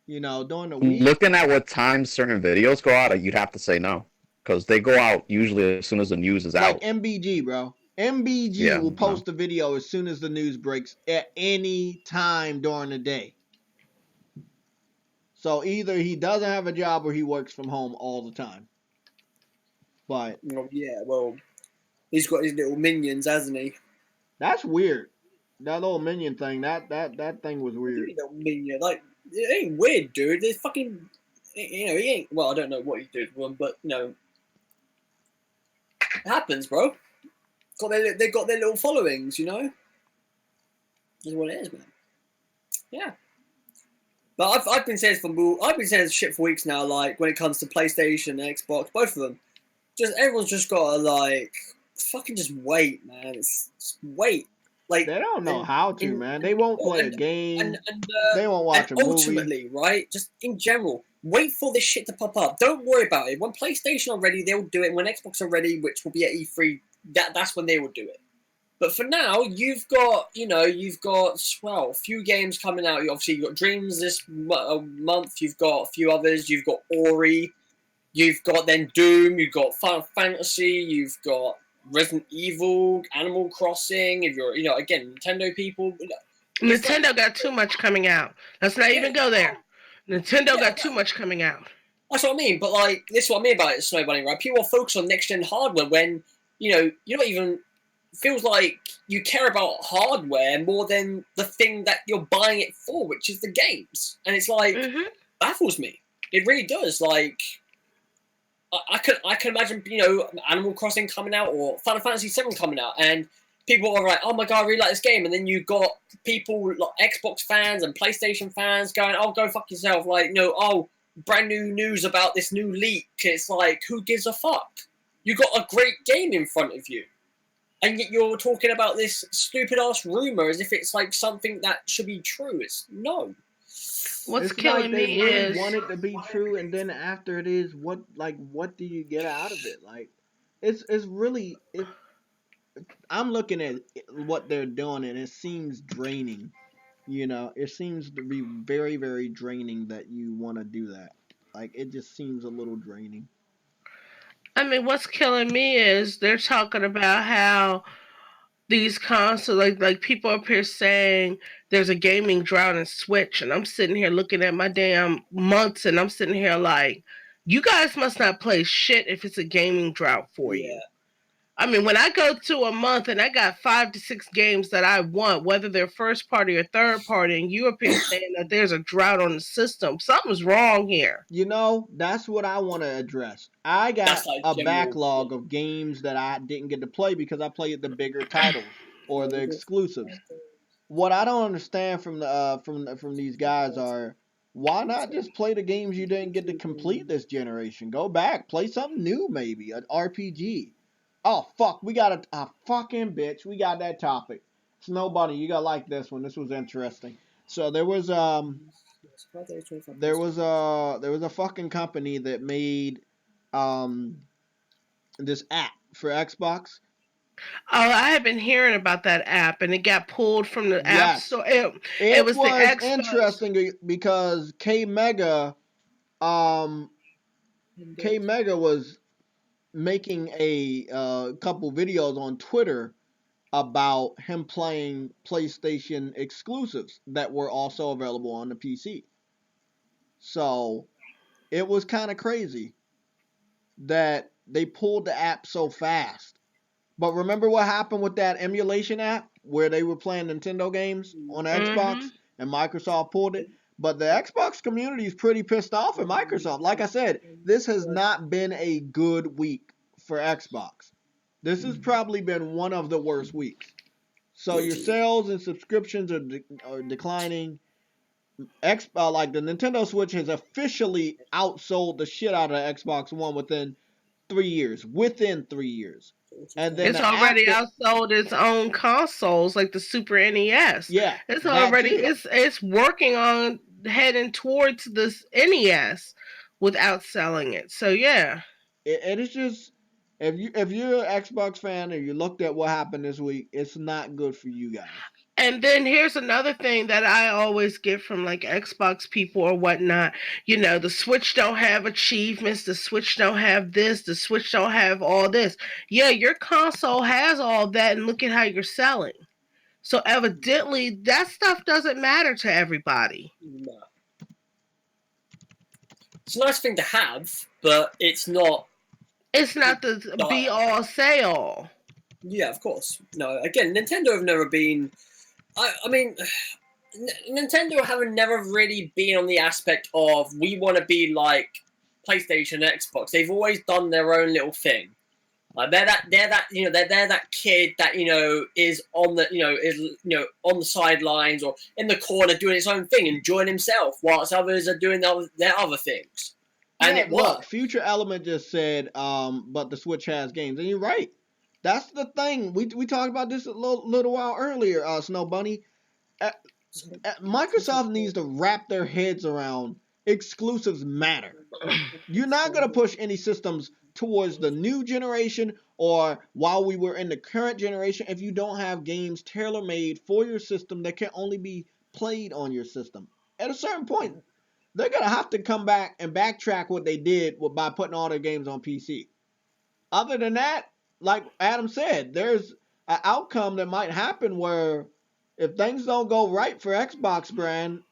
you know, during the week, looking at what time certain videos go out, you'd have to say no, because they go out usually as soon as the news is out. Like MBG, bro. MBG will post a video as soon as the news breaks at any time during the day. So either he doesn't have a job or he works from home all the time. But he's got his little minions, hasn't he? That's weird. That little minion thing, that thing was weird. Little minion, like, it ain't weird, dude. They fucking, you know, he ain't. Well, I don't know what he did with them, but you know, it happens, bro. They got their little followings, you know. That's what it is, man. Yeah. But I've been saying this shit for weeks now. Like when it comes to PlayStation, Xbox, both of them, everyone's just gotta like fucking just wait, man. Just wait. Like they don't know how to, man. They won't play a game. They won't watch a movie. Ultimately, right? Just in general, wait for this shit to pop up. Don't worry about it. When PlayStation are ready, they'll do it. When Xbox are ready, which will be at E3, that's when they will do it. But for now, you've got a few games coming out. You've got Dreams this month. You've got a few others. You've got Ori. You've got then Doom. You've got Final Fantasy. You've got Resident Evil, Animal Crossing. If you're, again, Nintendo people. Nintendo got too much coming out. Let's not even go there. Nintendo got too much coming out. That's what I mean. But like, this is what I mean about it, Snow Bunny, right? People are focused on next gen hardware when you're not even. Feels like you care about hardware more than the thing that you're buying it for, which is the games. And it's like baffles me. It really does. Like I can imagine, Animal Crossing coming out or Final Fantasy VII coming out, and people are like, "Oh my god, I really like this game," and then you got people like Xbox fans and PlayStation fans going, "Oh, go fuck yourself!" Like, brand new news about this new leak. It's like, who gives a fuck? You got a great game in front of you. And yet you're talking about this stupid-ass rumor as if it's like something that should be true. It's no. What's killing me is want it to be true, and then after it is, what do you get out of it? Like, it's really. I'm looking at what they're doing, and it seems draining. It seems to be very, very draining that you want to do that. Like, it just seems a little draining. I mean, what's killing me is they're talking about how these consoles, like people up here saying there's a gaming drought in Switch, and I'm sitting here looking at my damn months, and I'm sitting here like, you guys must not play shit if it's a gaming drought for you. I mean, when I go to a month and I got 5 to 6 games that I want, whether they're first party or third party, and you up here saying that there's a drought on the system, something's wrong here. That's what I want to address. I got a backlog of games that I didn't get to play because I played the bigger titles. or the exclusives. What I don't understand from these guys are why not just play the games you didn't get to complete this generation? Go back, play something new, maybe an RPG. Oh fuck, we got a fucking bitch. We got that topic. Snow Bunny, you gotta like this one. This was interesting. So there was a fucking company that made this app for Xbox. Oh, I have been hearing about that app, and it got pulled from the app Yes. store. It was the Xbox. interesting because K Mega was making a couple videos on Twitter about him playing PlayStation exclusives that were also available on the PC. So it was kind of crazy that they pulled the app so fast. But remember what happened with that emulation app where they were playing Nintendo games on Xbox and Microsoft pulled it? But the Xbox community is pretty pissed off at Microsoft. Like I said, this has not been a good week for Xbox. This has probably been one of the worst weeks. So your sales and subscriptions are declining. Like the Nintendo Switch has officially outsold the shit out of the Xbox One within 3 years. And then it's already outsold its own consoles, like the Super NES. Yeah, it's already it's working on heading towards this NES without selling it. So yeah, it is just if you're an Xbox fan and you looked at what happened this week, it's not good for you guys. And then here's another thing that I always get from like Xbox people or whatnot. You know, the Switch don't have achievements. The Switch don't have this. The Switch don't have all this. Yeah, your console has all that, and look at how you're selling. So evidently, that stuff doesn't matter to everybody. No. It's a nice thing to have, but it's not. It's not the be all say all. Yeah, of course. No, again, Nintendo have never been. I mean, Nintendo have never really been on the aspect of we want to be like PlayStation, Xbox. They've always done their own little thing. They're that kid that is on the on the sidelines or in the corner doing his own thing, enjoying himself, whilst others are doing their other things. And yeah, it worked. Future Element just said, but the Switch has games, and you're right. That's the thing. We talked about this a little while earlier, Snow Bunny. Microsoft needs to wrap their heads around exclusives matter. You're not going to push any systems towards the new generation or while we were in the current generation if you don't have games tailor-made for your system that can only be played on your system. At a certain point, they're going to have to come back and backtrack what they did by putting all their games on PC. Other than that, like Adam said, there's an outcome that might happen where if things don't go right for Xbox brand,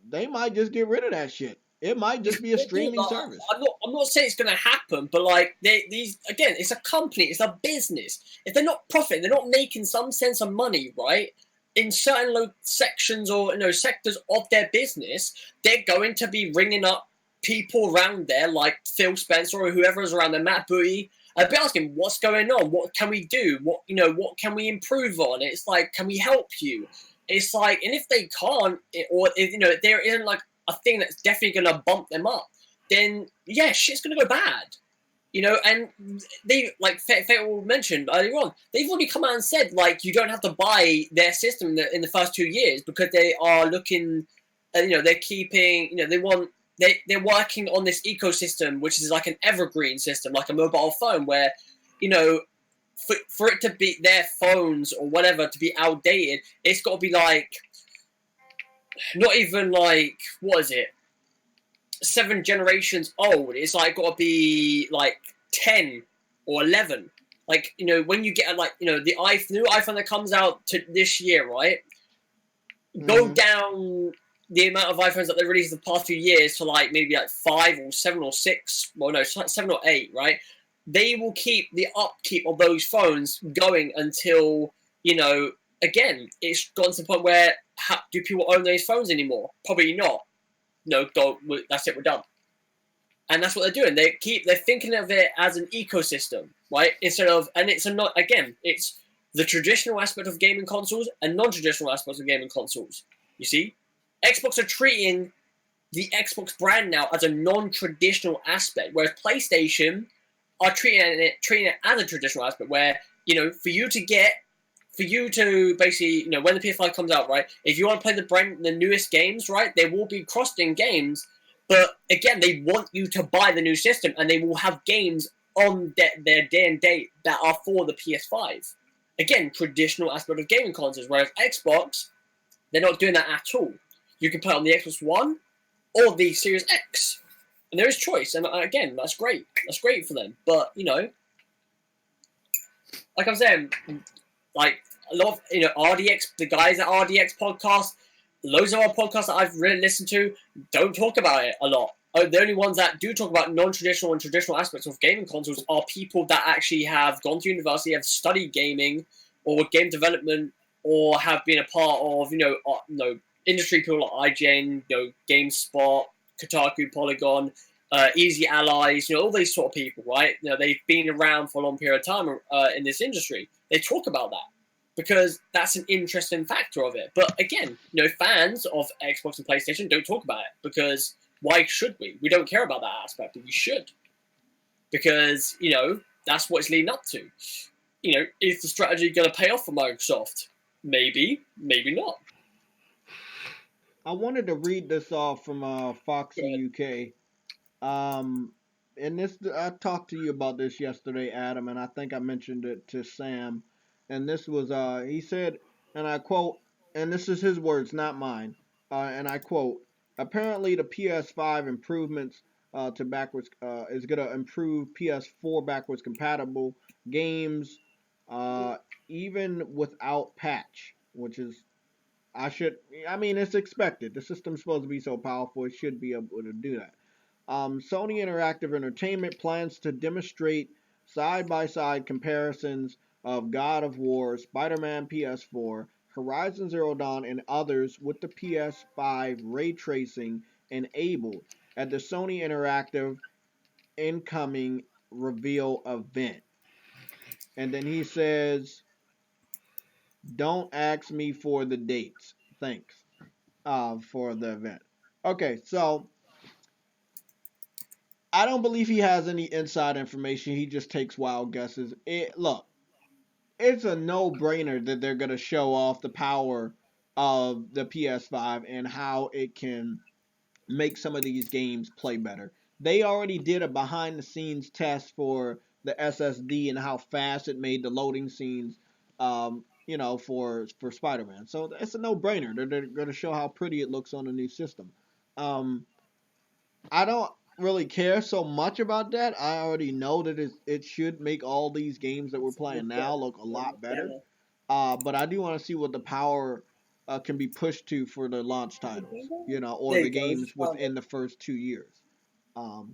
they might just get rid of that shit. It might just be a streaming service. I'm not saying it's going to happen, but like these again, it's a company, it's a business. If they're not profiting, they're not making some sense of money, right? In certain sections or sectors of their business, they're going to be ringing up people around there, like Phil Spencer or whoever is around there, Matt Booty. I'd be asking, what's going on? What can we do? What can we improve on? It's like, can we help you? It's like, and if they can't, or if there isn't like a thing that's definitely going to bump them up, then yeah, shit's going to go bad. And they, like Fatal mentioned earlier on, they've already come out and said, like, you don't have to buy their system in the first 2 years because they are looking, they're keeping, they're working on this ecosystem, which is like an evergreen system, like a mobile phone, where, for it to be their phones or whatever to be outdated, it's got to be like, not even like, what is it? 7 generations old. It's like got to be like 10 or 11. Like, when you get like, the new iPhone that comes out this year, right? Go down the amount of iPhones that they released in the past few years to like maybe like 5 or 7 or 6. Well, no, 7 or 8, right? They will keep the upkeep of those phones going until, again, it's gotten to the point where do people own those phones anymore? Probably not. No, that's it, we're done. And that's what they're doing. They're thinking of it as an ecosystem, right? Instead of, and it's not, again, it's the traditional aspect of gaming consoles and non-traditional aspects of gaming consoles. You see, Xbox are treating the Xbox brand now as a non-traditional aspect, whereas PlayStation are treating it as a traditional aspect, where, you know, for you to basically, you know, when the PS5 comes out, right, if you want to play the newest games, right, there will be cross-gen games, but again, they want you to buy the new system, and they will have games on their day and date that are for the PS5. Again, traditional aspect of gaming consoles, whereas Xbox, they're not doing that at all. You can play it on the Xbox One or the Series X, and there is choice, and again, that's great. That's great for them, but, you know, like I'm saying, like, a lot of, you know, RDX, the guys at RDX podcast, loads of our podcasts that I've really listened to don't talk about it a lot. The only ones that do talk about non-traditional and traditional aspects of gaming consoles are people that actually have gone to university, have studied gaming or game development, or have been a part of, you know, industry people like IGN, you know, GameSpot, Kotaku, Polygon, Easy Allies, you know, all these sort of people, right? You know, they've been around for a long period of time in this industry. They talk about that because that's an interesting factor of it. But again, you know, fans of Xbox and PlayStation don't talk about it because why should we? We don't care about that aspect, but we should. Because, you know, that's what it's leading up to. You know, is the strategy going to pay off for Microsoft? Maybe, maybe not. I wanted to read this off from Foxy UK. And this, I talked to you about this yesterday, Adam, and I think I mentioned it to Sam. And this was, he said, and I quote, and this is his words, not mine. And I quote, apparently the PS5 improvements to backwards is going to improve PS4 backwards compatible games, even without patch, which is, I mean, it's expected. The system's supposed to be so powerful, it should be able to do that. Sony Interactive Entertainment plans to demonstrate side-by-side comparisons of God of War, Spider-Man PS4, Horizon Zero Dawn, and others with the PS5 ray tracing enabled at the Sony Interactive incoming reveal event. And then he says, don't ask me for the dates. Thanks for the event. Okay, so I don't believe he has any inside information. He just takes wild guesses. Look, it's a no-brainer that they're going to show off the power of the PS5 and how it can make some of these games play better. They already did a behind-the-scenes test for the SSD and how fast it made the loading scenes, you know, for Spider-Man. So it's a no-brainer. They're going to show how pretty it looks on the new system. I don't really care so much about that. I already know that it should make all these games that we're playing now look a lot better. But I do want to see what the power can be pushed to for the launch titles, you know, or the games within the first 2 years.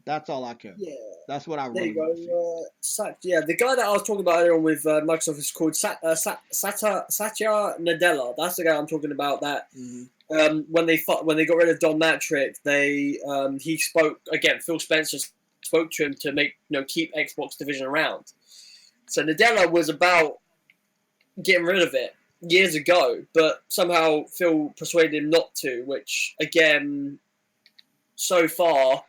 That's all I care. Yeah. That's what I There really you want to see. go. Yeah, the guy that I was talking about earlier on with Microsoft is called Satya Nadella. That's the guy I'm talking about. That when they got rid of Don Matrick, he spoke again. Phil Spencer spoke to him to make keep Xbox division around. So Nadella was about getting rid of it years ago, but somehow Phil persuaded him not to. Which again, so far,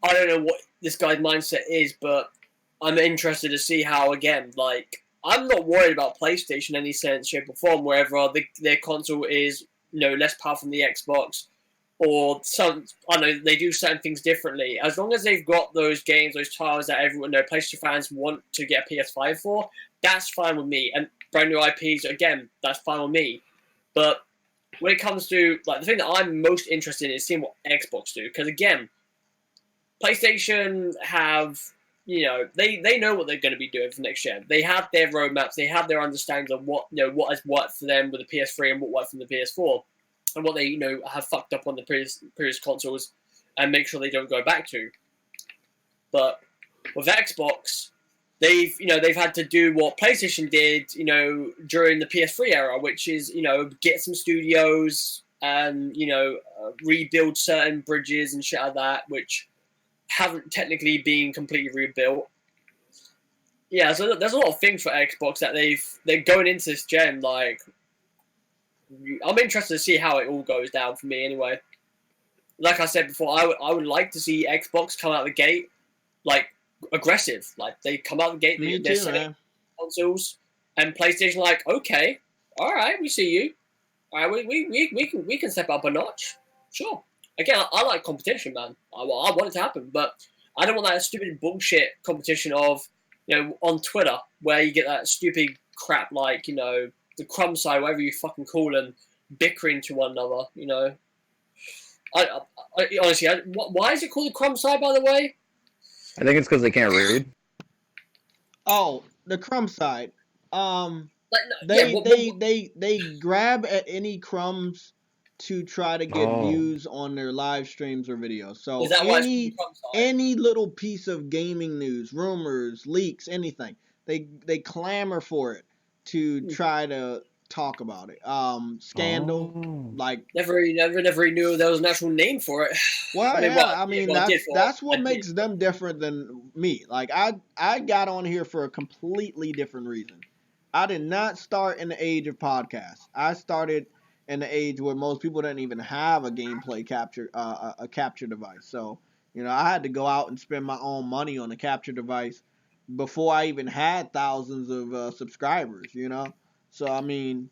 I don't know what this guy's mindset is, but I'm interested to see how, again, like, I'm not worried about PlayStation in any sense, shape, or form, wherever their console is, less powerful than the Xbox, or I don't know, they do certain things differently. As long as they've got those games, those titles that everyone, PlayStation fans want to get a PS5 for, that's fine with me. And brand new IPs, again, that's fine with me. But when it comes to, like, the thing that I'm most interested in is seeing what Xbox do, because, again, PlayStation have, they know what they're going to be doing for next gen. They have their roadmaps. They have their understanding of what has worked for them with the PS3 and what worked from the PS4, and what they have fucked up on the previous consoles, and make sure they don't go back to. But with Xbox, they've had to do what PlayStation did, during the PS3 era, which is get some studios and rebuild certain bridges and shit like that, which haven't technically been completely rebuilt. Yeah, so there's a lot of things for Xbox that they're going into this gen. Like, I'm interested to see how it all goes down for me. Anyway, like I said before, I would like to see Xbox come out the gate like aggressive. Like they come out the gate, they're selling consoles, and PlayStation like, okay, all right, we see you. All right, we can step up a notch. Sure. Again, I like competition, man. I want it to happen, but I don't want that stupid bullshit competition of, on Twitter where you get that stupid crap like, the crumb side, whatever you fucking call them, bickering to one another. I honestly, why is it called the crumb side, by the way? I think it's because they can't read. Oh, the crumb side. They grab at any crumbs to try to get views on their live streams or videos. So any little piece of gaming news, rumors, leaks, anything, they clamor for it to try to talk about it. Scandal, like never knew there was an actual name for it. Well, that's what makes them different than me. Like I got on here for a completely different reason. I did not start in the age of podcasts. I started in the age where most people didn't even have a gameplay capture, a capture device. So, I had to go out and spend my own money on a capture device before I even had thousands of subscribers. So I mean,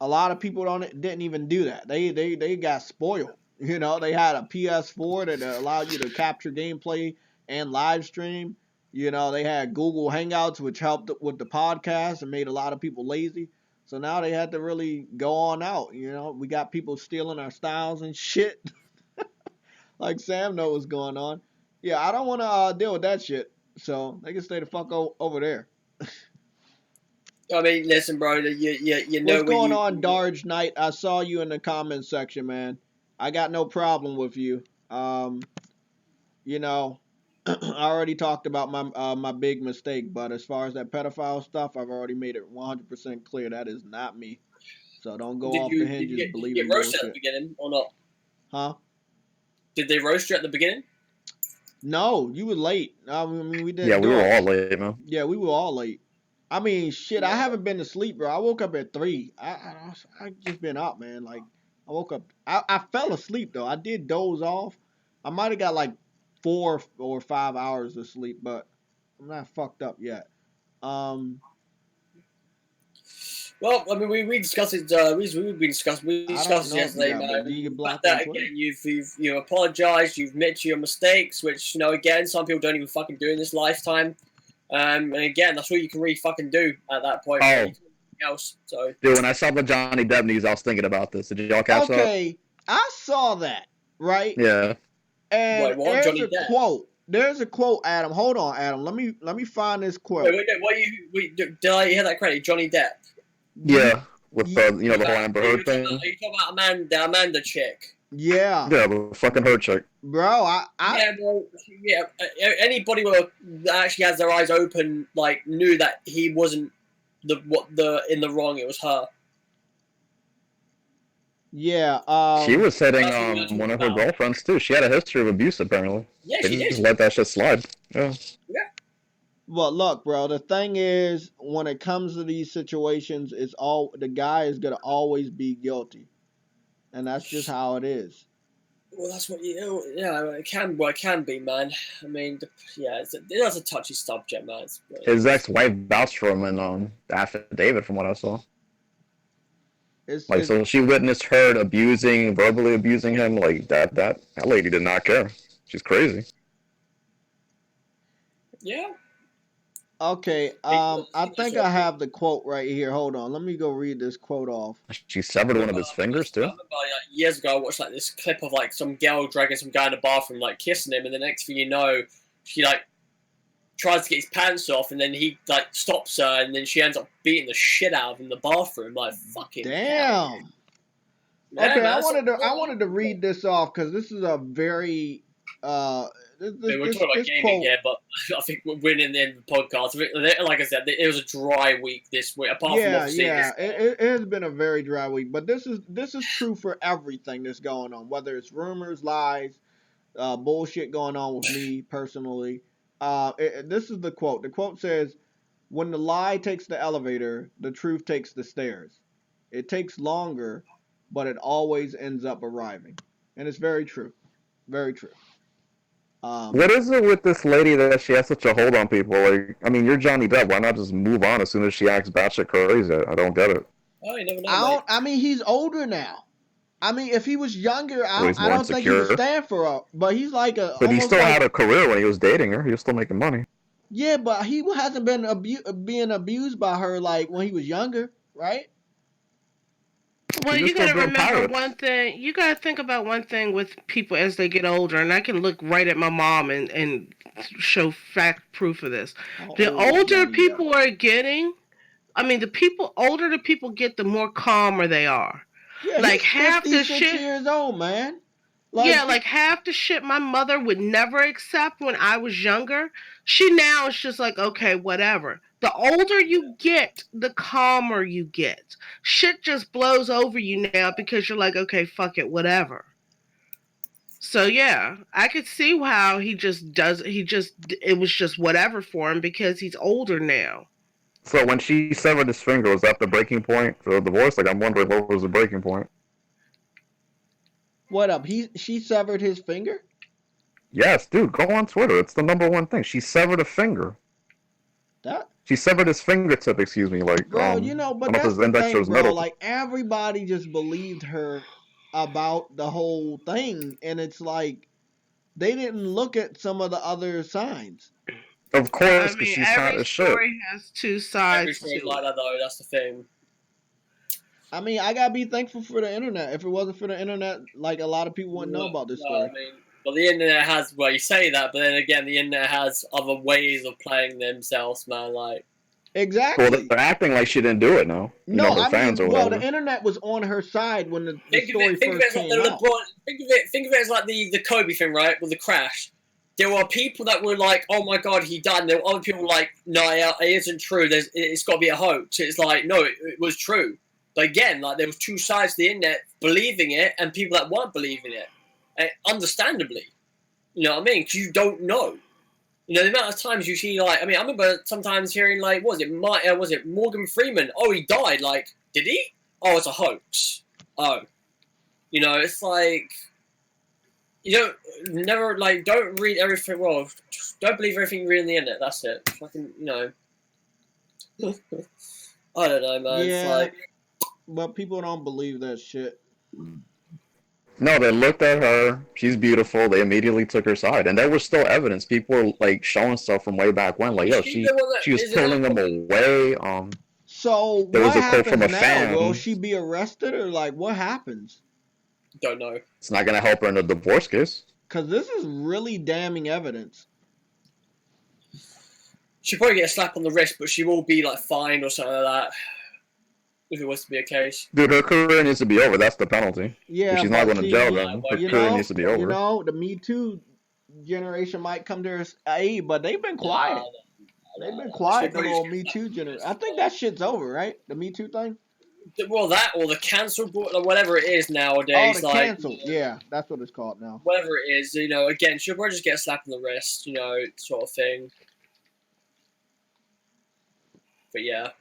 a lot of people didn't even do that. They got spoiled. They had a PS4 that allowed you to capture gameplay and live stream. They had Google Hangouts, which helped with the podcast and made a lot of people lazy. So now they had to really go on out. We got people stealing our styles and shit. Like Sam knows what's going on. Yeah, I don't want to deal with that shit. So they can stay the fuck over there. I mean, listen, bro. You know what's going on, Darge Knight? I saw you in the comments section, man. I got no problem with you. I already talked about my big mistake, but as far as that pedophile stuff, I've already made it 100% clear that is not me. So don't go off the hinges believing bullshit. Did you get roasted at the beginning or not? Huh? Did they roast you at the beginning? No, you were late. I mean, we did. Yeah, we were all late, man. Yeah, we were all late. I mean, shit, I haven't been to sleep, bro. I woke up at 3. I just been up, man. Like, I woke up. I fell asleep, though. I did doze off. I might have got, like, 4 or 5 hours of sleep, but I'm not fucked up yet. Well, I mean, we discussed it. We discussed it yesterday, man. Again, you've apologized. You've admitted to your mistakes, which again, some people don't even fucking do in this lifetime. And again, that's what you can really fucking do at that point. Else. So, dude, when I saw the Johnny Depp news, I was thinking about this. Did y'all catch that? Okay, I saw that. Right. Yeah. And there's a quote, Adam. Hold on, Adam. Let me find this quote. Wait, did I hear that correctly? Johnny Depp. Yeah, with the whole Amber Heard thing. Are you talking about the Amanda chick? Yeah. Yeah, the fucking Heard chick. Bro, anybody that actually has their eyes open, like, knew that he wasn't in the wrong. It was her. Yeah. She was hitting one of her girlfriends too. She had a history of abuse apparently. Yeah, she did. Just let that shit slide. Yeah. Well, look, bro. The thing is, when it comes to these situations, the guy is gonna always be guilty, and that's just how it is. Well, that's what it can be, man. I mean, it's a touchy subject, man. His ex-wife vouched for him in the affidavit, from what I saw. So she witnessed her verbally abusing him. Like that lady did not care. She's crazy. Yeah. Okay. I think I have the quote right here. Hold on. Let me go read this quote off. She severed one of his fingers too. Years ago, I watched this clip of some girl dragging some guy in the bathroom, kissing him, and the next thing you know, she tries to get his pants off, and then he stops her, and then she ends up beating the shit out of him in the bathroom. Fucking damn. Yeah, okay, man, I wanted to read this off because this is a very we're talking about gaming here, but I think we're winning the end of the podcast. Like I said, it was a dry week this week. Apart from it has been a very dry week. But this is true for everything that's going on, whether it's rumors, lies, bullshit going on with me personally. This is the quote. The quote says, when the lie takes the elevator, the truth takes the stairs. It takes longer, but it always ends up arriving. And it's very true. Very true. What is it with this lady that she has such a hold on people? Like, I mean, you're Johnny Depp. Why not just move on as soon as she acts batshit crazy? I don't get it. Oh, you never know. I mean, he's older now. I mean, if he was younger, So he's I more don't think he would insecure. stand for her. But he's like a. But he almost still like, had a career when he was dating her. He was still making money. Yeah, but he hasn't been being abused by her like when he was younger, right? Well, you got to remember one thing. You got to think about one thing with people as they get older, and I can look right at my mom and show fact proof of this. The older people are getting, I mean, older the people get, the more calmer they are. Yeah, like he's half the 56 shit. years old, man. Like half the shit my mother would never accept when I was younger. She now is just like, okay, whatever. The older you get, the calmer you get. Shit just blows over you now because you're like, okay, fuck it, whatever. So yeah, I could see how it was just whatever for him because he's older now. So when she severed his finger, was that the breaking point for the divorce? Like, I'm wondering what was the breaking point. What up? She severed his finger? Yes, dude, go on Twitter. It's the #1 thing. She severed a finger. She severed his fingertip, excuse me. Like, bro, you know, but that's the thing, bro. Like, everybody just believed her about the whole thing, and it's like they didn't look at some of the other signs. Of course, because she's hot as shit. Every story has two sides. Every story's like that, though. That's the thing. I mean, I gotta be thankful for the internet. If it wasn't for the internet, like, a lot of people wouldn't know about this story. I mean, well, the internet has. Well, you say that, but then again, the internet has other ways of playing themselves, man. Like, exactly. Well, they're acting like she didn't do it now. No, her fans or whatever. the internet was on her side when the story think first came out. Think of it as like the Kobe thing, right? With the crash. There were people that were like, "Oh my god, he died." And there were other people like, "No, it isn't true. It's got to be a hoax." It's like, no, it was true. But again, like, there was two sides to the internet, believing it and people that weren't believing it, and understandably. You know what I mean? Because you don't know. You know, the amount of times you see, like, I mean, I remember sometimes hearing, like, was it Morgan Freeman? Oh, he died. Like, did he? Oh, it's a hoax. Oh. You know, it's like, don't read everything, well, don't believe everything you read on the internet, that's it. Fucking, you know. I don't know, man. Yeah, it's like, but people don't believe that shit. No, they looked at her. She's beautiful. They immediately took her side, and there was still evidence. People were like showing stuff from way back when, like, yo, she was pulling them away. So there what was a quote from a now? fan. Will she be arrested, or like what happens? Don't know. It's not gonna help her in the divorce case. Because this is really damning evidence. She'll probably get a slap on the wrist, but she will be like fined or something like that. If it was to be a case. Dude, her career needs to be over. That's the penalty. Yeah, if she's not going to jail, then her career needs to be over. You know, the Me Too generation might come to her aid, but they've been quiet. They've been quiet, the little Me Too generation. I think that shit's over, right? The Me Too thing? Well, that or the cancel board, or whatever it is nowadays. Oh, the cancel. Yeah, that's what it's called now. Whatever it is, you know, again, she'll probably just get a slap on the wrist, you know, sort of thing. But yeah.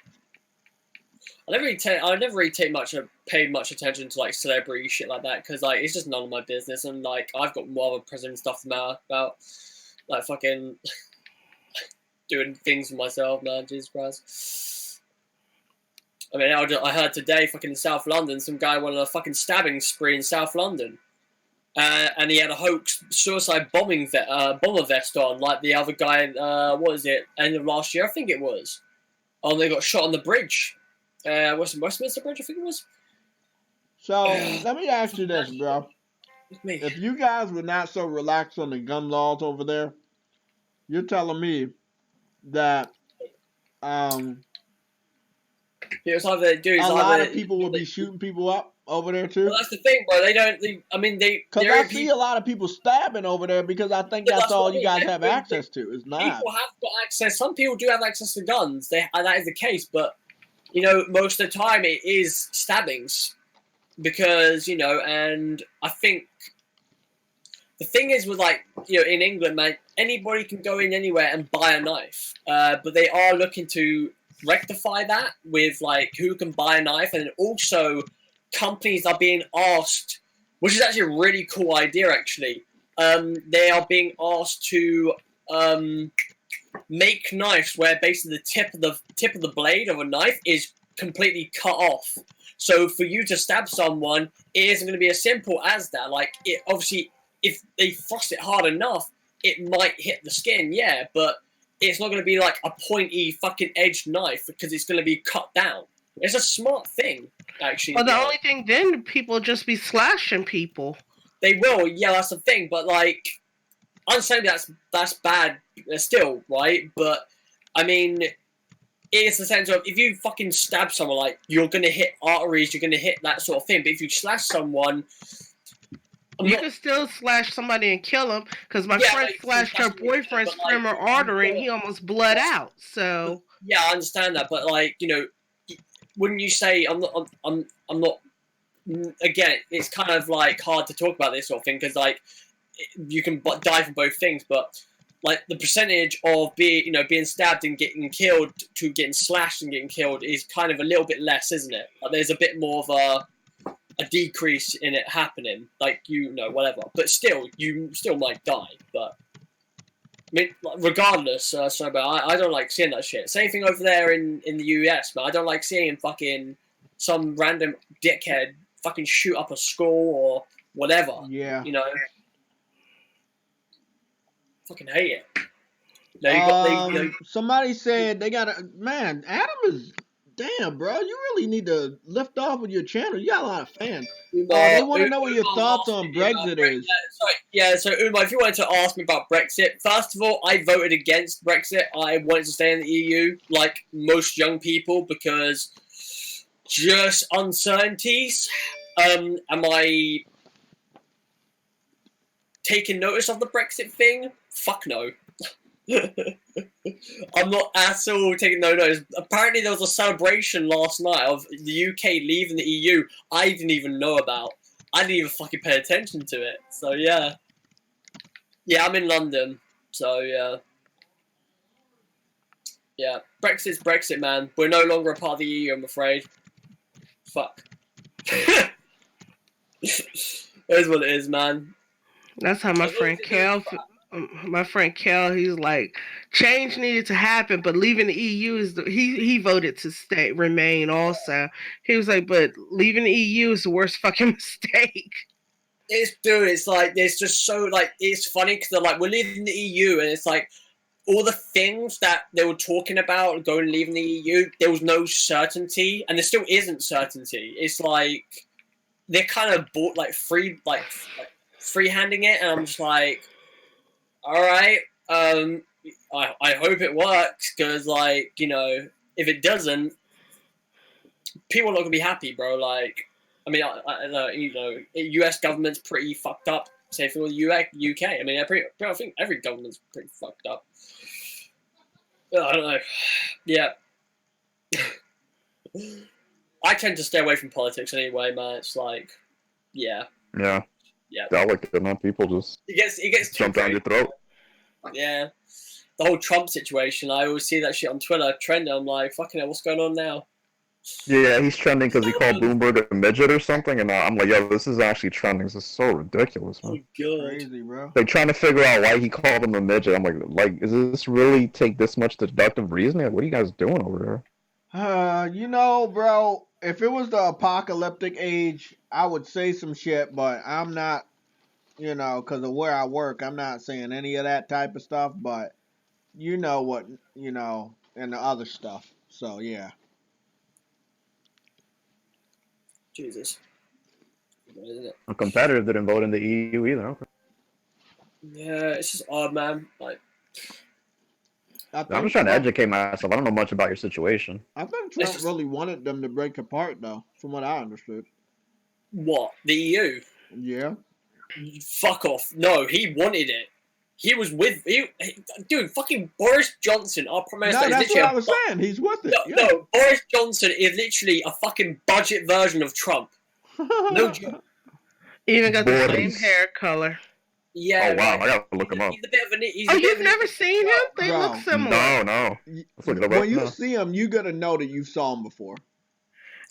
I never really paid much attention to like celebrity shit like that because like it's just none of my business and like I've got more other pressing stuff about like fucking doing things for myself, man. Jesus Christ. I mean, I heard today, fucking in South London, some guy went on a fucking stabbing spree in South London, and he had a hoax suicide bomber vest on, like the other guy. What was it? End of last year, I think it was. Oh, they got shot on the bridge. Westminster Bridge, I think it was. So, let me ask you this, bro. If you guys were not so relaxed on the gun laws over there, you're telling me that it's either, dude, a lot of people will be shooting people up over there too? Well, that's the thing, bro. Because I see a lot of people stabbing over there because I think that's all you guys have access to. Is knives. People have got access. Some people do have access to guns. That is the case, but you know, most of the time it is stabbings because, you know, and I think the thing is with like in England, man, anybody can go in anywhere and buy a knife. But they are looking to rectify that with like who can buy a knife, and also companies are being asked, which is actually a really cool idea. Actually, they are being asked to make knives where basically the tip of the blade of a knife is completely cut off. So for you to stab someone, it isn't going to be as simple as that. Like, it obviously, if they thrust it hard enough, it might hit the skin, yeah, but it's not going to be like a pointy fucking edged knife because it's going to be cut down. It's a smart thing, actually. Well, the only thing then, people just be slashing people. They will, yeah, that's the thing, but like, I'm saying that's bad still, right? But, I mean, it's the sense of, if you fucking stab someone, like, you're going to hit arteries, you're going to hit that sort of thing, but if you slash someone... You can still slash somebody and kill them, because my friend slashed her boyfriend's femoral artery and he almost bled out, so... Yeah, I understand that, but, like, wouldn't you say, I'm not... Again, it's kind of, like, hard to talk about this sort of thing, because, like, you can die from both things, but... Like, the percentage of being stabbed and getting killed to getting slashed and getting killed is kind of a little bit less, isn't it? Like, there's a bit more of a decrease in it happening. Like, whatever. But still, you still might die. But, I mean, regardless, I don't like seeing that shit. Same thing over there in the US, man. I don't like seeing fucking some random dickhead fucking shoot up a school or whatever. Yeah. Fucking hate it. Somebody said they got man, Adam is damn, bro. You really need to lift off with your channel. You got a lot of fans. They want to know what your thoughts on Brexit is. So Umar, if you wanted to ask me about Brexit, first of all, I voted against Brexit. I wanted to stay in the EU, like most young people, because just uncertainties. Am I taking notice of the Brexit thing? Fuck no. I'm not at all taking no notice. Apparently there was a celebration last night of the UK leaving the EU I didn't even know about. I didn't even fucking pay attention to it. So yeah. Yeah, I'm in London. So yeah. Yeah. Brexit's Brexit, man. We're no longer a part of the EU, I'm afraid. Fuck. It is what it is, man. That's how my friend Kel, he's like, change needed to happen, but leaving the EU is he voted to remain also. He was like, but leaving the EU is the worst fucking mistake. It's like, it's just so, like, it's funny because they're like, we're leaving the EU, and it's like, all the things that they were talking about going and leaving the EU, there was no certainty, and there still isn't certainty. It's like, they're kind of bought, like, freehanding it, and I'm just like, all right, I hope it works, because, like, if it doesn't, people are not gonna be happy, bro. Like, I mean, I know, US government's pretty fucked up. Say for the UK, I mean, I think every government's pretty fucked up. I don't know. Yeah. I tend to stay away from politics anyway, man. It's like, yeah. Yeah. Yeah. I like it, man. People just it gets jump down your throat. Yeah. The whole Trump situation, I always see that shit on Twitter trending. I'm like, fucking hell, what's going on now? Yeah, he's trending because he called Bloomberg a midget or something, and I'm like, yo, this is actually trending. This is so ridiculous, man. Oh, God. Crazy, bro. Like, trying to figure out why he called him a midget. I'm like, does this really take this much deductive reasoning? Like, what are you guys doing over there? Bro, if it was the apocalyptic age, I would say some shit, but I'm not, because of where I work, I'm not saying any of that type of stuff, but and the other stuff. So, yeah. Jesus. What is it? A competitor didn't vote in the EU either. Okay. Yeah, it's just odd, man. Like, I'm just trying to educate myself. I don't know much about your situation. I think Trump really wanted them to break apart, though, from what I understood. What? The EU? Yeah. Fuck off. No, he wanted it. He was with... dude, fucking Boris Johnson, our Prime Minister... No, that's what I was saying. He's with it. No, Boris Johnson is literally a fucking budget version of Trump. No joke. Even got the same hair color. Yeah. Oh wow, Right. I gotta look him up. He's a bit of an. He's Oh, a bit you've of an, never seen him? They Bro. look similar. No. Let's look it up right When you now. see him, you gotta know that you saw him before.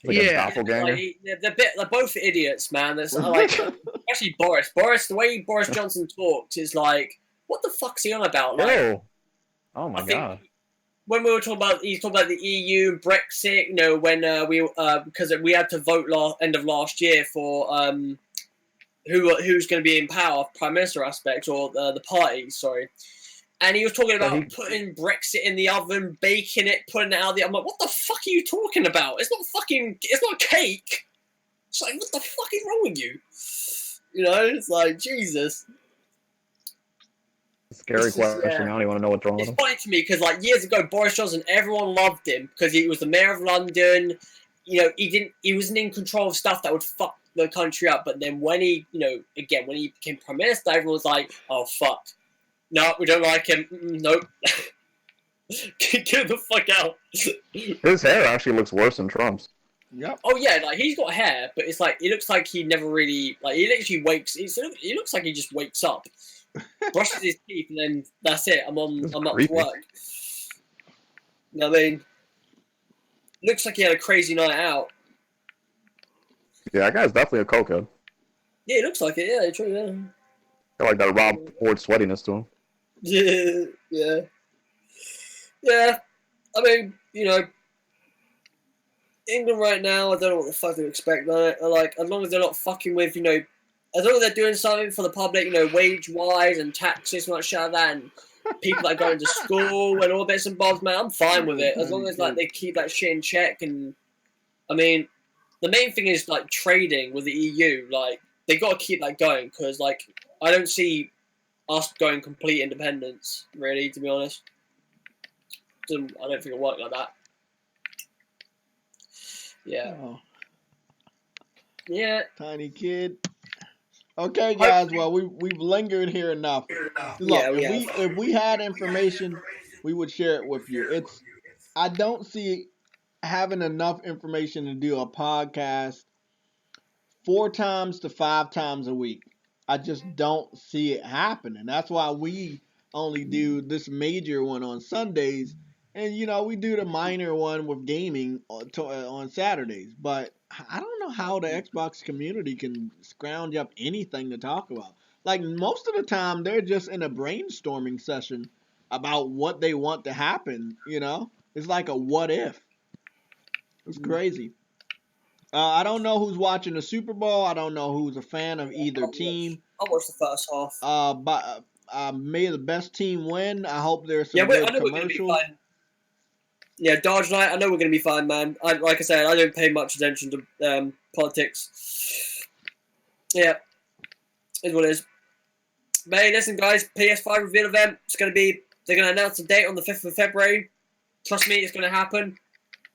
Like a Yeah. doppelganger. Like, they're both idiots, man. That's like, especially Boris. Boris, the way Boris Johnson talks is like, what the fuck's he on about? Like, Oh my I think god. when we were talking about, he's talking about the EU, Brexit. You know, when because we had to vote end of last year for who's going to be in power, prime minister aspect or the party. Sorry. And he was talking about putting Brexit in the oven, baking it, putting it out there. I'm like, what the fuck are you talking about? It's not cake. It's like, what the fuck is wrong with you? You know, it's like, Jesus. Scary question. I don't even want to know what's wrong with him. It's funny to me because, like, years ago, Boris Johnson, everyone loved him because he was the mayor of London. You know, he wasn't in control of stuff that would fuck the country up. But then when he became prime minister, everyone was like, oh, fuck. No, we don't like him. Nope. Get the fuck out. His hair actually looks worse than Trump's. Yep. Oh yeah, like he's got hair, but it's like it looks like he never really he literally wakes. He looks like he just wakes up, brushes his teeth, and then that's it. I'm up to work. You know what I mean? Looks like he had a crazy night out. Yeah, that guy's definitely a cokehead. Yeah, it looks like it. Yeah, true. Yeah. Got like that Rob Ford sweatiness to him. Yeah. I mean, you know, England right now, I don't know what the fuck to expect. Like, as long as they're not fucking with, you know, as long as they're doing something for the public, you know, wage-wise and taxes and shit like that, and people that are going to school and all bits and bobs, man, I'm fine with it. As long as, like, they keep that shit in check. And, I mean, the main thing is, like, trading with the EU. Like, they got to keep that going because, like, I don't see us going complete independence, really, to be honest. I don't think it'll work like that. Yeah. Oh. Yeah. Tiny kid. Okay, guys. Well, we've lingered here enough. Look, if we had information, we would share it with you. I don't see having enough information to do a podcast 4 times to 5 times a week. I just don't see it happening. That's why we only do this major one on Sundays. And, you know, we do the minor one with gaming on Saturdays. But I don't know how the Xbox community can scrounge up anything to talk about. Like, most of the time, they're just in a brainstorming session about what they want to happen, you know? It's like a what if. It's crazy. I don't know who's watching the Super Bowl. I don't know who's a fan of either team. I'll watch the first half. But may the best team win. I hope there's some good commercials. Yeah, Dodge Night, I know we're going to be fine, man. Like I said, I don't pay much attention to politics. Yeah, is what it is. But hey, listen, guys, PS5 reveal event. They're going to announce the date on the 5th of February. Trust me, it's going to happen.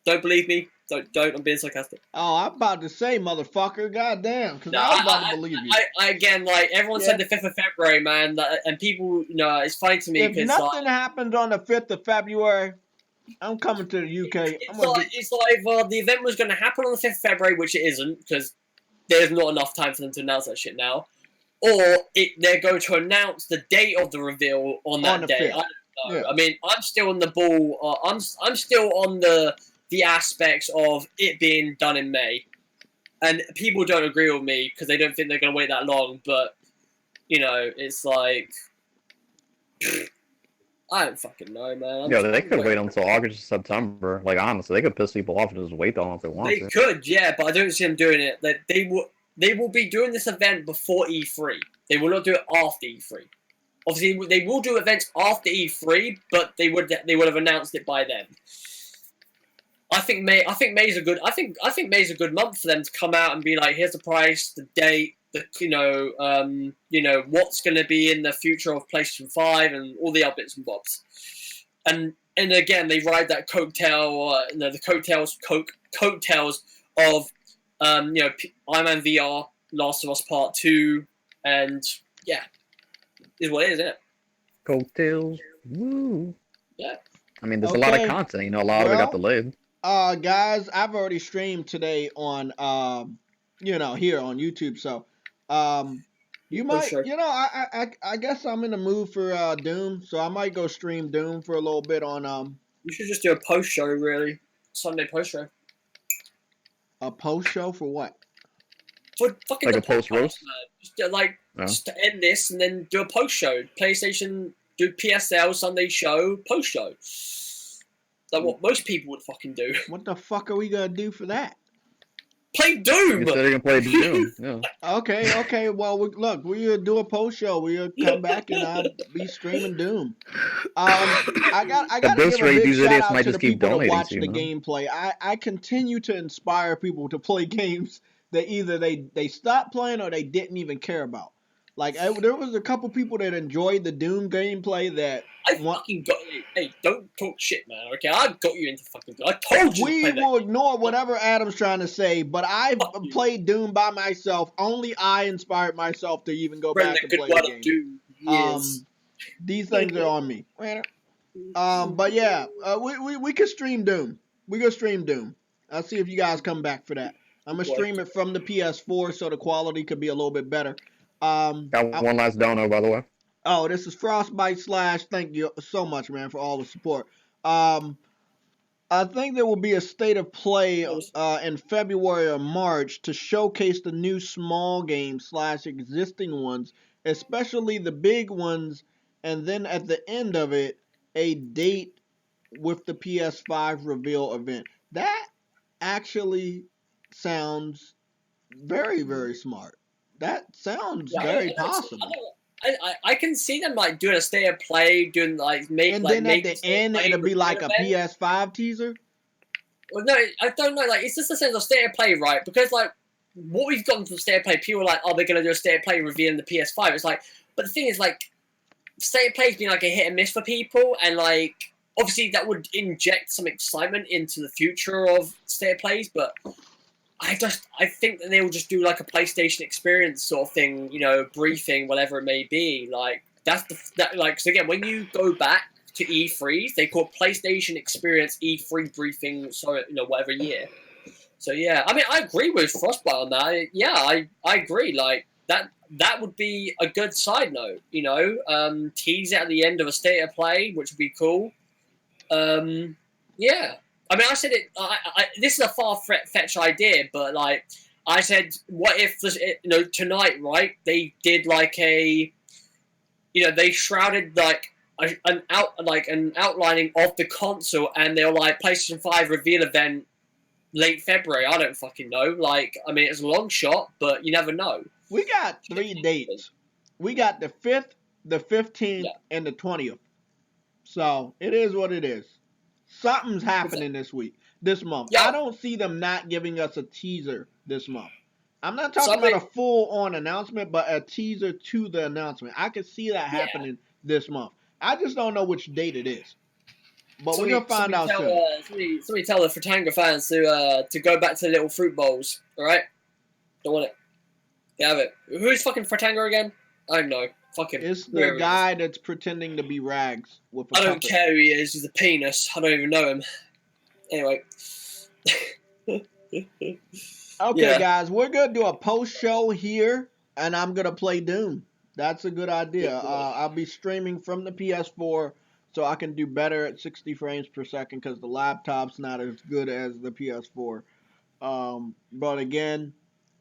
Don't believe me. Don't. I'm being sarcastic. Oh, I'm about to say, motherfucker. Goddamn. Because I was about to believe you. Again, like, everyone said the 5th of February, man. And people, you know, it's funny to me. If nothing happens on the 5th of February, I'm coming to the UK. It's like the event was going to happen on the 5th of February, which it isn't, because there's not enough time for them to announce that shit now. Or they're going to announce the date of the reveal on that day. 5th. I don't know. Yeah. I mean, I'm still on the ball. I'm still on the aspects of it being done in May. And people don't agree with me because they don't think they're going to wait that long. But, you know, it's like... I don't fucking know, man. They could wait until August or September. Like, honestly, they could piss people off and just wait that long if they want to. They could, yeah, but I don't see them doing it. They will be doing this event before E3. They will not do it after E3. Obviously, they will do events after E3, but they would have announced it by then. I think May's a good. I think May's a good month for them to come out and be like, here's the price, the date, you know what's going to be in the future of PlayStation 5 and all the other bits and bobs. And again, they ride that coattail, the coattails of Iron Man VR, Last of Us Part 2, and yeah, is what it is, isn't it? Coattails, woo. Yeah. I mean, there's a lot of content. You know, a lot of it got delayed. Guys, I've already streamed today on, here on YouTube. So, You Post might, show. I guess I'm in the mood for Doom, so I might go stream Doom for a little bit on You should just do a post show, really. Sunday post show. a post show for what? For fucking Like the a post podcast, roast? man. Just to end this and then do a post show. PlayStation, do PSL Sunday show, post show. Like what most people would fucking do. What the fuck are we gonna do for that? Play Doom! You said you can play Doom. Yeah. Okay. Well, we'll do a post show. We'll come back and I'll be streaming Doom. I gotta give a big these shout idiots out might to the just keep people that donating watch to you, the man. gameplay. I continue to inspire people to play games that either they stopped playing or they didn't even care about. Like there was a couple people that enjoyed the Doom gameplay that fucking got you. Hey, don't talk shit, man. Okay, I got you into fucking Doom. I told you. We will ignore whatever Adam's trying to say, but I played Doom by myself. Only I inspired myself to even go back and play the game. Doom. These things are on me. But yeah, we could stream Doom. We go stream Doom. I'll see if you guys come back for that. I'm gonna stream it from the PS4 so the quality could be a little bit better. Got one last dono, by the way. Oh, this is Frostbite Slash. Thank you so much, man, for all the support. I think there will be a state of play in February or March to showcase the new small games / existing ones, especially the big ones, and then at the end of it, a date with the PS5 reveal event. That actually sounds very, very smart. That sounds very possible. I can see them like doing a state of play, doing like make and like then at the end it'll be like a PS5 teaser. Well, no, I don't know. Like it's just the sense of state of play, right? Because like what we've gotten from state of play, people are like, oh, they're gonna do a state of play revealing the PS5. It's like, but the thing is, like, state of play's been like a hit and miss for people, and like obviously that would inject some excitement into the future of state of plays, but I think that they will just do like a PlayStation experience sort of thing, briefing, whatever it may be. Like because again, when you go back to E3s, they call PlayStation Experience E3 briefing, so whatever year. So yeah, I mean, I agree with Frostbite on that. Yeah, I agree. Like that would be a good side note. Tease it at the end of a state of play, which would be cool. Yeah. I mean, I said it. This is a far-fetched idea, but like I said, what if tonight, right? They did like they shrouded like an outlining of the console, and they're like PlayStation 5 reveal event late February. I don't fucking know. Like, I mean, it's a long shot, but you never know. We got 3 dates. We got the 5th, the 15th, and the 20th. So it is what it is. Something's happening this month. I don't see them not giving us a teaser this month. I'm not talking about a full-on announcement, but a teaser to the announcement. I can see that happening this month. I just don't know which date it is. But we're going to find out soon. Somebody tell the Fratanga fans to go back to the little fruit bowls, alright? Don't want it. They have it. Who's fucking Fratanga again? I don't know. Fuck him. It's the guy that's pretending to be Rags with a I don't care who he is. He's a penis. I don't even know him. Anyway. Okay, guys. We're going to do a post show here, and I'm going to play Doom. That's a good idea. I'll be streaming from the PS4 so I can do better at 60 frames per second because the laptop's not as good as the PS4. But again,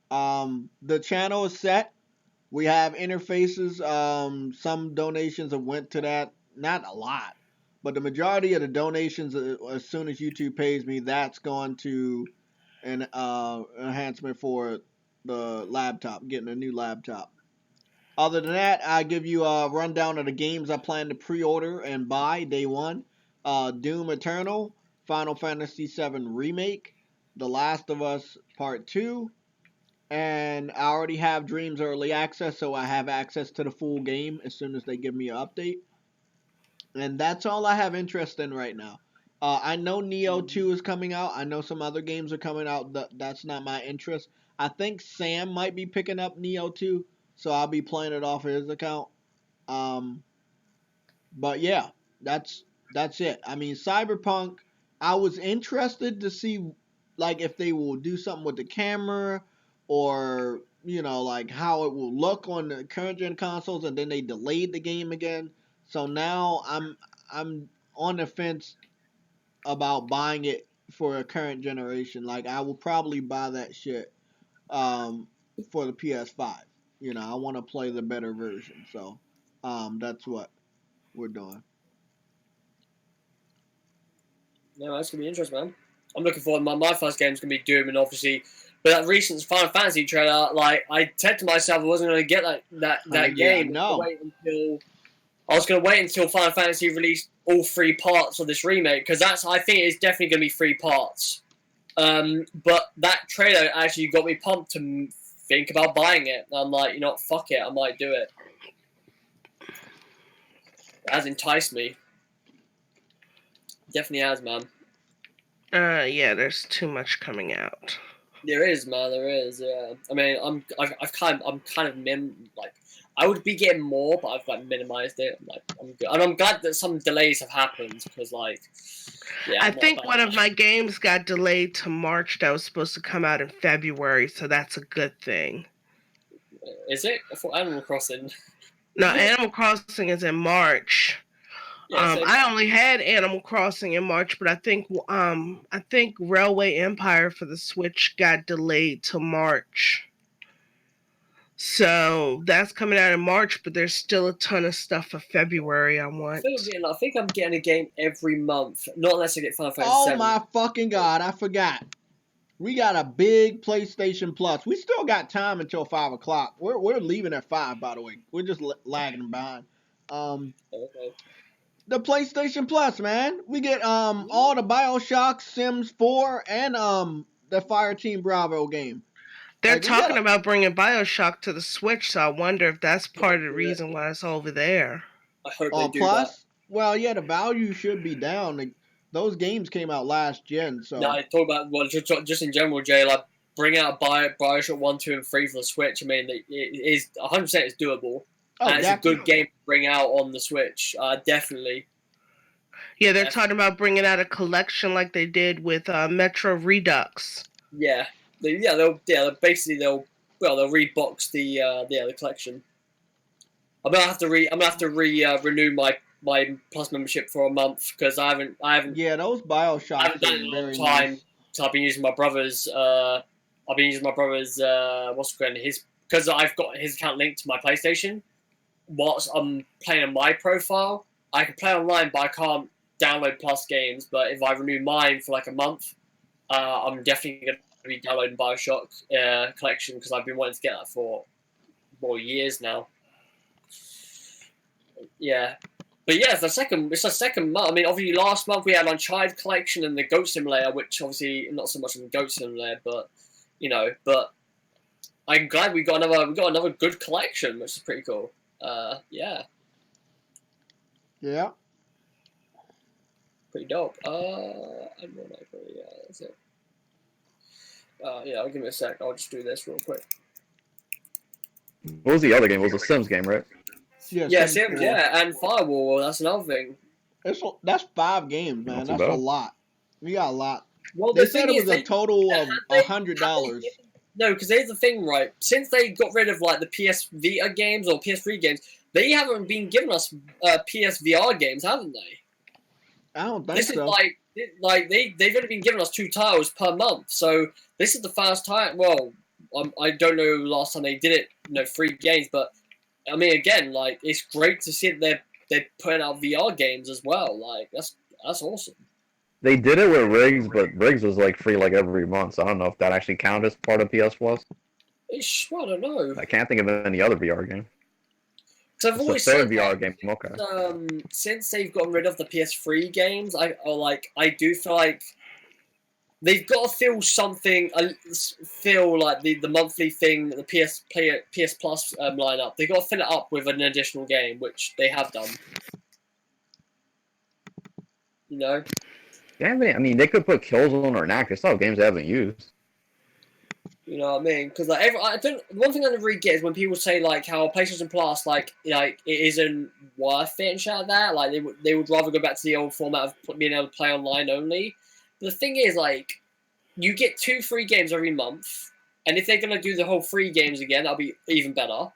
the channel is set. We have interfaces. Some donations have went to that. Not a lot, but the majority of the donations, as soon as YouTube pays me, that's gone to an enhancement for the laptop, getting a new laptop. Other than that, I give you a rundown of the games I plan to pre-order and buy day one. Doom Eternal, Final Fantasy VII Remake, The Last of Us Part 2, and I already have Dreams Early Access, so I have access to the full game as soon as they give me an update. And that's all I have interest in right now. I know Neo 2 is coming out. I know some other games are coming out. That's not my interest. I think Sam might be picking up Neo 2, so I'll be playing it off of his account. But yeah, that's it. I mean, Cyberpunk, I was interested to see like if they will do something with the camera or like how it will look on the current gen consoles, and then they delayed the game again. So now I'm on the fence about buying it for a current generation. Like I will probably buy that shit for the PS5. I want to play the better version. So that's what we're doing. No, that's gonna be interesting, man. I'm looking forward. My first game's gonna be Doom, and obviously, but that recent Final Fantasy trailer, like I said to myself, I wasn't gonna get that game. No. I was gonna wait until Final Fantasy released all 3 parts of this remake, because I think it's definitely gonna be 3 parts. But that trailer actually got me pumped to think about buying it. And I'm like, fuck it, I might do it. It has enticed me. Definitely has, man. Yeah, there's too much coming out. There is, man. There is. Yeah. I mean, I'm kind of I would be getting more, but I've minimized it. I'm good, and I'm glad that some delays have happened because yeah. I think one of my games got delayed to March. That was supposed to come out in February, so that's a good thing. Is it? I thought Animal Crossing. No, Animal Crossing is in March. Yeah, I only had Animal Crossing in March, but I think Railway Empire for the Switch got delayed to March. So that's coming out in March, but there's still a ton of stuff for February I want. I think I'm getting a game every month, not unless I get Final Fantasy Oh 7. my fucking god, I forgot. We got a big PlayStation Plus. We still got time until 5 o'clock. We're leaving at 5, by the way. We're just lagging behind. Okay. The PlayStation Plus, man. We get all the BioShock, Sims 4, and the Fireteam Bravo game. They're talking about bringing BioShock to the Switch, so I wonder if that's part of the reason why it's over there. I hope they do Plus, that. well, yeah, the value should be down. Those games came out last gen, so. No, I talk about just in general, Jay. Like bring out BioShock 1, 2, and 3 for the Switch. I mean, it is 100% is doable. And it's a good game to bring out on the Switch. Definitely. Yeah, they're talking about bringing out a collection like they did with Metro Redux. Yeah. They'll rebox the collection. I'm gonna have to renew my Plus membership for a month because I haven't. Yeah, those BioShock. I haven't done it in a long time. So I've been using my brother's. What's it called? Because I've got his account linked to my PlayStation. Whilst I'm playing on my profile, I can play online, but I can't download Plus games. But if I renew mine for like a month, I'm definitely gonna be downloading BioShock collection because I've been wanting to get that for more years now. Yeah, but yeah, it's the second month. I mean, obviously last month we had Uncharted collection and the Goat Simulator, which obviously not so much in the Goat Simulator, but but I'm glad we got another good collection, which is pretty cool. Yeah. Yeah. Pretty dope. That's it. Yeah, I'll give me a sec. I'll just do this real quick. What was the other game? It was a Sims game, right? Yeah, Sims, yeah, and Firewall. That's another thing. That's 5 games, man. That's a lot. We got a lot. Well, they said it was a total of $100. No, because here's the thing, right? Since they got rid of like the PS Vita games or PS3 games, they haven't been giving us PSVR games, haven't they? I don't think this so. Is like they've only been giving us 2 titles per month, so this is the first time. Well, I don't know last time they did it, 3 games, but I mean, again, like it's great to see that they're putting out VR games as well. Like that's awesome. They did it with Riggs, but Riggs was like free like every month, so I don't know if that actually counts as part of PS Plus. I don't know. I can't think of any other VR game. Because I've always said VR game. Okay. Since they've gotten rid of the PS3 games, I do feel like they've got to feel something. Feel like the monthly thing, the PS Plus lineup. They got to fill it up with an additional game, which they have done. Yeah, I mean, they could put Killzone or Knack. It's all games they haven't used. You know what I mean? Because one thing I never really get is when people say like how PlayStation Plus like it isn't worth it and shit like that. Like they would rather go back to the old format of being able to play online only. But the thing is, like, you get 2 free games every month, And if they're gonna do the whole free games again, that'll be even better.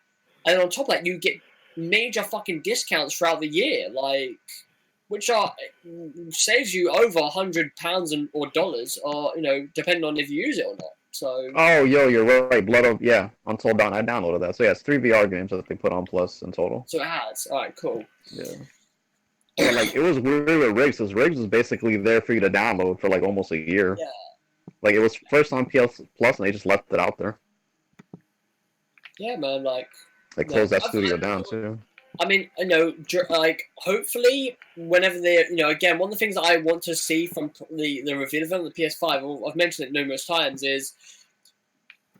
And on top of that, you get major fucking discounts throughout the year, like, which saves you over £100 or dollars, or depending on if you use it or not. So. Oh, yo, you're right. Until Dawn. I downloaded that. So yeah, it's 3 VR games that they put on Plus in total. So it has. All right, cool. Yeah. But like, it was weird with Riggs, because Riggs was basically there for you to download for like almost a year. Yeah. Like, it was first on PS Plus, and they just left it out there. Yeah, man. Like. They closed that studio down too. I mean, like, hopefully, whenever they, again, one of the things that I want to see from the review of the PS5, I've mentioned it numerous times, is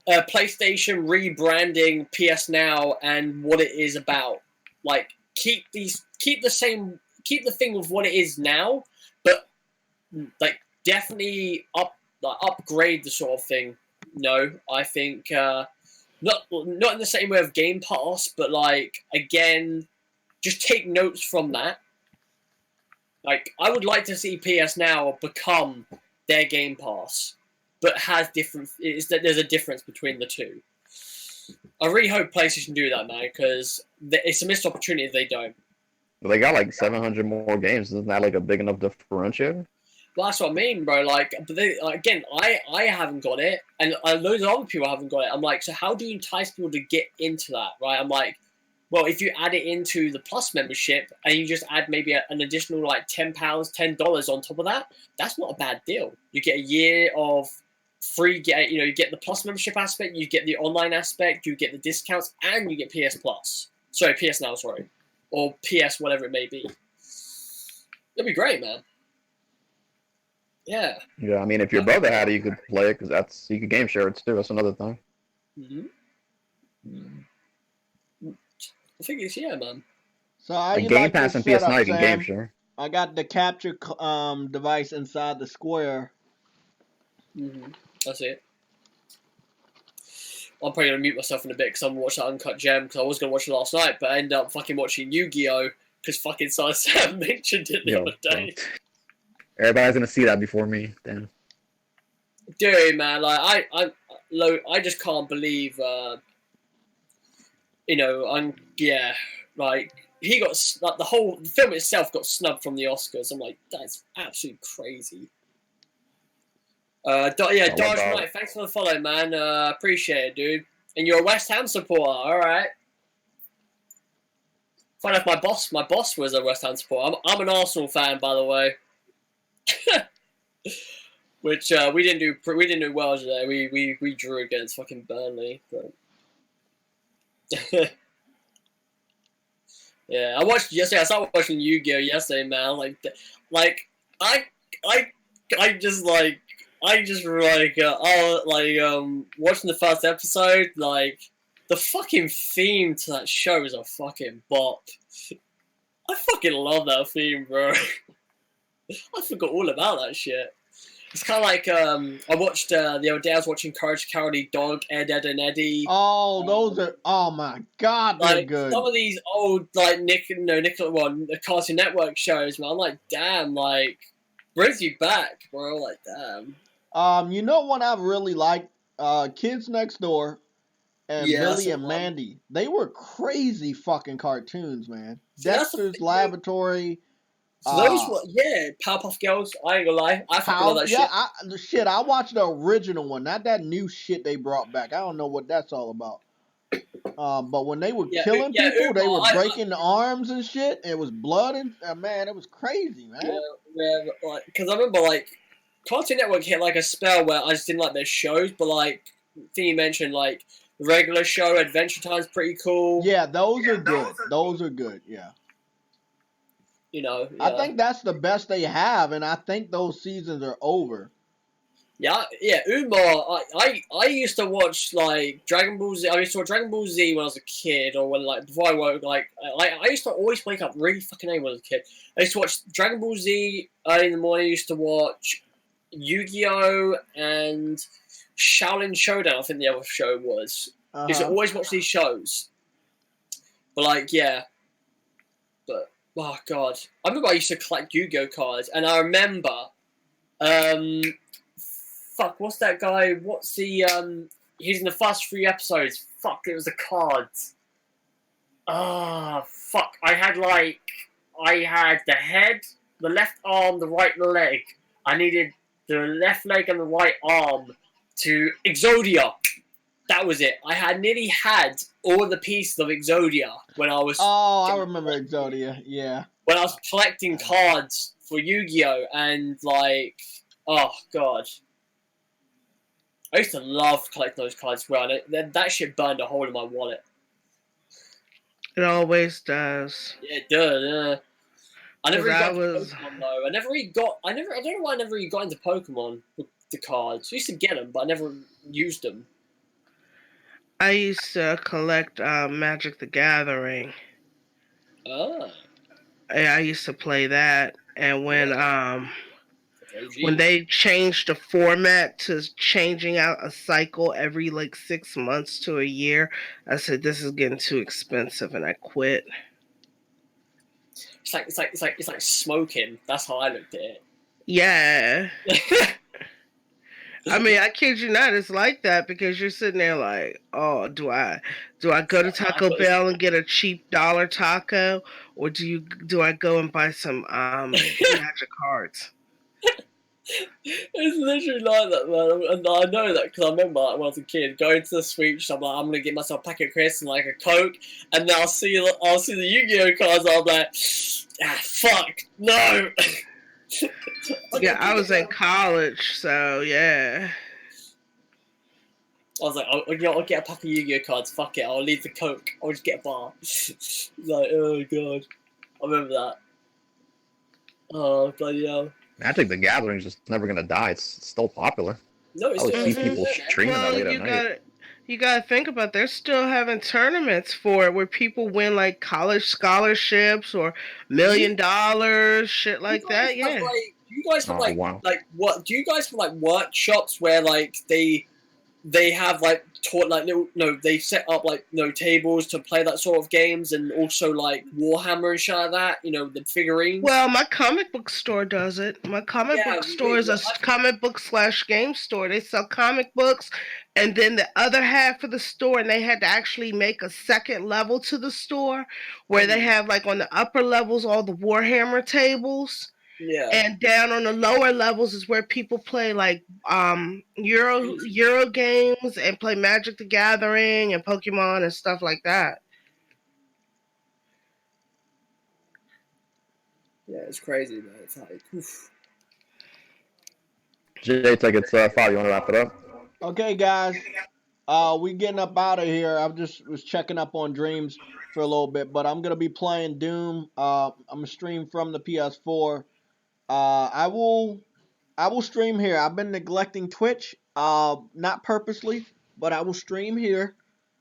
PlayStation rebranding PS Now and what it is about. Like, keep the thing with what it is now, but like definitely upgrade the sort of thing. I think not in the same way of Game Pass, but like, again, just take notes from that. Like, I would like to see PS Now become their Game Pass, but has there's a difference between the two. I really hope PlayStation do that, man, because it's a missed opportunity if they don't. Well, they got like 700 more games. Isn't that like a big enough differentiator? Well, that's what I mean, bro. Like, but again, I haven't got it, and loads of other people haven't got it. I'm like, so how do you entice people to get into that, right? I'm like, well, if you add it into the Plus membership, and you just add maybe an additional like £10, $10 on top of that, that's not a bad deal. You get a year of free, you get the Plus membership aspect, you get the online aspect, you get the discounts, and you get PS Plus. Sorry, PS Now, sorry. Or PS, whatever it may be. It'd be great, man. Yeah. Yeah, I mean, if your brother had it, you could play it, because you could game share it too. That's another thing. I think it's, man. So how like you Game like Pass and PS Now, you can game share. I got the capture device inside the square. That's it. I'm probably going to mute myself in a bit because I'm going to watch that Uncut Gem, because I was going to watch it last night, but I ended up fucking watching Yu-Gi-Oh! Because fucking Sam mentioned it the other day. Everybody's going to see that before me, then. Dude, man, like, I just can't believe, like, he got, like, the film itself got snubbed from the Oscars. I'm like, that's absolutely crazy. Dodge Knight, thanks for the follow, man. Appreciate it, dude. And you're a West Ham supporter, alright. Find out if my boss was a West Ham supporter. I'm an Arsenal fan, by the way. Which we didn't do well today. We drew against fucking Burnley, but yeah, I watched yesterday. I started watching Yu-Gi-Oh! Yesterday, man. Watching the first episode, like, the fucking theme to that show is a fucking bop. I fucking love that theme, bro. I forgot all about that shit. It's kind of like, I watched, the other day I was watching Courage the Cowardly Dog, Ed, Ed and Eddie. Oh, those are, oh my god, they're like, good. Some of these old, like, the Cartoon Network shows, man, I'm like, damn, like, brings you back, bro, like, damn. You know what I really like? Kids Next Door and Billy and Mandy. They were crazy fucking cartoons, man. Dexter's Laboratory. So those were, Powerpuff Girls, I ain't gonna lie. I fucking love that shit. I watched the original one, not that new shit they brought back. I don't know what that's all about. But when they were killing people, they were breaking the arms and shit. It was blood and, man, it was crazy, man. Yeah, because I remember, like, Cartoon Network hit, like, a spell where I just didn't like their shows, but, like, the thing you mentioned, like, the regular show, Adventure Time's pretty cool. Yeah, those are good. Those are good, yeah. You know, I think that's the best they have, and I think those seasons are over. Yeah, Umar. I used to watch, like, Dragon Ball Z. I used to watch Dragon Ball Z when I was a kid, or when, like, before I woke. Like, I used to always wake up really fucking early when I was a kid. I used to watch Dragon Ball Z early in the morning. I used to watch Yu-Gi-Oh! And Shaolin Showdown, I think the other show was. I used to always watch these shows. But, like, yeah. But, oh, God. I remember I used to collect Yu-Gi-Oh! Cards, and I remember, fuck, what's that guy? What's the, he's in the first 3 episodes. Fuck, it was the cards. Ah, fuck. I had the head, the left arm, the right leg. I needed the left leg and the right arm to Exodia. That was it. I had nearly had all the pieces of Exodia when I was. Oh, I remember Exodia. Yeah. When I was collecting cards for Yu-Gi-Oh! And like, oh god, I used to love collecting those cards. Well, that shit burned a hole in my wallet. It always does. Yeah, it does. Yeah. I never really got was... into Pokemon though. I don't know why I never really got into Pokemon with the cards. I used to get them, but I never used them. I used to collect Magic the Gathering. Oh. I used to play that, and when they changed the format to changing out a cycle every like 6 months to a year, I said this is getting too expensive, and I quit. It's like smoking. That's how I looked at it. Yeah. I mean, I kid you not, it's like that because you're sitting there like, oh, do I go to Taco Bell and get a cheap dollar taco, or do I go and buy some Magic cards? It's literally like that, man. And I know that because I remember when I was a kid going to the sweet shop. I'm like, I'm gonna get myself a packet of crisps and like a Coke, and then I'll see the Yu-Gi-Oh cards. I'm like, fuck, no. Yeah, I was in college, so yeah. I was like, I'll get a pack of Yu-Gi-Oh cards. Fuck it, I'll leave the Coke. I'll just get a bar. Like, oh god, I remember that. Oh bloody hell. Magic the Gathering is just never gonna die. It's still popular. No, it's I would see people streaming that late at night. You gotta think about they're still having tournaments for it where people win like college scholarships or $1 million, shit like that. Yeah. Do you guys have like what? Do you guys have like workshops where like they have like taught like they set up like tables to play that sort of games and also like Warhammer and shit like that, the figurines? Well, my comic book store does it. My comic book store is a comic book / game store. They sell comic books, and then the other half of the store, and they had to actually make a second level to the store where they have like on the upper levels all the Warhammer tables. Yeah. And down on the lower levels is where people play like Euro games and play Magic the Gathering and Pokemon and stuff like that. Yeah, it's crazy, man. It's like, oof. JayTech, it's 5. You want to wrap it up? Okay, guys. We getting up out of here. I just was checking up on Dreams for a little bit, but I'm gonna be playing Doom. I'm gonna stream from the PS4. I will stream here. I've been neglecting Twitch, not purposely, but I will stream here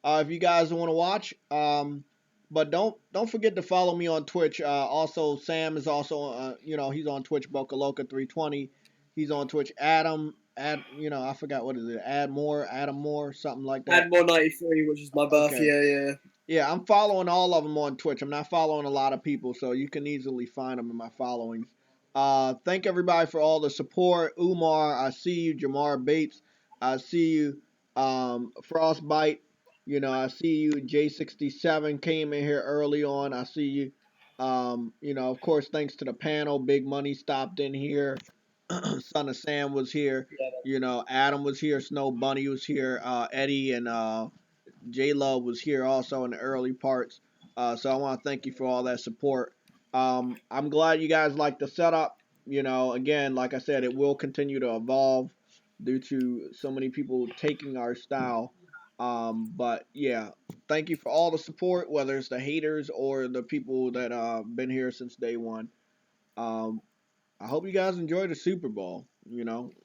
if you guys want to watch. But don't forget to follow me on Twitch. Also, Sam is also he's on Twitch. Bocaloca320. He's on Twitch. Adam, I forgot what is it. Adam Moore, something like that. Add more 93, which is my buff. Okay. Yeah. Yeah, I'm following all of them on Twitch. I'm not following a lot of people, so you can easily find them in my followings. Thank everybody for all the support. Umar, I see you. Jamar Bates, I see you. Frostbite, I see you. J67 came in here early on. I see you. Of course, thanks to the panel. Big Money stopped in here. Son of Sam was here. Adam was here. Snow Bunny was here. Eddie and J Love was here also in the early parts. So I want to thank you for all that support. I'm glad you guys like the setup. Again, like I said, it will continue to evolve due to so many people taking our style. But yeah, thank you for all the support, whether it's the haters or the people that been here since day one. I hope you guys enjoy the Super Bowl.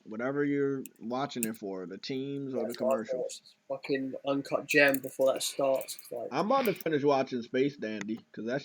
Whatever you're watching it for, the teams or the commercials. Fucking uncut gem before that starts. I'm about to finish watching Space Dandy because that